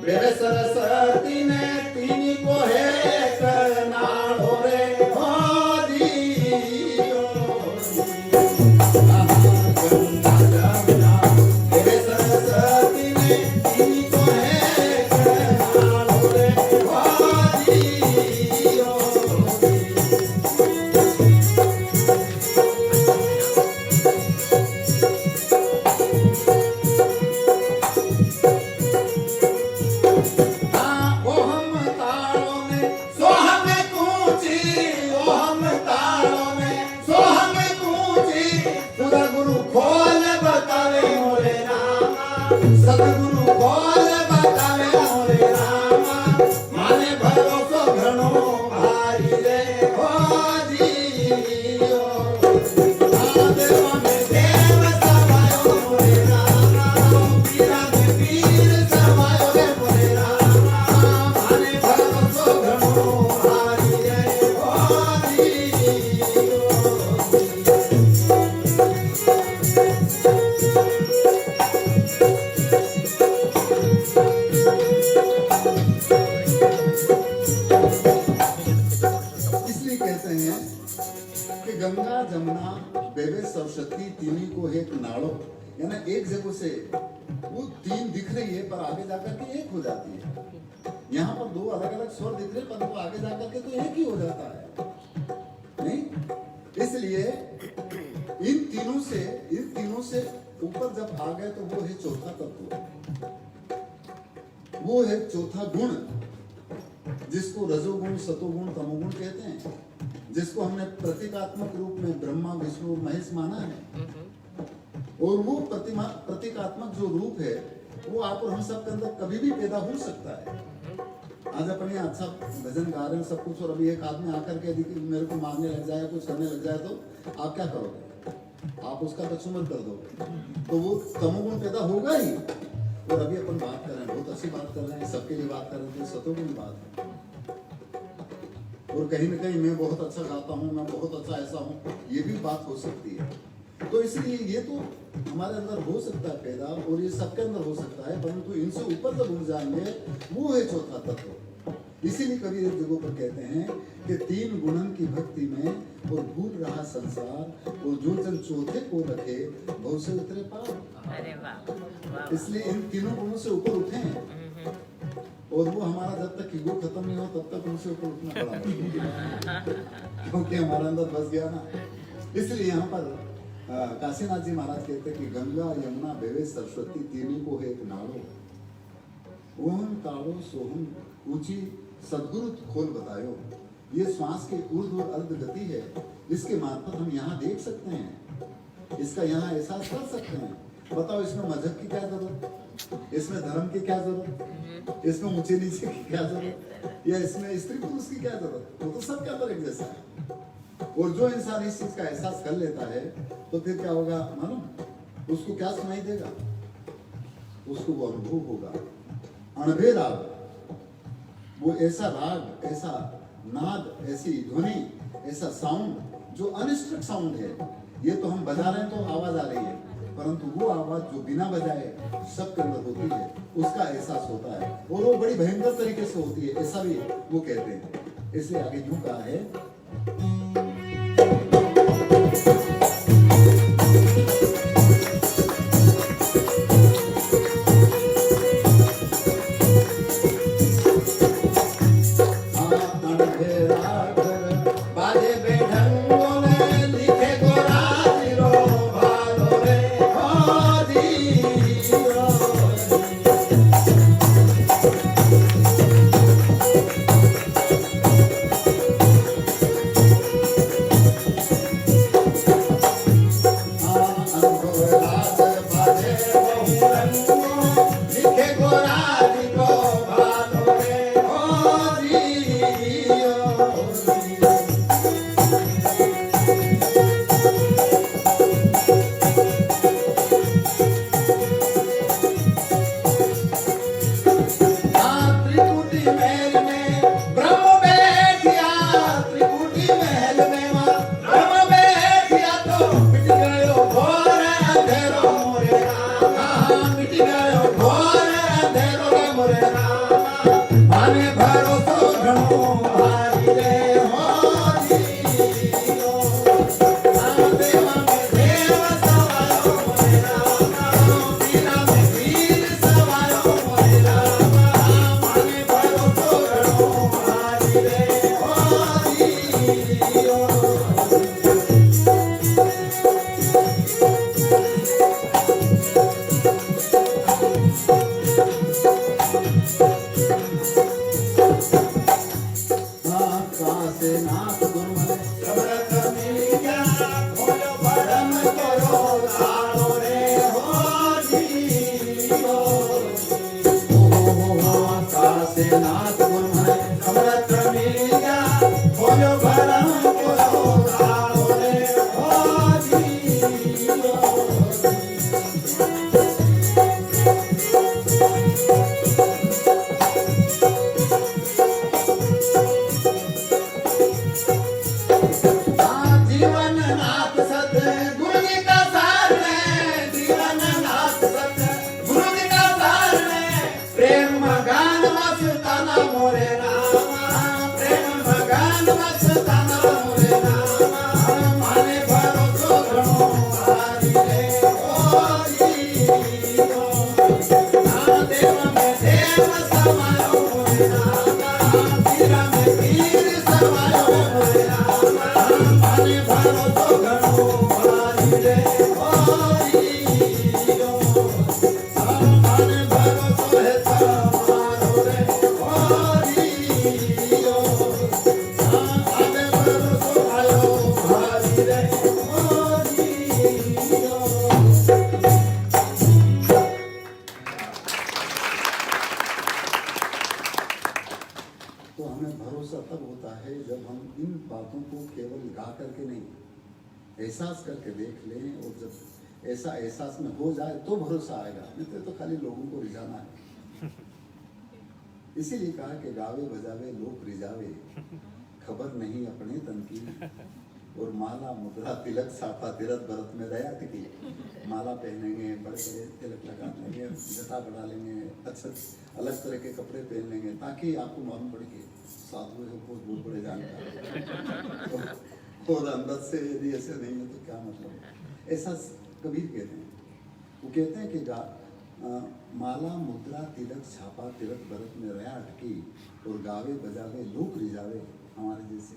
Speaker 3: ब्रह्म सरस्वती ने तीन को है करनाड़ो रे हो जी ओ जी। गंगा जमुना ब्रह्म सरस्वती ने तीन को है करनाड़ो रे हो जी ओ जी। वो
Speaker 2: बेवे सरस्वती तीनी को एक नाड़ो, यानी एक जगह से वो तीन दिख रही है पर आगे जाकर के एक हो जाती है। यहाँ पर दो अलग अलग स्वर दिख रहे हैं पर वो आगे जाकर के तो एक ही हो जाता है, नहीं? इसलिए इन तीनों से ऊपर जब आ गए तो वो है चौथा तत्व, वो है चौथा गुण, जिसको रजोगुण, सतोगुण, तमोगुण कहते हैं, जिसको हमने प्रतीकात्मक रूप में ब्रह्मा, विष्णु और महेश माना है। और वो प्रतीकात्मक जो रूप है वो आप और हम सब के अंदर कभी भी पैदा हो सकता है। आज अपने अच्छा भजन गा रहे हैं सब कुछ, और अभी एक आदमी आकर के यदि मेरे को मारने लग जाए, कुछ करने लग जाए, तो आप क्या करोगे? आप उसका कछुमन कर दोगे, तो वो तमोगुण पैदा होगा ही। और अभी अपन बात कर रहे हैं, बहुत अच्छी बात कर रहे हैं, सबके लिए बात कर रहे हैं, सतोगुण बात है। और कहीं ना कहीं मैं बहुत अच्छा गाता हूँ, मैं बहुत अच्छा ऐसा हूँ, ये भी बात हो सकती है। तो इसलिए ये तो हमारे अंदर हो सकता है पैदा, और ये सबके अंदर हो सकता है, परंतु इनसे ऊपर जब उड़ जाएंगे वो है चौथा तत्व। इसीलिए कवि एक जगह पर कहते हैं कि तीन गुणन की भक्ति में और भूल रहा संसार, और जो जन चौथे को रखे बहुत से उतरे पार।
Speaker 4: अरे वाह, वाह।
Speaker 2: इसलिए इन तीनों गुणों से ऊपर उठे हैं, और वो हमारा जब तक ईगो खत्म नहीं हो तब तक उनसे ऊपर उठना पड़ा, क्योंकि हमारा अंदर बस गया ना। इसलिए यहाँ पर काशीनाथ जी महाराज कहते हैं कि गंगा यमुना बेवे सरस्वती तीनी को है एक नाड़ो, ओहम ताड़ो सोहम ऊंची सदगुरु खोल बतायो। ये श्वास के ऊर्ध्व और अर्ध गति है, इसके मार्फत हम यहाँ देख सकते हैं, इसका यहाँ एहसास कर सकते हैं। बताओ इसमें मजहब की क्या जरूरत, इसमें धर्म की क्या जरूरत, इसमें ऊंचे नीचे की क्या जरूरत, या इसमें स्त्री पुरुष की क्या जरूरत? वो तो सबके अंदर एक जैसा है। और जो इंसान इस चीज का एहसास कर लेता है तो फिर क्या होगा मालूम? उसको क्या सुनाई देगा? उसको वो अनुभव होगा, अणभे राग, वो ऐसा राग, ऐसा नाद, ऐसी ध्वनि, ऐसा साउंड जो अनस्ट्रक्ट साउंड है। ये तो हम बजा रहे हैं तो आवाज आ रही है, परंतु वो आवाज जो बिना बजाए सबके अंदर होती है, उसका एहसास होता है, और वो बड़ी भयंकर तरीके से होती है, ऐसा भी वो कहते हैं। इसलिए आगे यूं कहा है, एहसास करके देख लें, और जब ऐसा एहसास में हो जाए तो भरोसा आएगा, नहीं तो खाली लोगों को रिझाना है। इसीलिए कहा कि गावे बजावे लोक रिझावे, खबर नहीं अपने तन की, और माला मुद्रा तिलक साफा तीरथ भरत में दया की। माला पहनेंगे, बड़े बड़े तिलक लगा लेंगे, जटा बढ़ा लेंगे, अच्छा अलग तरह के कपड़े पहन लेंगे, ताकि आपको मालूम पड़े कि साधु है, बहुत बड़े जानकार। और अंदर से यदि ऐसे नहीं है तो क्या मतलब। ऐसा कबीर कहते हैं, वो कहते हैं कि माला मुद्रा तिलक छापा तीरथ भरत में रया अटकी, और गावे बजावे लोक रिझावे, हमारे जैसे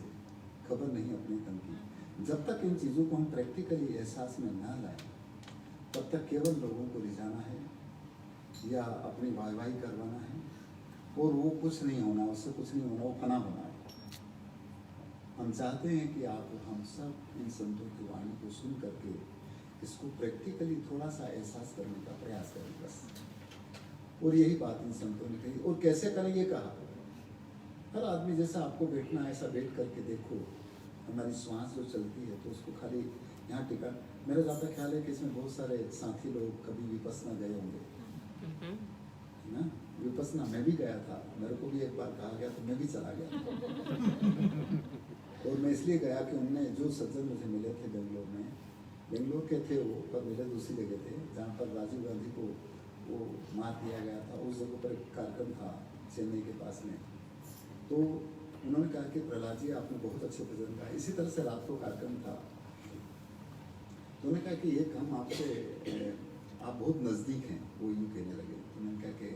Speaker 2: खबर नहीं अपने तन की। जब तक इन चीज़ों को हम प्रैक्टिकली एहसास में ना लाएं, तब तक केवल लोगों को रिझाना है या अपनी वाहवाही करवाना है, और वो कुछ नहीं होना, उससे कुछ नहीं होना, वो फना होना है। हम चाहते हैं कि आप हम सब इन संतों की वाणी को सुन करके इसको प्रैक्टिकली थोड़ा सा एहसास करने का प्रयास करें बस। और यही बात इन संतों ने कही। और कैसे करें ये कहा, हर आदमी जैसा आपको बैठना है ऐसा बैठ करके देखो। हमारी श्वास जो चलती है तो उसको खाली यहाँ टिका। मेरा ज़्यादा ख्याल है कि इसमें बहुत सारे साथी लोग कभी विपस्सना गए होंगे, है ना। विपस्सना मैं भी गया था, मेरे को भी एक बार कहा गया तो मैं भी चला गया। और मैं इसलिए गया कि उनने जो सज्जन मुझे मिले थे बेंगलोर में, बेंगलोर के थे वो, पर मिले दूसरी जगह थे जहाँ पर राजीव गांधी को वो मार दिया गया था। उस जगह पर एक कार्यक्रम था चेन्नई के पास में। तो उन्होंने कहा कि प्रहलाद जी आपने बहुत अच्छे भजन गाए। इसी तरह से रात को कार्यक्रम था, तो उन्होंने कहा कि एक हम आपसे, आप बहुत नज़दीक हैं, वो यूँ कहने लगे। तो मैंने कहा कि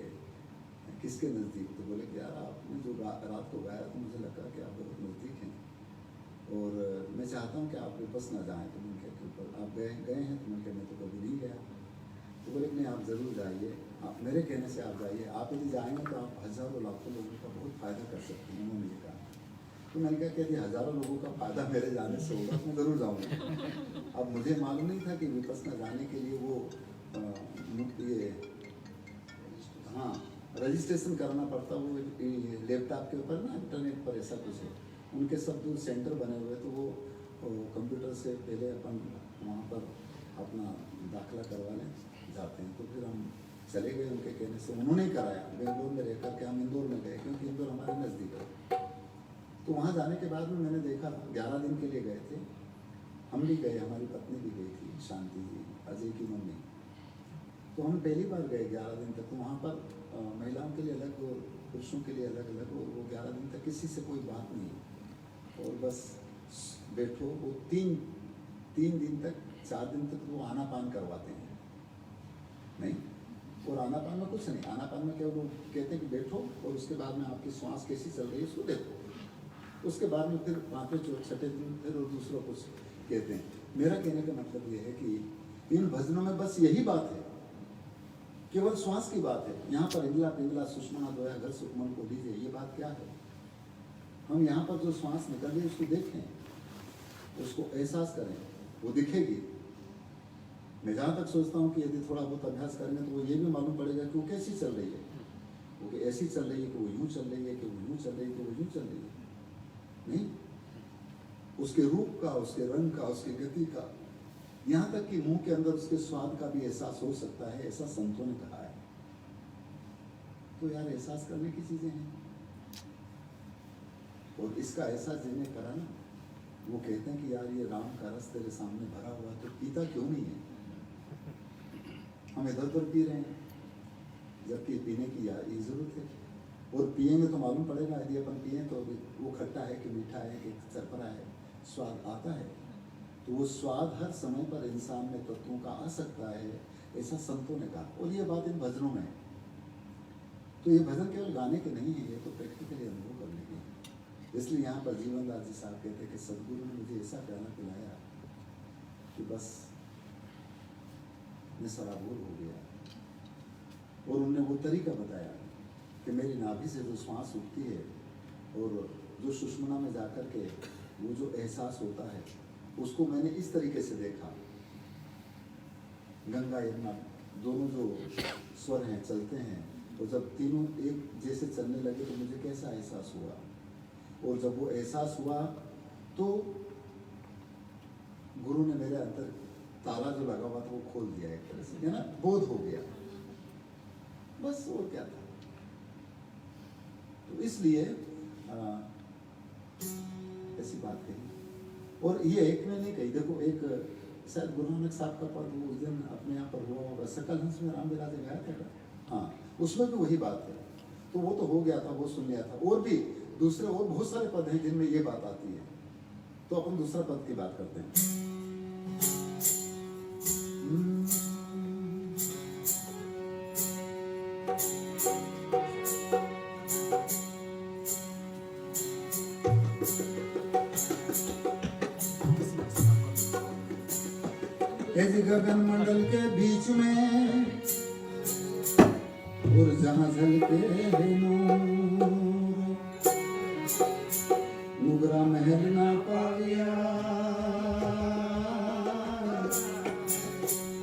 Speaker 2: किसके नज़दीक? तो बोले कि यार आपने जो रात को गाया तो मुझे लगा कि आप बहुत नज़दीक हैं, और मैं चाहता हूँ कि आप विपस्सना जाएँ। तो मैंने कहा कि ऊपर आप गए हैं? तो मैंने कहा मैं तो कभी नहीं गया। तो बोले नहीं आप ज़रूर जाइए, आप मेरे कहने से आप जाइए, आप यदि जाएंगे तो आप हज़ारों लाखों लोगों का बहुत फ़ायदा कर सकते हैं, उन्होंने ये कहा। तो मैंने कहा कि यदि हज़ारों लोगों का फ़ायदा मेरे जाने से होगा तो मैं ज़रूर जाऊँगा। अब मुझे मालूम नहीं था कि विपस्सना जाने के लिए वो ये हाँ रजिस्ट्रेशन करना पड़ता, वो लैपटॉप के ऊपर ना इंटरनेट पर ऐसा कुछ है, उनके सब जो सेंटर बने हुए, तो वो कंप्यूटर से पहले अपन वहाँ पर अपना दाखिला करवा लें जाते हैं। तो फिर हम चले गए उनके कहने से, उन्होंने ही कराया। बेंगलोर में रहकर के हम इंदौर में गए, क्योंकि इंदौर हमारे नज़दीक है। तो वहाँ जाने के बाद में मैंने देखा, 11 दिन के लिए गए थे हम भी गए, हमारी पत्नी भी गई थी, शांति जी, अजय की मम्मी। तो हम पहली बार गए 11 दिन तक। तो वहाँ पर महिलाओं के लिए अलग और पुरुषों के लिए अलग अलग, और वो 11 दिन तक किसी से कोई बात नहीं, और बस बैठो। वो तीन दिन तक 4 दिन तक वो आनापान करवाते हैं, नहीं, और आनापान में कुछ नहीं। आनापान में क्या, वो कहते हैं कि बैठो और उसके बाद में आपकी श्वास कैसी चल रही है उसको देखो। उसके बाद में फिर 5वें 6ठे दिन फिर और दूसरा कुछ कहते हैं। मेरा कहने का मतलब ये है कि इन भजनों में बस यही बात है, केवल श्वास की बात है। यहाँ पर इंद्ला पिंगला सुषमा दोया घर सुखमन को दीजिए, ये बात क्या है? हम यहाँ पर जो श्वास निकल रही है उसको देखें, उसको एहसास करें, वो दिखेगी। मैं जहाँ तक सोचता हूँ कि यदि थोड़ा बहुत अभ्यास करेंगे तो वो ये भी मालूम पड़ेगा कि वो कैसी चल रही है, वो ऐसी चल रही है कि वो यूँ चल रही है, कि वो यूँ चल रही है, कि वो यूँ चल रही है। नहीं, उसके रूप का, उसके रंग का, उसकी गति का, यहाँ तक कि मुंह के अंदर उसके स्वाद का भी एहसास हो सकता है, ऐसा संतों ने कहा है। तो यार एहसास करने की चीजें हैं, और इसका एहसास जिन्हें करा ना, वो कहते हैं कि यार ये राम का रस तेरे सामने भरा हुआ, तो पीता क्यों नहीं है? हम इधर उधर पी रहे हैं, जबकि पीने की यार ये जरूरत है। और पिएंगे तो मालूम पड़ेगा, यदि अपन पिए तो वो खट्टा है कि मीठा है कि चरपरा है, स्वाद आता है। तो वो स्वाद हर समय पर इंसान में तत्वों का आ सकता है, ऐसा संतों ने कहा। और ये बात इन भजनों में है। तो ये भजन केवल गाने के नहीं है, ये तो प्रैक्टिकली अनुभव करने के हैं। इसलिए यहाँ पर जीवनदास जी साहब कहते हैं कि सदगुरु ने मुझे ऐसा प्याला पिलाया कि बस मैं सराबोर हो गया। और उन्होंने वो तरीका बताया कि मेरी नाभि से जो श्वास उठती है और जो सुषुम्ना में जाकर के वो जो एहसास होता है, उसको मैंने इस तरीके से देखा। गंगा यमुना दोनों जो स्वर हैं चलते हैं, और जब तीनों एक जैसे चलने लगे तो मुझे कैसा एहसास हुआ। और जब वो एहसास हुआ तो गुरु ने मेरे अंदर ताला जो लगा हुआ था वो खोल दिया एक तरह से, है ना, बोध हो गया, बस वो क्या था। तो इसलिए ऐसी बात कही, और ये एक में नहीं कही। देखो एक शायद गुरु नानक साहब का पद उस दिन अपने यहाँ पर हुआ होगा, सकल हंस में राम बिराजे गया था क्या? हाँ, उसमें भी वही बात है। तो वो तो हो गया था, वो सुन लिया था। और भी दूसरे और बहुत सारे पद हैं जिनमें ये बात आती है। तो अपन दूसरा पद की बात करते हैं। ऐसे गगन मंडल के बीच में और जहां झलके नूर, नुगरा महल ना पाया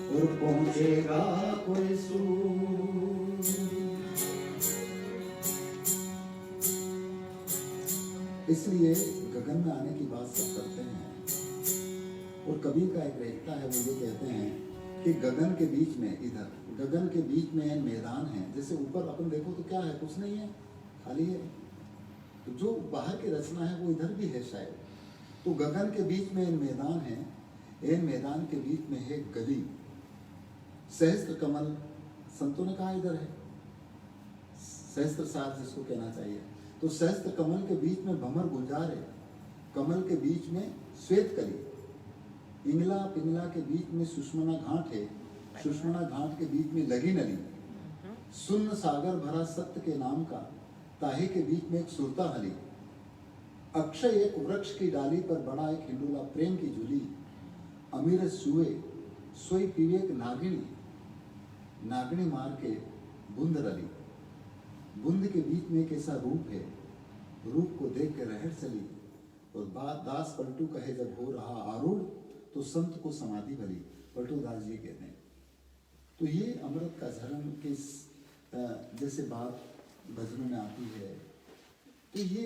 Speaker 2: और पहुंचेगा कोई सूर। इसलिए गगन में आने की बात सब करते हैं। और कबीर का एक रेखता है, वो ये कहते हैं कि गगन के बीच में, इधर गगन के बीच में मैदान है। जैसे ऊपर अपन देखो तो क्या है, कुछ नहीं है, खाली है। तो जो बाहर की रचना है वो इधर भी है शायद। तो गगन के बीच में मैदान है, इन मैदान के बीच में है गली। सहस्त्र कमल, संतों ने कहा इधर है, सहस्त्र सार जिसको कहना चाहिए। तो सहस्त्र कमल के बीच में भंवर गुलजार है, कमल के बीच में श्वेत कली, इंगला पिंगला के बीच में सुषमना घाट है, सुषमना घाट के बीच में लगी नली, सुन्न सागर भरा सत्य के नाम का, ताहे के बीच में एक सुरता हली, अक्षय एक वृक्ष की डाली पर बड़ा एक हिंडोला प्रेम की झूली, अमीर सुए सोई पीवे एक नागिनी, नागिनी मार के बुंद रली, बुंद के बीच में एक ऐसा रूप है, रूप को देख के रहर चली, और बात दास पलटू कहे जब हो रहा आरूढ़, तो संत को समाधि भरी। पलटू दास जी कहते हैं। तो ये अमृत का झरण किस जैसे बात भजनों में आती है, तो ये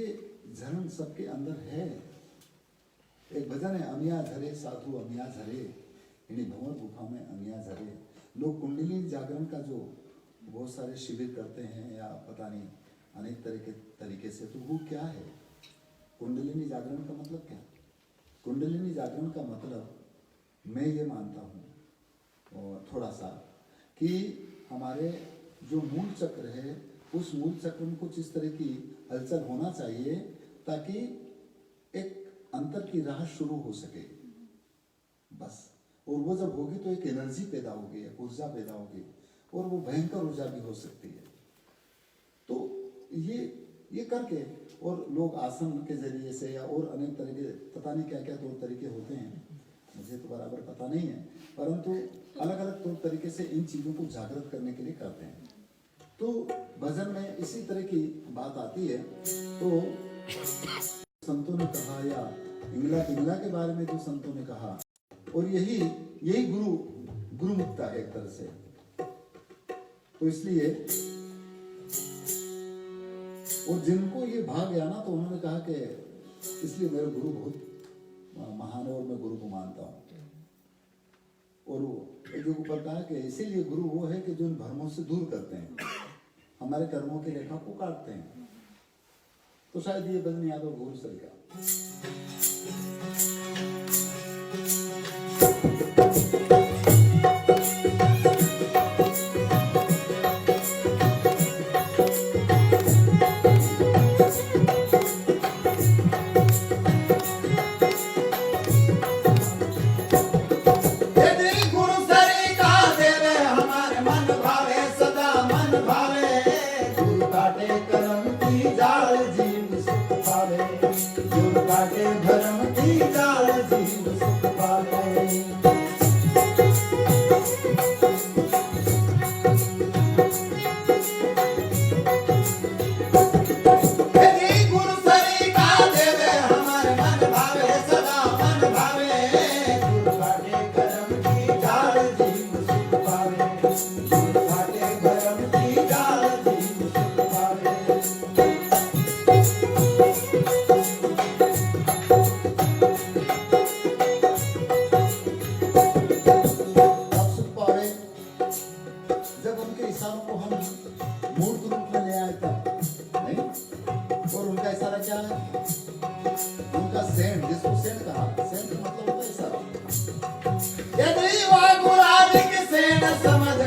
Speaker 2: झरण सबके अंदर है। एक भजन है, अमिया झरे साधु अमिया झरे, यानी भंवर गुफा में अमिया झरे। लोग कुंडली जागरण का जो बहुत सारे शिविर करते हैं या पता नहीं अनेक तरीके से, तो वो क्या है? कुंडलिनी जागरण का मतलब क्या? कुंडलिनी जागरण का मतलब मैं ये मानता हूँ और थोड़ा सा कि हमारे जो मूल चक्र है, उस मूल चक्र में कुछ इस तरह की हलचल होना चाहिए ताकि एक अंतर की राह शुरू हो सके, बस। और वो जब होगी तो एक एनर्जी पैदा होगी, एक ऊर्जा पैदा होगी, और वो भयंकर ऊर्जा भी हो सकती है। तो ये करके, और लोग आसन के जरिए से या और अनेक तरह के पता नहीं क्या क्या तौर तरीके होते हैं, मुझे तो बराबर पता नहीं है, परंतु अलग अलग तौर तरीके से इन चीज़ों को जागृत करने के लिए करते हैं। तो भजन में इसी तरह की बात आती है। तो संतों ने कहा, या इंगला पिंगला के बारे में जो संतों ने कहा, और यही गुरुमुक्ता है एक तरह से। तो इसलिए और जिनको ये भाग गया ना, तो उन्होंने कहा कि इसलिए मेरे गुरु बहुत महान है और मैं गुरु को मानता हूँ। और जो ऊपर कहा कि इसीलिए गुरु वो है कि जो इन भ्रमों से दूर करते हैं, हमारे कर्मों की रेखा को काटते हैं। तो शायद ये भजन याद हो गुरु सर का।
Speaker 3: गुरु काटे करम की जाल जीव सुख पावे, गुरु काटे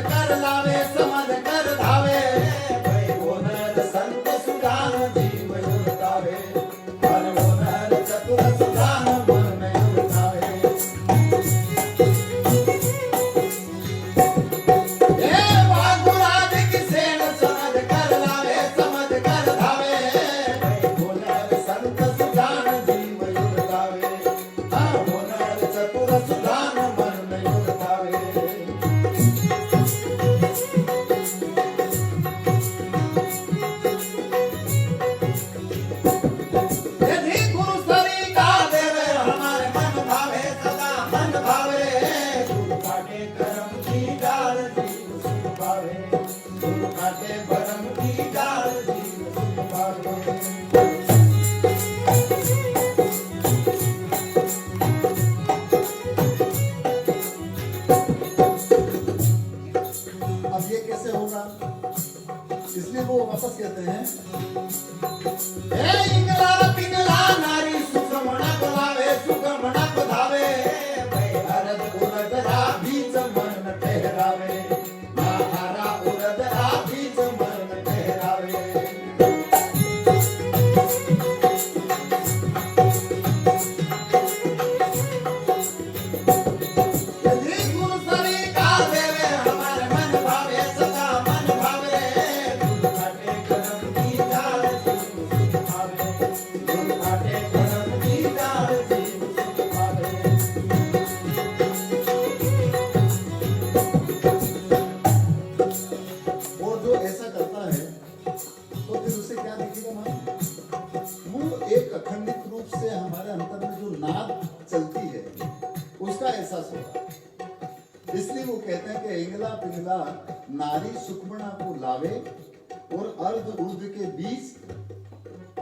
Speaker 3: कर लावे समझ कर धावे भाई वो नर संत सुजान जीव युक्तावे हर वो नर चतुर सुजान मन में युक्तावे ए वागुरादिक सेन समझ कर लावे समझ कर धावे भाई वो नर संत सुजान जीव युक्तावे हाँ वो नर चतुर सुजान मन में युक्तावे यदि गुरु सरी का देवे हमारे मन भावे सदा मन भावे गुरु काटे करम की डाल जीव सुख पावे गुरु काटे भरम की डाल जीव सुख पावे
Speaker 2: अब ये कैसे होगा? इसलिए वो वापस कहते हैं
Speaker 3: ए इंगला पिंगला नारी सुखमणा बोलावे सुखमणा बधावे भाई अरद उरद रा बीच मन ठहरावे महारा उरद रा बीच मन ठहरावे यदि गुरु सरी का देवे हमारे मन भावे सदा मन भावे गुरु काटे करम की डाल जीव सुख पावे गुरु काटे करम की डाल जीव सुख पावे
Speaker 2: वो जो ऐसा करता है तो फिर उसे क्या दिखेगा मालूम? वो एक अखंडित रूप से हमारे अंतर में जो नाद चलती है उसका एहसास होगा। इसलिए वो कहते हैं कि इंगला पिंगला नारी सुखमणा को लावे और अर्ध उर्ध के बीच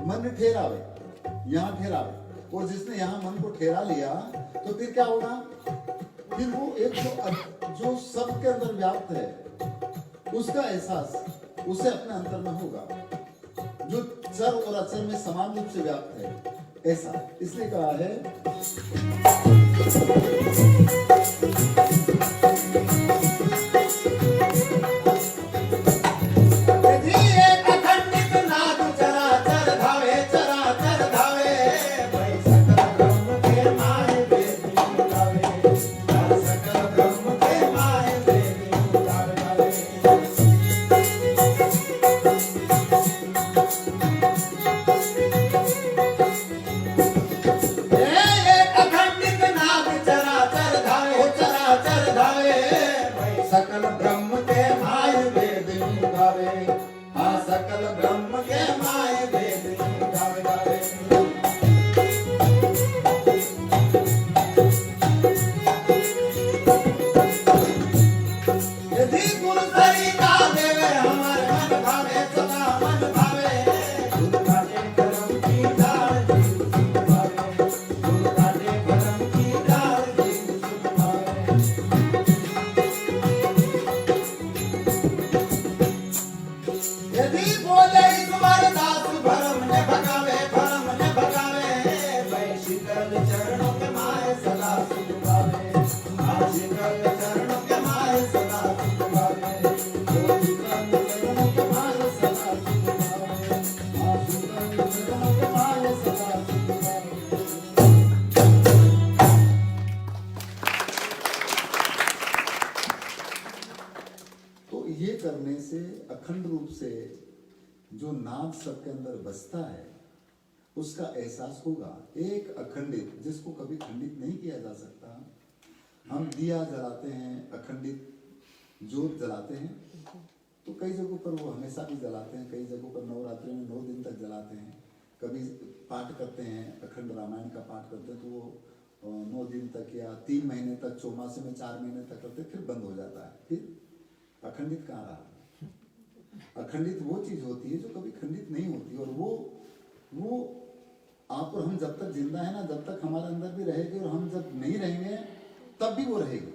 Speaker 2: मन ठहरावे, यहाँ ठहरावे। और जिसने यहाँ मन को ठहरा लिया तो फिर क्या होगा? फिर वो एक जो सबके अंदर व्याप्त है उसका एहसास उसे अपने अंतर में होगा, जो चर और अचर में समान रूप से व्याप्त है ऐसा। इसलिए कहा है
Speaker 3: यदि एक अखंडित नाद चराचर धावे चराचर धावे भाई सकल ब्रह्म के माय वेदी गावे सकल ब्रह्म के माय वेदी गावे एक अखंडित नाद चराचर धावे भाई सकल ब्रह्म के माय वेद गावे हाँ सकल ब्रह्म के माय वेद गावे गावे यदि गुरु सरी का देवे हमारे मन भावे सदा मन भावे गुरु काटे करम की डाल जीव सुख पावे गुरु काटे करम की डाल जीव सुख पावे यदि बोले ईश्वर दास भरम ने भगावे भाई शीतल चरणों के माय सदा सुख पावे हाँ शीतल चरणों के माय सदा सुख पावे शीतल चरणों के माय सदा सुख पावे हाँ शीतल चरणों के माय सदा सुख पावे
Speaker 2: तो ये करने से अखंड रूप से जो नाद सबके अंदर बसता है उसका एहसास होगा। एक अखंडित जिसको कभी खंडित नहीं किया जा सकता। हम दिया जलाते हैं, अखंडित जोत जलाते हैं, तो कई जगहों पर वो हमेशा भी जलाते हैं, कई जगहों पर नवरात्रि में 9 दिन तक जलाते हैं। कभी पाठ करते हैं, अखंड रामायण का पाठ करते हैं तो वो 9 दिन तक या 3 महीने तक, चौमासे में 4 महीने तक करते, फिर बंद हो जाता है। फिर अखंडित कहाँ रहा? अखंडित वो चीज होती है जो कभी खंडित नहीं होती, और वो आप और हम जब तक जिंदा है ना, जब तक हमारे अंदर भी रहेगी, और हम जब नहीं रहेंगे तब भी वो रहेगी।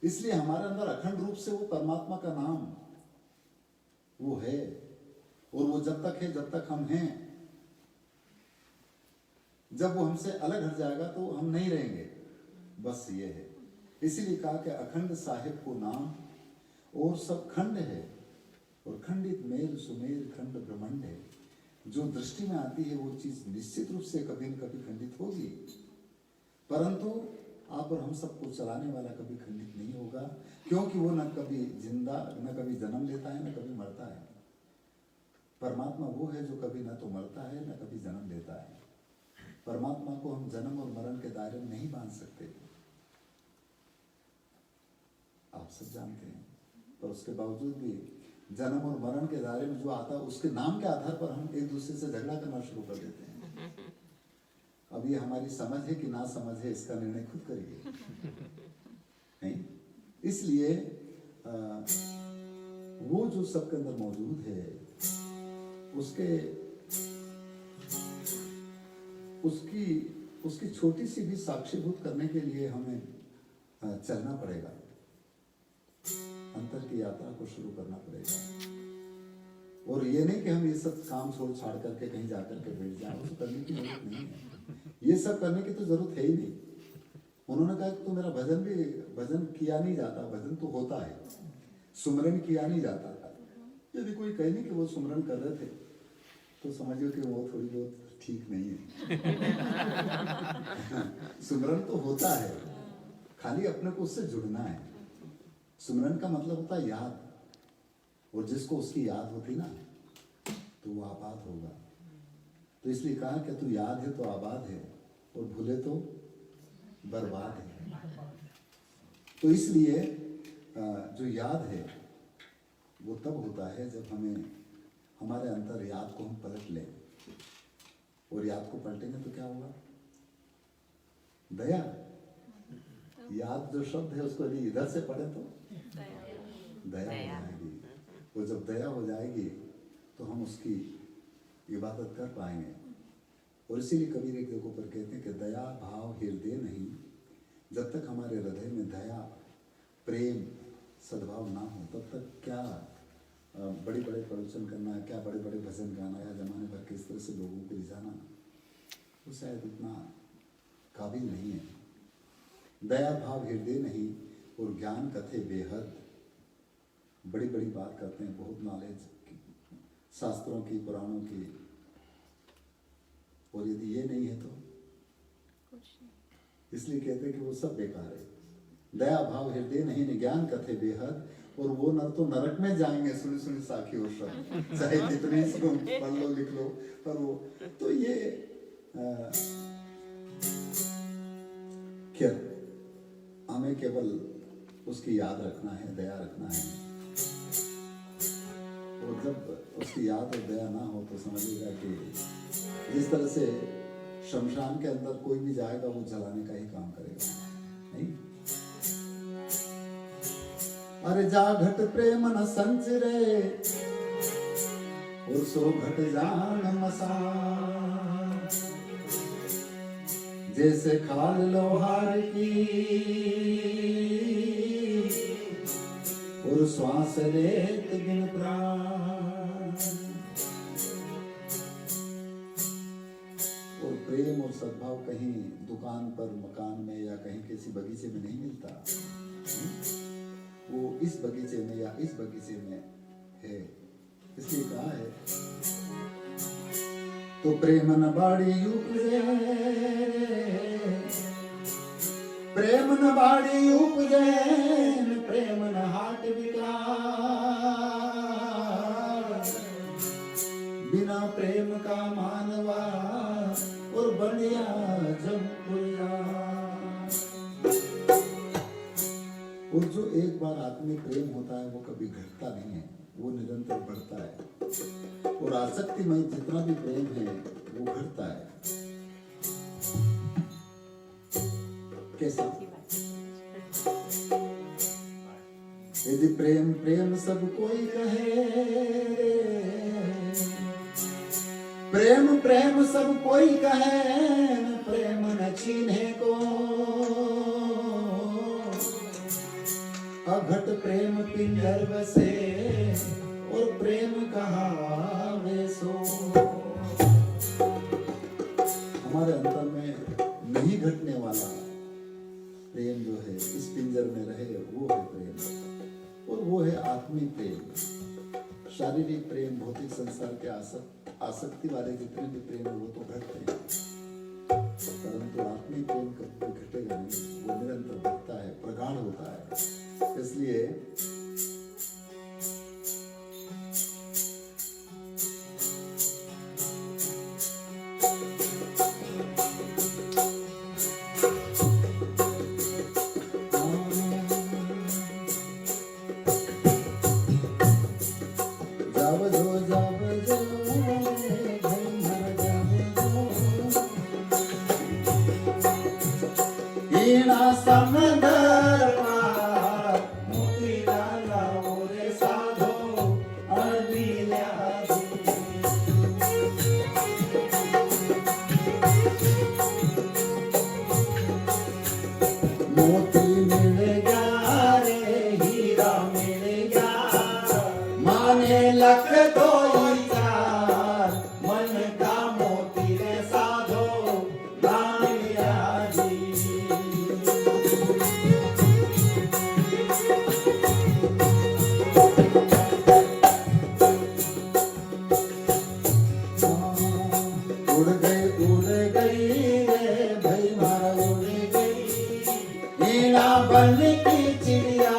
Speaker 2: इसलिए हमारे अंदर अखंड रूप से वो परमात्मा का नाम वो है, और वो जब तक है, जब तक हम हैं। जब वो हमसे अलग हट जाएगा तो हम नहीं रहेंगे। बस ये है। इसीलिए कहा कि अखंड साहिब को नाम और सब खंड है, और खंडित मेल सुमेल खंड ब्रह्मांड है। जो दृष्टि में आती है वो चीज निश्चित रूप से कभी न कभी खंडित होगी, परंतु आप और हम सबको चलाने वाला कभी खंडित नहीं होगा, क्योंकि वो न कभी जिंदा, न कभी जन्म लेता है, न कभी मरता है। परमात्मा वो है जो कभी न तो मरता है, न कभी जन्म लेता है। परमात्मा को हम जन्म और मरण के दायरे में नहीं बांध सकते, आप सब जानते हैं। पर उसके बावजूद भी जन्म और मरण के दायरे में जो आता है उसके नाम के आधार पर हम एक दूसरे से झगड़ा करना शुरू कर देते हैं। अब ये हमारी समझ है कि ना समझ है, इसका निर्णय खुद करिए। नहीं, इसलिए वो जो सबके अंदर मौजूद है, उसकी छोटी सी भी साक्षीभूत करने के लिए हमें चलना पड़ेगा, अंतर की यात्रा को शुरू करना पड़ेगा। और ये नहीं कि हम ये सब काम छोड़ छाड़ करके कहीं जाकर के बैठ जाए, उसको करने की जरूरत नहीं है। ये सब करने की तो जरूरत है ही नहीं। उन्होंने कहा कि तो मेरा भजन किया नहीं जाता, भजन तो होता है, सुमरन किया नहीं जाता। यदि कोई कहे नहीं कि वो सुमरन कर रहे थे तो समझिए कि वो थोड़ी बहुत ठीक नहीं है। सुमरन तो होता है, खाली अपने को उससे जुड़ना है। सुमरन का मतलब होता है याद, और जिसको उसकी याद होती ना तो वो आबाद होगा। तो इसलिए कहा कि तू याद है तो आबाद है, और भूले तो बर्बाद है। तो इसलिए जो याद है वो तब होता है जब हमारे अंदर याद को हम पलट लें, और याद को पलटेंगे तो क्या होगा? दया। याद जो शब्द है उसको यदि इधर से पढ़े तो दया हो जाएगी, और जब दया हो जाएगी तो हम उसकी इबादत कर पाएंगे। और इसीलिए कबीर एक जगह पर कहते हैं कि दया भाव हृदय नहीं, जब तक हमारे हृदय में दया प्रेम सद्भाव ना हो तब तक क्या बड़े बड़े प्रवचन करना, क्या बड़े बड़े भजन गाना, या जमाने भर के इस तरह से लोगों को रिझाना, वो शायद उतना काबिल नहीं है। दया भाव हृदय नहीं, और ज्ञान कथे बेहद। बड़ी बड़ी बात करते हैं, बहुत नॉलेज शास्त्रों की, पुराणों की, और यदि ये नहीं है तो इसलिए कहते हैं कि वो सब बेकार है। दया भाव हृदय नहीं, ज्ञान कथे बेहद, और वो नर तो नरक में जाएंगे सुनी सुनी साखी और शब्द, चाहे कितने इसको पढ़ लो लिख लो। पर वो तो ये क्या, हमें केवल उसकी याद रखना है, दया रखना है। और जब उसकी याद और दया ना हो तो समझिएगा कि जिस तरह से शमशान के अंदर कोई भी जाएगा वो जलाने का ही काम करेगा। नहीं, अरे जा घट प्रेम न संचरे, और सो घट जान मसान। जैसे खाल लोहार की, और श्वास रेत बिन प्राण। और प्रेम और सद्भाव कहीं दुकान पर, मकान में, या कहीं किसी बगीचे में नहीं मिलता। वो इस बगीचे में या इस बगीचे में है। इसलिए कहा है तो प्रेम न बाड़ी उपजे, प्रेम न बाड़ी उपजे, प्रेम न हाट बिका। बिना प्रेम का मानवा, और बढ़िया जब और जो एक बार आत्मिक प्रेम होता है वो कभी घटता नहीं है, वो निरंतर बढ़ता है। और आसक्तिमय जितना भी प्रेम है वो घटता है। कैसा? यदि प्रेम प्रेम सब कोई कहे, प्रेम प्रेम सब कोई कहे, प्रेम न छीने को। अघट प्रेम पिंजर बसे, और प्रेम कहाँ वे सो। हमारे अंतर में नहीं घटने वाला प्रेम जो है इस पिंजर में रहे, वो है प्रेम। और वो है आत्मीय प्रेम। शारीरिक प्रेम, भौतिक संसार के आसक्ति वाले जितने भी प्रेम है वो तो घटते हैं, परंतु आत्मीय प्रेम कभी घटेगा नहीं, वो निरंतर बढ़ता है, प्रगाढ़ होता है। इसलिए
Speaker 3: समंदर पार मोती लाला मोरे साधो अड़बिल्या मोती मिल गया रे हीरा मिल गया माने लख तो चार मन का मोती रे साधो लालिया जी उड़ गई रे भाई मारा उड़ गई हीरा बन की चिड़िया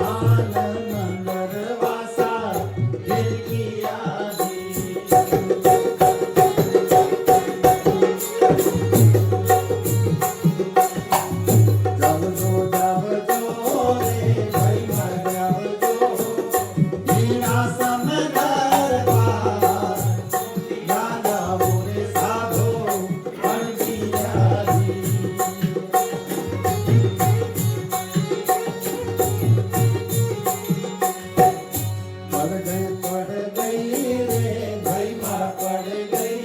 Speaker 3: आनंद मंदर वासा दिल की यादी जब जो रे भाई मार जब जो हीरा समंदर पार राजा बोले साधो बन की यादी पड़ गई रे भाई माँ पड़ गई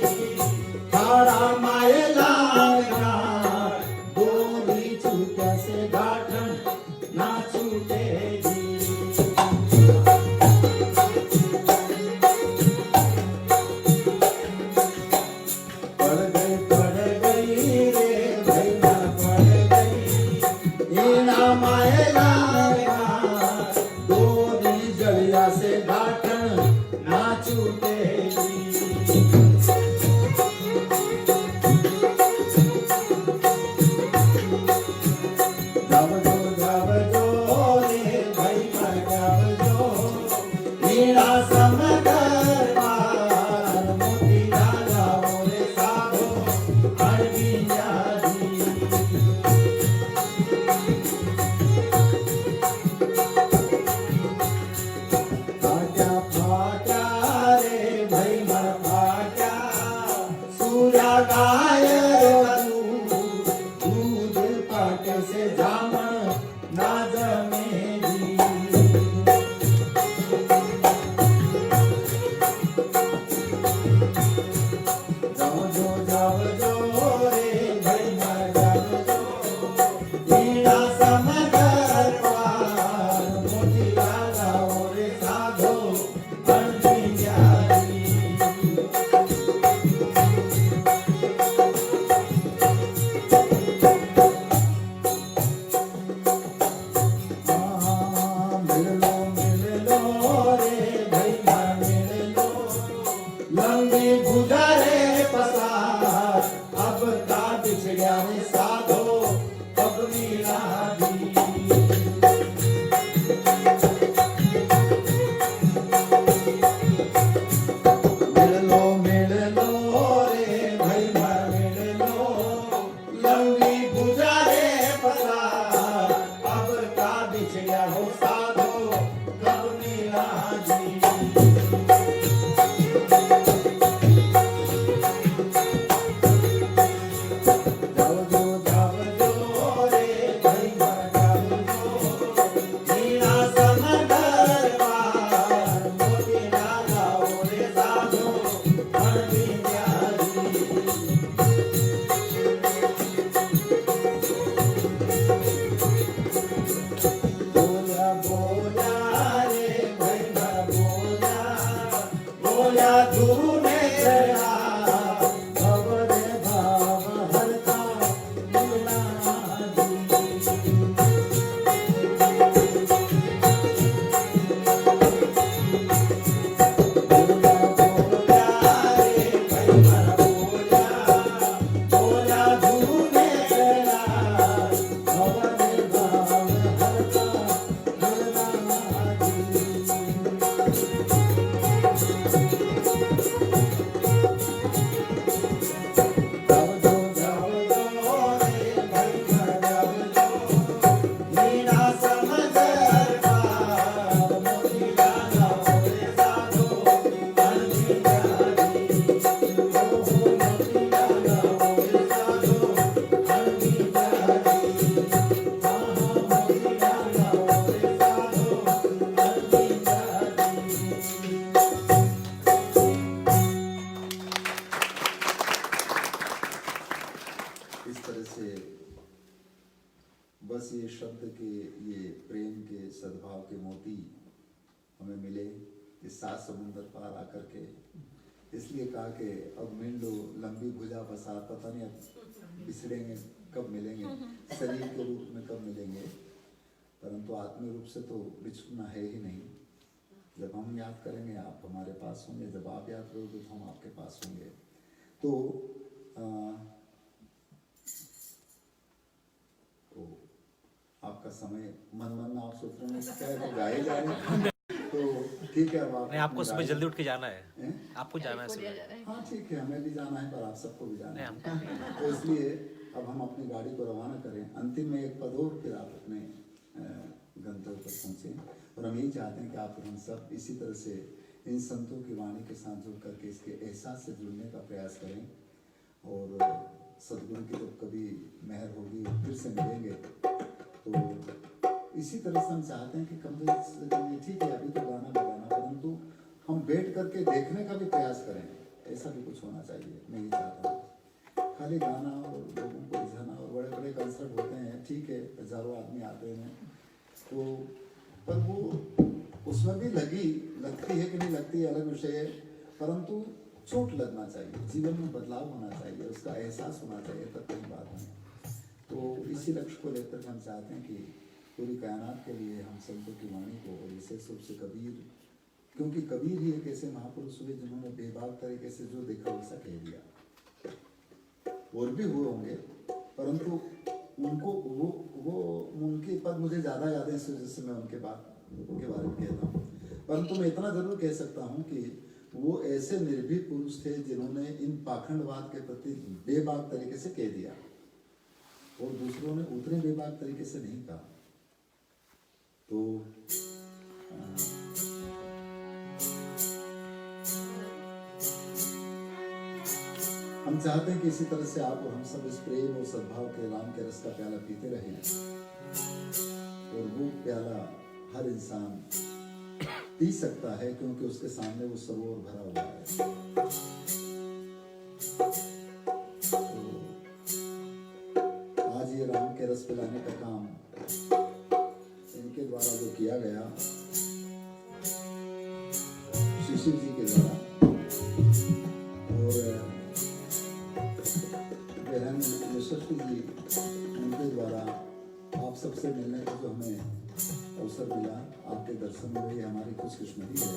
Speaker 3: थारा माए लागा गोली छूटा से गाठन ना छूटेगी पड़ गई रे भाई माँ पड़ गई ये ना माए लागा गोली जलिया से गाठन ना छूटेगी जब जो रे भाई मर जब जो हीरा समंदर पार मोती लाला मोरे साधो अड़बिल्या जी
Speaker 2: ये प्रेम के सद्भाव के मोती हमें मिले इस 7 समुंदर पार आकर के। इसलिए कहा कि अब मिल लो लंबी भुजा बसा, पता नहीं अब बिछड़ेंगे कब मिलेंगे, शरीर के रूप में कब मिलेंगे, परंतु आत्मीय रूप से तो बिछड़ना है ही नहीं। जब हम याद करेंगे आप हमारे पास होंगे, जब आप याद करोगे तो हम आपके पास होंगे। तो आपका समय मन में आप सोच रहे हैं क्या है, गाए जा रहे हैं तो ठीक है। अब आप
Speaker 5: नहीं, आपको सुबह जल्दी उठ के जाना है, आपको जाना है सुबह।
Speaker 2: हाँ ठीक है, हमें भी जाना है पर आप सबको भी जाना है, तो इसलिए अब हम अपनी गाड़ी को रवाना करें। अंतिम में एक पद और फिर आप अपने गंतव्य पर पहुँचें। और हम यही चाहते हैं कि आप हम सब इसी तरह से इन संतों की वाणी के साथ जुड़ करके इसके एहसास से जुड़ने का प्रयास करें। और सदगुरु की जब कभी मेहर होगी फिर से मिलेंगे तो इसी तरह से हम चाहते हैं कि कम से कम ठीक है अभी तो गाना बजाना, परंतु हम बैठ करके देखने का भी प्रयास करें, ऐसा भी कुछ होना चाहिए। मैं ये चाहता हूँ खाली गाना और लोगों को रिझाना, और बड़े बड़े कंसर्ट होते हैं ठीक है, हजारों आदमी आते हैं तो पर वो उसमें भी लगती है कि नहीं लगती है अलग विषय है, परंतु चोट लगना चाहिए, जीवन में बदलाव होना चाहिए, उसका एहसास होना चाहिए, तब कहीं बात नहीं। तो इसी लक्ष्य को लेकर हम चाहते हैं कि पूरी कायनात के लिए हम संतों की वाणी को, और विशेष रूप से कबीर, क्योंकि कबीर ही एक ऐसे महापुरुष हुए जिन्होंने बेबाक तरीके से जो देखा वैसा कह दिया। और भी हुए होंगे परंतु उनको वो उनकी पद मुझे ज़्यादा याद है, इस वजह से मैं उनके बारे में कहता हूँ। परंतु मैं इतना जरूर कह सकता हूँ कि वो ऐसे निर्भीक पुरुष थे जिन्होंने इन पाखंडवाद के प्रति बेबाक तरीके से कह दिया, और दूसरों ने उतने बेबाक तरीके से नहीं कहा। तो हम चाहते हैं कि इसी तरह से आप और हम सब इस प्रेम और सद्भाव के राम के रस का प्याला पीते रहें, और वो प्याला हर इंसान पी सकता है क्योंकि उसके सामने वो सरोवर भरा हुआ है। तो आज ये राम के रस पिलाने का काम इनके द्वारा जो किया गया, शिशिर जी के द्वारा, और बहन यशस्वी जी उनके द्वारा आप सबसे मिलने का जो हमें अवसर मिला, आपके दर्शन में, ये हमारी खुशकिस्मती है।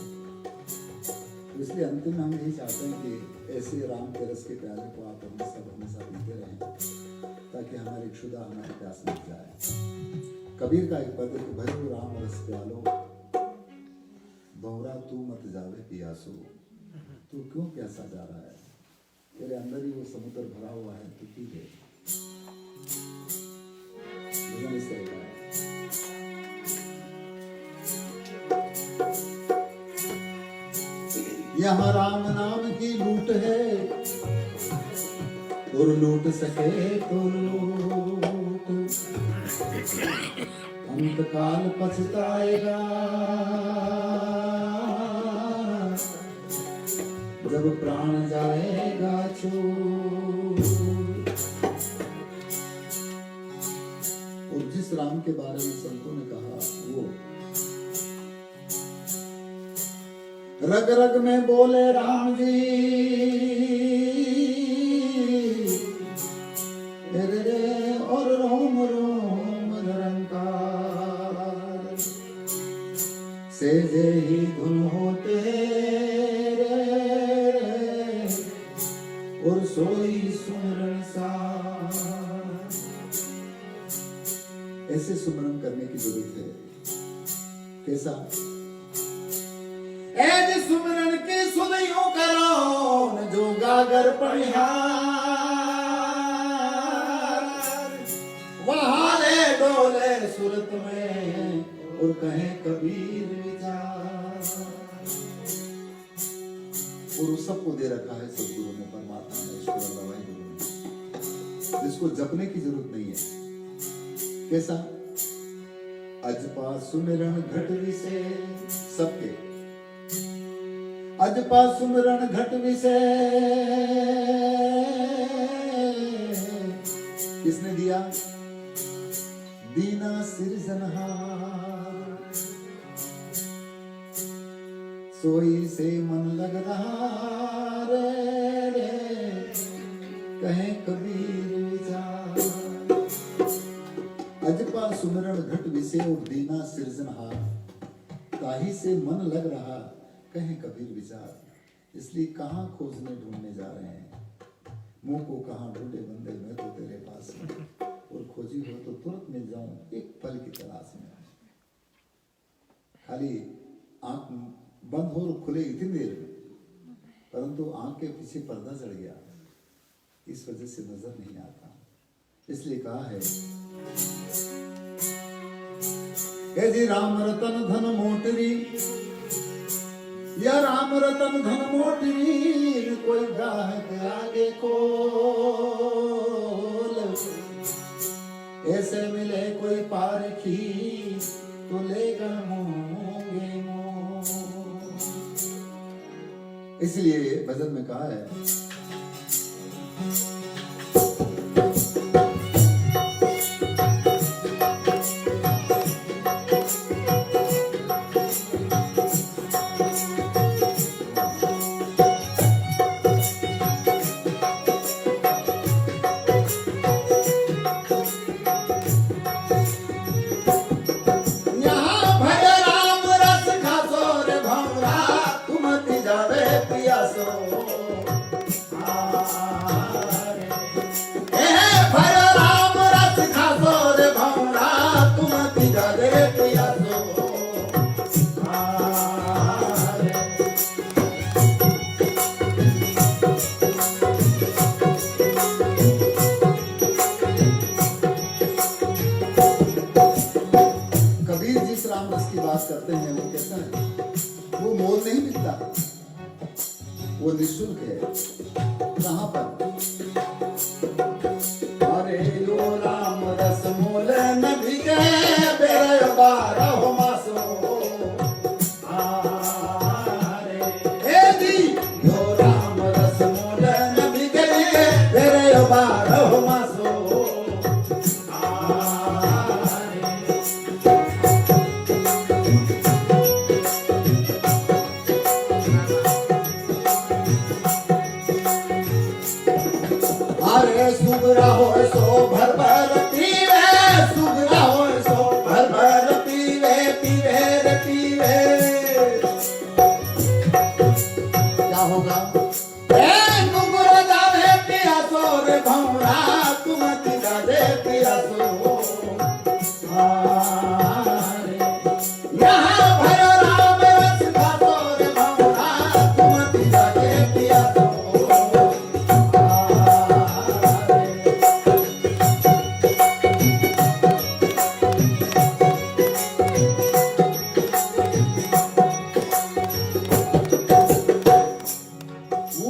Speaker 2: तो इसलिए अंतिम में हम यही चाहते हैं कि ऐसे राम के रस के प्याले को आप हम सब हमेशा पीते रहें, ताकि हमारी क्षुधा हमारी प्यास मिट जाए। कबीर का एक पद है कि भजो राम रस प्यालो, बहुरा तू मत जावे पियासो। तू क्यों प्यासा जा रहा है, तेरे अंदर ही वो समुद्र भरा हुआ है, तू पी ले। भजन इस तरह का है। यहाँ राम नाम की लूट है, और लूट सके तो लूट, अंत काल पछताएगा जब प्राण जाएगा छूट। और जिस राम के बारे में संतों ने कहा, वो रग रग में बोले राम जी, रे और रोम रोम निरंकार, से जे ही धुन होते और सोई सुमरण सार। ऐसे सुमरण करने की जरूरत है। कैसा? ऐज सुमरण के सुधियों करो न जो गागर पढ़ियार, वहां ले डोले सूरत में और कहे कबीर विचार। और उस सबको दे रखा है सदगुरु ने, परमात्मा ने, ईश्वर अल्लाह वाहिगुरु ने, जिसको जपने की जरूरत नहीं है। कैसा? अजपा सुमिरन घट विसे, सबके अजपा सुमिरन घट विसे, किसने दिया? दीन दीना सिरजनहार, सोई से मन लग रहा रे, कहे कबीर विचार। अजपा सुमरण घट विषय दीना सिरजनहार, ताही से मन लग रहा कहे कबीर विचार। इसलिए कहाँ खोजने ढूंढने जा रहे हैं, मुंह को कहाँ ढूंढे बंदे, मैं तो तेरे पास हूं, और खोजी हो तो तुरंत मिल जाऊं एक पल की तलाश में। खाली आंख बंद हो और खुले इतनी देर में, परंतु आंख के पीछे पर्दा चढ़ गया, इस वजह से नजर नहीं आता। इसलिए कहा है, हे जी राम रतन धन मोटरी, या राम रतन धन मोटरी, कोई ग्राहक आगे खोल, ऐसे मिले कोई पारखी, तो लेगा मोंगे मों। इसलिए भजन में कहा है, करते हैं, वो कहता है वो मोल नहीं मिलता, वो निःशुल्क है। कहां पर? अरे यो राम रस मोल न बिके, बेरे बारह मासो। हे जी यो राम रस मोल न बिके, बेरे बारह मासो। सुगरा हो सो भर भर पीवे, सुगरा हो सो भर भर पीवे, पीवे रे पीवे। क्या होगा? नुगुर जावे पियासो रे भौरा, तुम तिरा दे पियासो। यहाँ भयो राम रस खासो रे भौरा, तुम तिरा दे पियासो।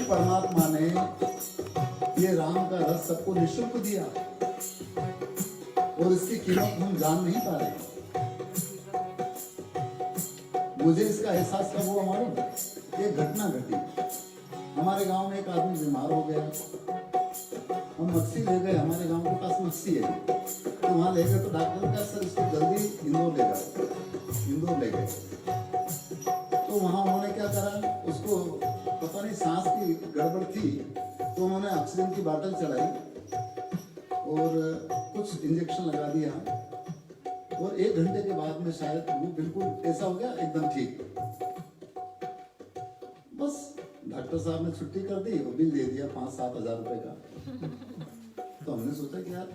Speaker 2: परमात्मा ने ये राम का रस सबको निःशुल्क दिया, और इसकी कीमत हम जान नहीं पा रहे। मुझे इसका एहसास कब हुआ मालूम? एक घटना घटी। हमारे गांव में एक आदमी बीमार हो गया, हम मक्सी ले गए, हमारे गांव के पास मक्सी है, तो वहां ले गए तो डॉक्टर का सर इसको जल्दी इंदौर ले गए। इंदौर ले गए तो वहां उन्होंने क्या करा, उसको पता नहीं सांस की गड़बड़ थी, तो उन्होंने ऑक्सीजन की बोतल चलाई और कुछ इंजेक्शन लगा दिया, और 1 घंटे के बाद में शायद वो बिल्कुल ऐसा हो गया, एकदम ठीक। बस डॉक्टर साहब ने छुट्टी कर दी और बिल दे दिया 5-7 हजार रुपए का। तो हमने सोचा कि यार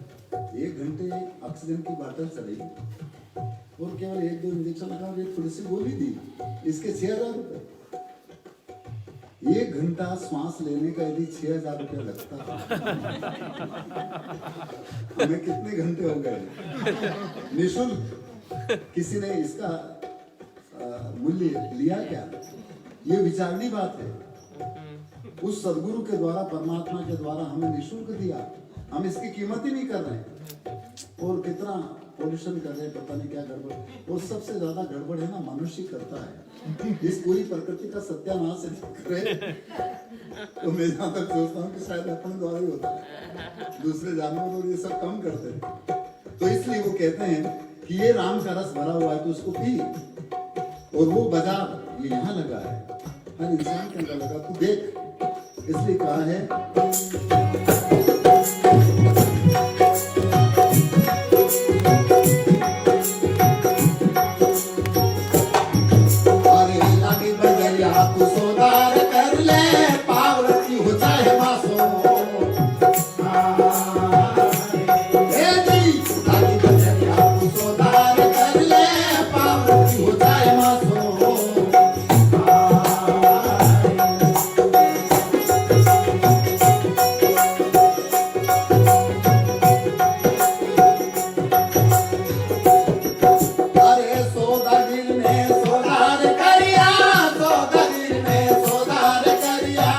Speaker 2: 1 घंटे ऑक्सीजन की बोतल चली और केवल 1-2 इंजेक्शन लगा, थोड़ी सी गोली दी, इसके 6,000 रुपए। 1 घंटा श्वास लेने का यदि 6,000 रुपया लगता, हमें कितने घंटे हो गए निःशुल्क? किसी ने इसका मूल्य लिया क्या? ये विचारनी बात है। उस सदगुरु के द्वारा, परमात्मा के द्वारा हमें निःशुल्क दिया, हम इसकी कीमत ही नहीं कर रहे, और कितना पॉल्यूशन कर रहे, पता नहीं क्या गड़बड़। और सबसे ज्यादा गड़बड़ है ना, मनुष्य करता है। इस पूरी प्रकृति का सत्यानाश करे तो मैं जहां तक सोचता हूँ कि शायद अपने द्वारा ही होता है, दूसरे जानवर और ये सब कम करते हैं। तो इसलिए वो कहते हैं कि ये राम का रस भरा हुआ है तो उसको पी। और वो बाजार ये यहाँ लगा है, हर इंसान के अंदर लगा, तू देख। इसलिए कहा है अरे लागी बजरिया तू सोदार कर ले, पावरती हो जाए मासो। ए जी लागी बजरिया तू सोदार कर ले, पावरती हो जाए मासो। अरे सोदागिर ने सोदार करिया, सोदागिर ने सोदार करिया।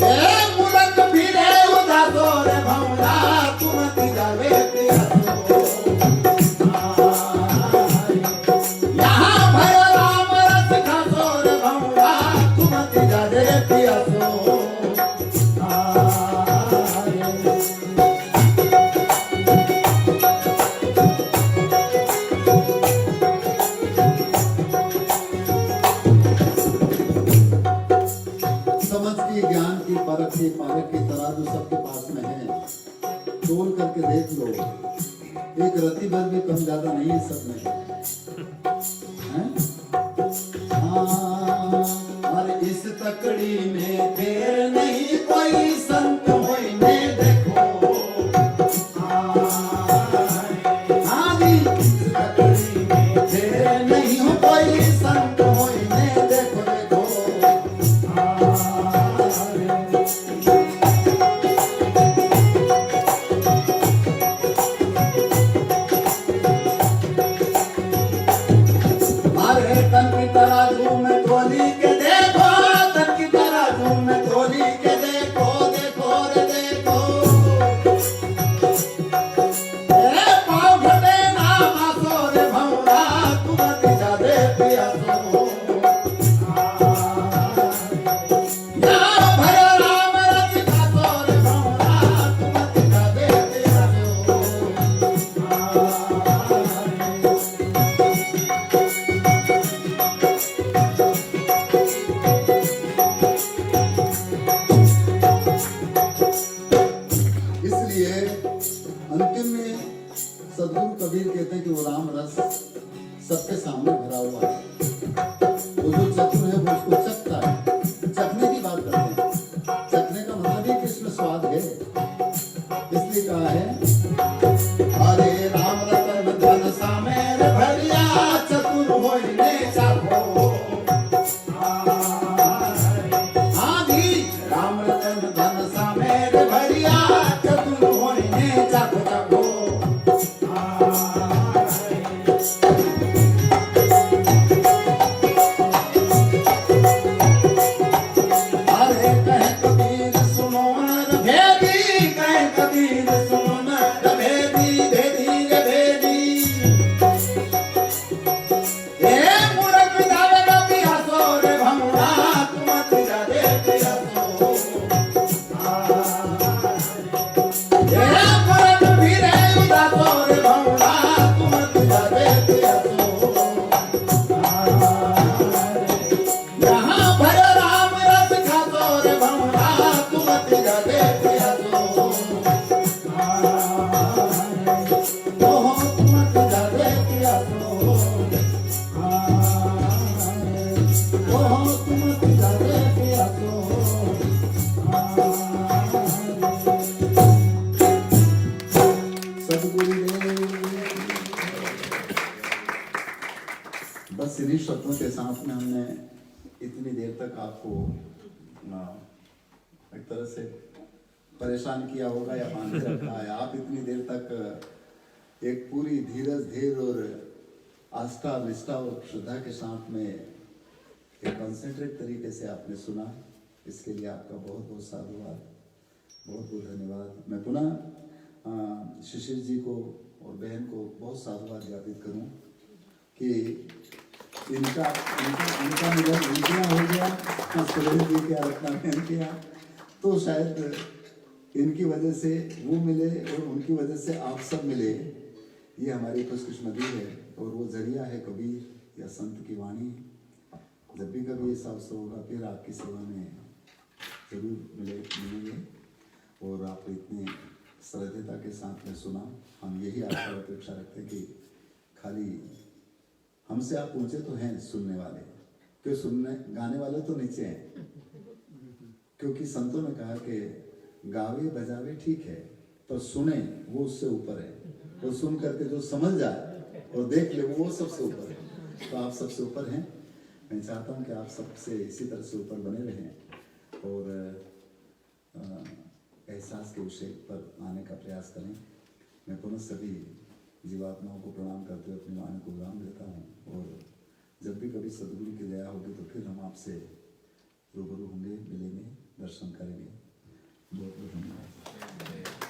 Speaker 2: ए मुलक फिरे उदासो रे भौरा, तुम जावे पियासो। यहाँ भयो राम रस खासो रे भौरा, तुम जावे पियासो। समझ की, ज्ञान की, परख की, पारक की तराजू सबके पास में है, तोल करके देख लो। एक रत्ती भर भी कम ज्यादा नहीं है सब में, हैं? हाँ, अरे इस तकड़ी में फेर नहीं कोई संत होइने देखो। हाँ जी, इस तकड़ी में फेर नहीं हो कोई संत होइने देखो देखो। अरे तन की तराजू में तोली के देखो, तन की तराजू में तोली के देखो, देखो रे देखो। ए पाँव घटे ना मासो रे भौरा, तुम दिशा दे पियासो। यहाँ भयो राम रस खासो रे भौरा, तुम दिशा दे पियासो। इसलिए अंतिम में सदगुरु कबीर कहते हैं कि वो राम रस सबके सामने भरा हुआ है। वो जो चतुर है वो उसको चखता है। चखने की बात करते हैं, चखने का मतलब ही कि इसमें स्वाद है। इसलिए कहा है अरे राम रतन धन सामेर भरिया, चतुर होइने चाखो। हाँ जी, राम रतन धन सामेर भरिया, चतुर होइने चाखो चाखो। अरे कह कबीर सुनो न भेदी, कह कबीर सुनो न भेदी, भेदी रे भेदी। ए मूरख जावे न पियासो रे भौरा, तुम जावे पियासो। ए मूरख फिरे उदासो रे भौरा, तुम जावे पियासो। यहाँ भयो राम रस खासो रे भौरा, तुम जावे पियासो। ओहो तुम जावे पियासो। ओहो तुम जावे पियासो। सद्गुरुदेव। बस इन्हीं शब्दों के साथ में हमने इतनी देर तक आपको एक तरह से परेशान किया होगा या बांधे रखा है। आप इतनी देर तक एक पूरी धीरज, धीर और आस्था, निष्ठा और श्रद्धा के साथ में एक कंसंट्रेट तरीके से आपने सुना। इसके लिए आपका बहुत बहुत साधुवाद, बहुत बहुत धन्यवाद। मैं पुनः शिशिर जी को और बहन को बहुत साधुवाद ज्ञापित करूं कि इनका निधन इतना हो गया, सुरेश जी क्या, रत्ना बहन किया, तो शायद इनकी वजह से वो मिले और उनकी वजह से आप सब मिले, ये हमारी खुशकिस्मती है। और वो जरिया है कबीर या संत की वाणी। जब भी कभी ऐसा अवसर होगा फिर आपकी सेवा में जरूर मिलेंगे। और आप इतनी श्रद्धता के साथ में सुना, हम यही आशा और अपेक्षा रखते हैं कि खाली हमसे आप पूछे तो हैं सुनने वाले, क्यों सुनने गाने वाले तो नीचे हैं, क्योंकि संतों ने कहा कि गावे बजावे ठीक है पर सुने वो उससे ऊपर है। वो सुन करके जो समझ जाए और देख ले वो सबसे ऊपर है। तो आप सबसे ऊपर हैं। मैं चाहता हूँ कि आप सबसे इसी तरह से ऊपर बने रहें और एहसास के विषय पर आने का प्रयास करें। मैं पुनः सभी जीवात्माओं को प्रणाम करते हुए अपनी वाणी को विराम देता हूँ। और जब भी कभी सदगुरु की दया होगी तो फिर हम आपसे रूबरू होंगे, मिलेंगे, दर्शन करेंगे। बहुत बहुत धन्यवाद।